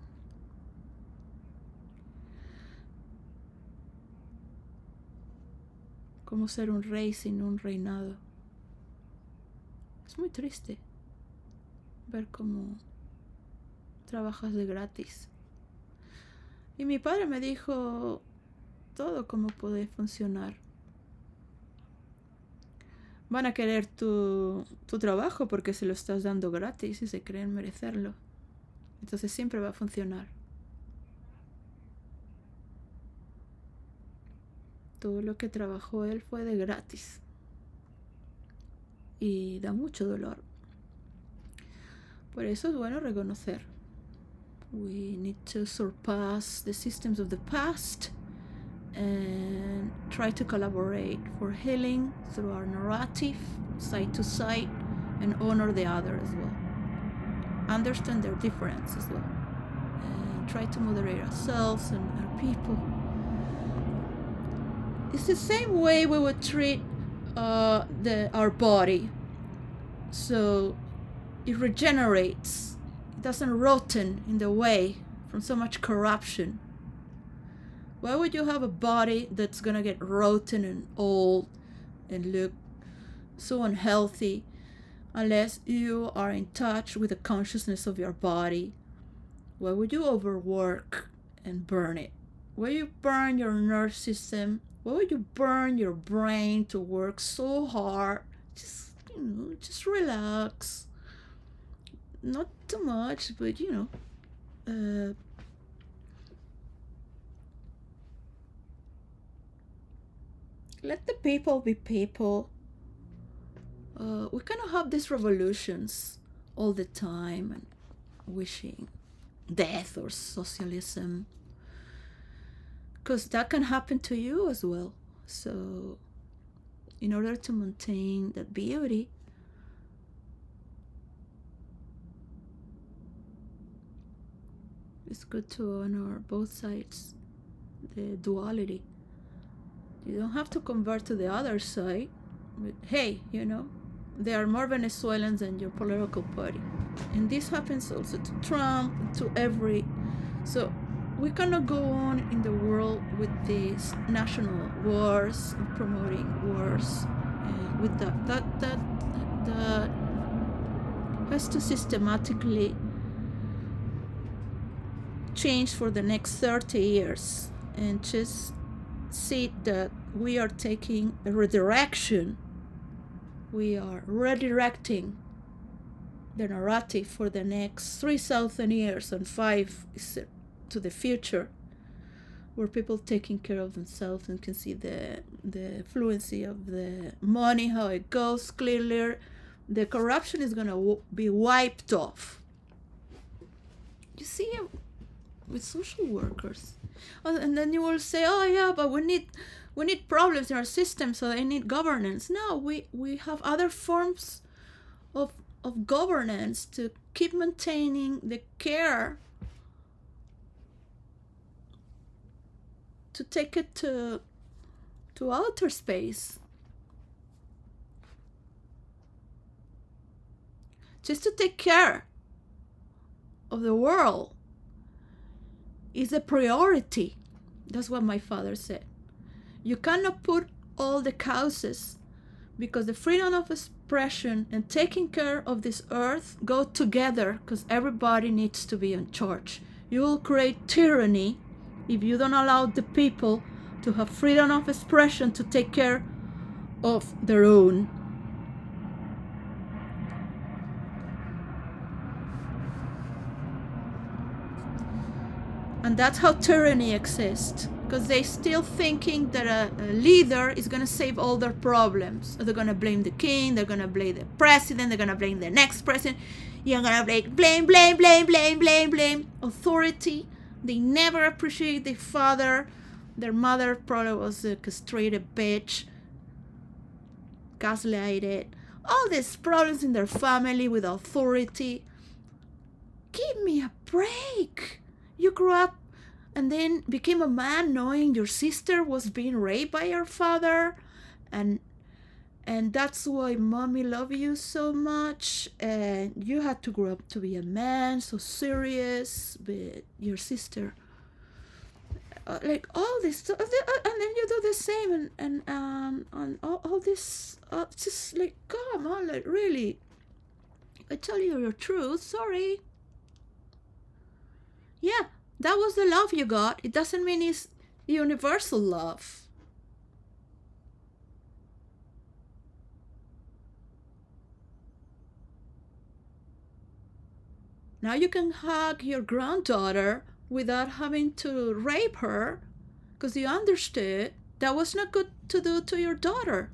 ¿Cómo ser un rey sin un reinado? Es muy triste ver cómo trabajas de gratis. Y mi padre me dijo todo cómo puede funcionar. Van a querer tu trabajo porque se lo estás dando gratis y se creen merecerlo. Entonces siempre va a funcionar. Todo lo que trabajó él fue de gratis. Y da mucho dolor. Por eso es bueno reconocer. We need to surpass the systems of the past and try to collaborate for healing through our narrative, side to side, and honor the other as well. Understand their difference as well. And try to moderate ourselves and our people. It's the same way we would treat our body. So it regenerates. It doesn't rotten in the way from so much corruption. Why would you have a body that's gonna get rotten and old and look so unhealthy unless you are in touch with the consciousness of your body? Why would you overwork and burn it? Why you burn your nerve system? Why would you burn your brain to work so hard? Just relax. Not too much, but let the people be people. We cannot have these revolutions all the time and wishing death or socialism, because that can happen to you as well. So in order to maintain that beauty, it's good to honor both sides, the duality. You don't have to convert to the other side, but hey, they are more Venezuelans than your political party. And this happens also to Trump, to every... So we cannot go on in the world with these national wars, promoting wars, and with that has to systematically change for the next 30 years and just see that we are taking a redirection. We are redirecting the narrative for the next 3,000 years, and 5 is to the future, where people taking care of themselves and can see the fluency of the money, how it goes clearly. The corruption is going to be wiped off. You see, with social workers. And then you will say, oh yeah, but we need problems in our system, so they need governance. No, we have other forms of governance to keep maintaining the care, to take it to outer space, just to take care of the world is a priority. That's what my father said. You cannot put all the causes, because the freedom of expression and taking care of this earth go together, because everybody needs to be in charge. You will create tyranny if you don't allow the people to have freedom of expression to take care of their own. And that's how tyranny exists, because they still thinking that a leader is going to save all their problems. They're going to blame the king, they're going to blame the president, they're going to blame the next president. You're going to blame authority. They never appreciate their father. Their mother probably was a castrated bitch, gaslighted. All these problems in their family with authority. Give me a break. You grew up and then became a man knowing your sister was being raped by your father, and that's why mommy loved you so much, and you had to grow up to be a man, so serious, but your sister, like all this stuff, and then you do the same, and all this, just like, come on, like, really, I tell you your truth, sorry. Yeah, that was the love you got. It doesn't mean it's universal love. Now you can hug your granddaughter without having to rape her, because you understood that was not good to do to your daughter.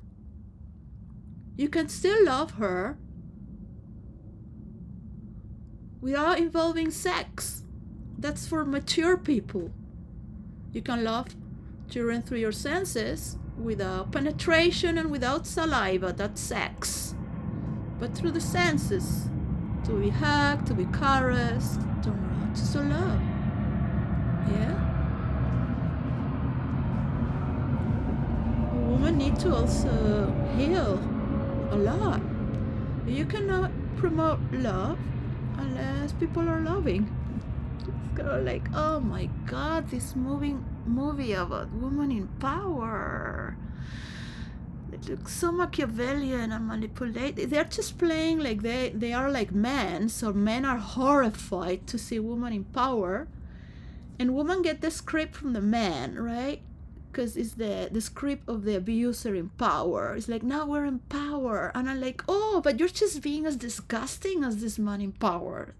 You can still love her. without involving sex. That's for mature people. You can love children through your senses without penetration and without saliva. That's sex. But through the senses, to be hugged, to be caressed, to love. Yeah? A woman needs to also heal a lot. You cannot promote love unless people are loving. It's kind of like, oh my God, this movie about women in power. It looks so Machiavellian and manipulated. They're just playing like they are like men, so men are horrified to see women in power. And women get the script from the man, right? Because it's the script of the abuser in power. It's like, now we're in power. And I'm like, oh, but you're just being as disgusting as this man in power.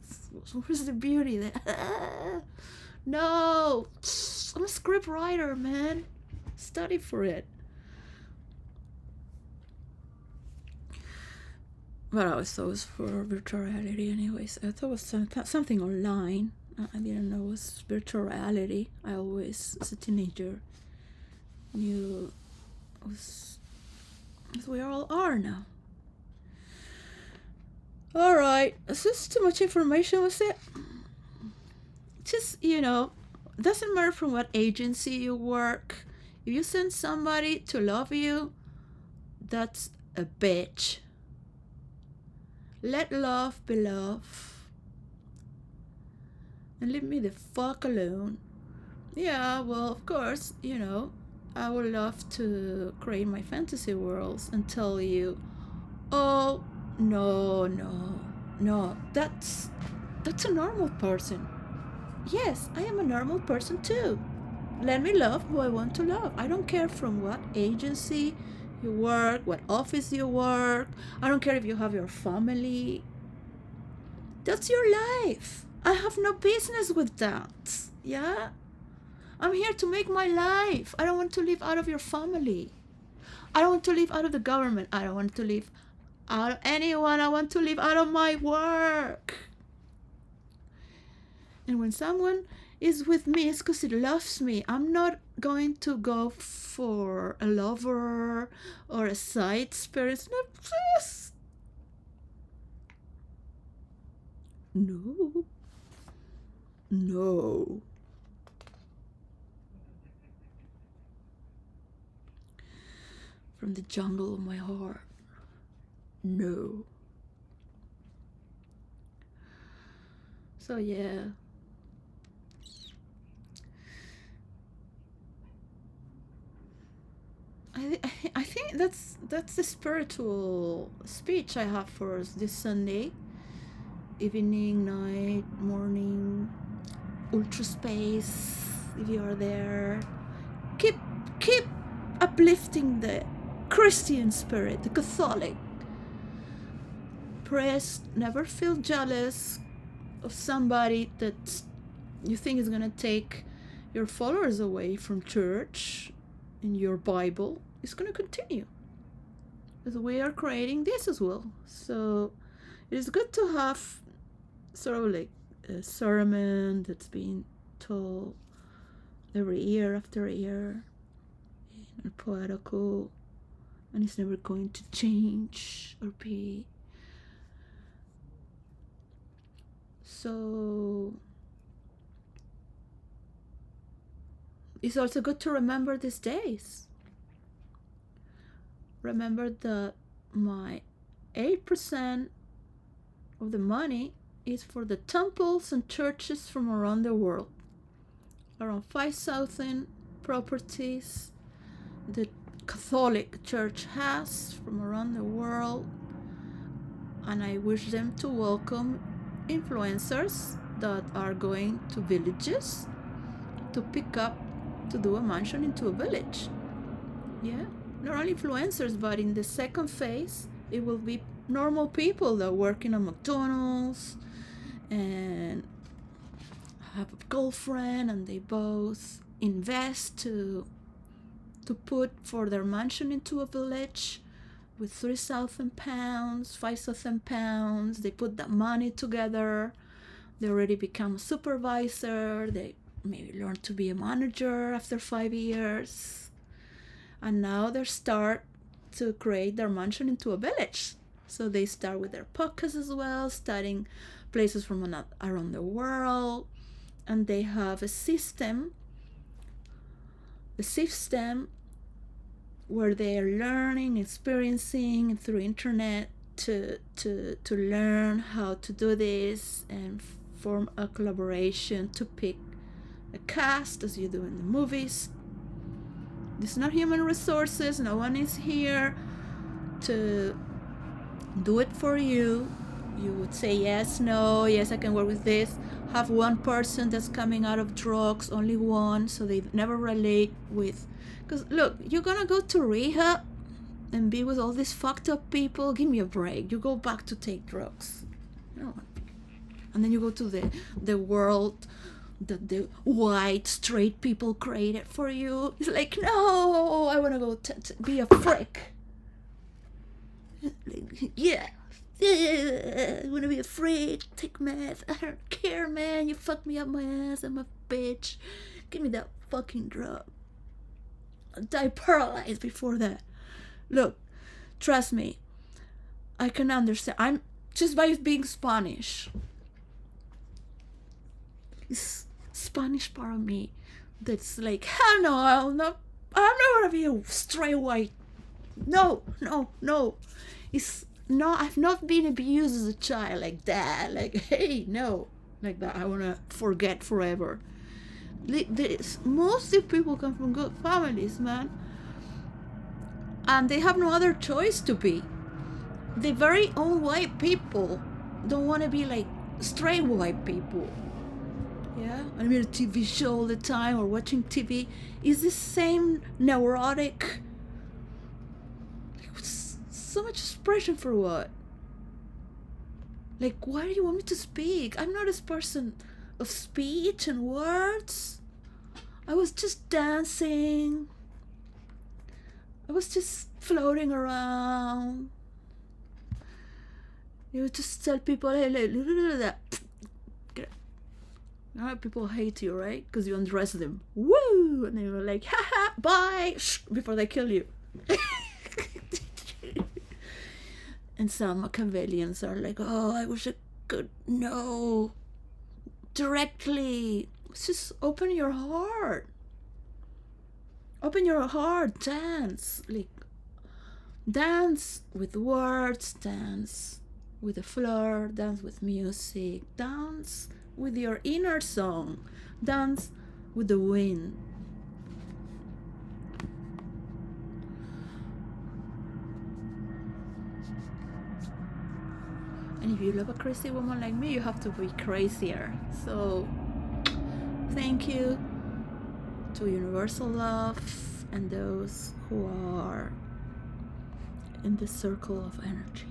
So where's the beauty there? No, I'm a script writer, man. Study for it. But I thought it was for virtual reality anyways. I thought it was something online. I didn't know it was virtual reality. I always, as a teenager, knew it was as we all are now. Alright, is this too much information, was it? Just, doesn't matter from what agency you work. If you send somebody to love you, that's a bitch. Let love be love. And leave me the fuck alone. Yeah, well, of course, I would love to create my fantasy worlds and tell you, oh, no, that's a normal person. Yes, I am a normal person too. Let me love who I want to love. I don't care from what agency you work, what office you work. I don't care if you have your family. That's your life. I have no business with that. Yeah? I'm here to make my life. I don't want to live out of your family. I don't want to live out of the government. I don't want to live out of anyone. I want to live out of my work. And when someone is with me, it's because it loves me. I'm not going to go for a lover or a side experience. No. From the jungle of my heart. No. So yeah. I think that's the spiritual speech I have for us this Sunday. Evening, night, morning, ultra space, if you are there. Keep uplifting the Christian spirit, the Catholic. Never feel jealous of somebody that you think is gonna take your followers away from church in your Bible. It's gonna continue. Because we are creating this as well. So it is good to have sort of like a sermon that's being told every year after year, and poetical, and it's never going to change or be. So it's also good to remember these days. Remember that my 8% of the money is for the temples and churches from around the world. Around 5,000 properties the Catholic Church has from around the world, and I wish them to welcome influencers that are going to villages to pick up, to do a mansion into a village. Yeah, not only influencers, but in the second phase it will be normal people that work in a McDonald's and have a girlfriend, and they both invest to put for their mansion into a village with 3,000 pounds, 5,000 pounds. They put that money together They already become a supervisor. They maybe learn to be a manager after 5 years. And now they start to create their mansion into a village. So they start with their podcasts as well, studying places from around the world. And they have a system where they are learning, experiencing through internet to learn how to do this and form a collaboration to pick a cast as you do in the movies. It's not human resources. No one is here to do it for you. You would say yes, no, yes, I can work with this. Have one person that's coming out of drugs, only one, so they never relate with. Because look, you're gonna go to rehab and be with all these fucked up people. Give me a break. You go back to take drugs. No. And then you go to the world that the white straight people created for you. It's like, no, I want to go be a freak. Like, yeah, I want to be a freak, take meth. I don't care, man. You fucked me up my ass. I'm a bitch. Give me that fucking drug. I'll die paralyzed before that. Look, trust me, I can understand. I'm just by being Spanish. It's Spanish part of me that's like, hell no, I'm not gonna be a straight white. No. It's no, I've not been abused as a child like that. Like, hey, no, like that. I wanna forget forever. Most of people come from good families, man, and they have no other choice to be. The very own white people don't want to be like straight white people. Yeah, I'm in a TV show all the time or watching TV. Is the same neurotic. So much expression for what? Like, why do you want me to speak? I'm not a person of speech and words. I was just dancing. I was just floating around. You would just tell people, hey, look at that. People hate you, right? Because you undress them. Woo! And they were like, haha, bye! Shh, before they kill you. And some Machiavellians are like, oh, I wish I could know directly. Just open your heart. Open your heart. Dance. Like, dance with words. Dance with the floor. Dance with music. Dance with your inner song. Dance with the wind. And if you love a crazy woman like me, you have to be crazier. So thank you to universal love and those who are in the circle of energy.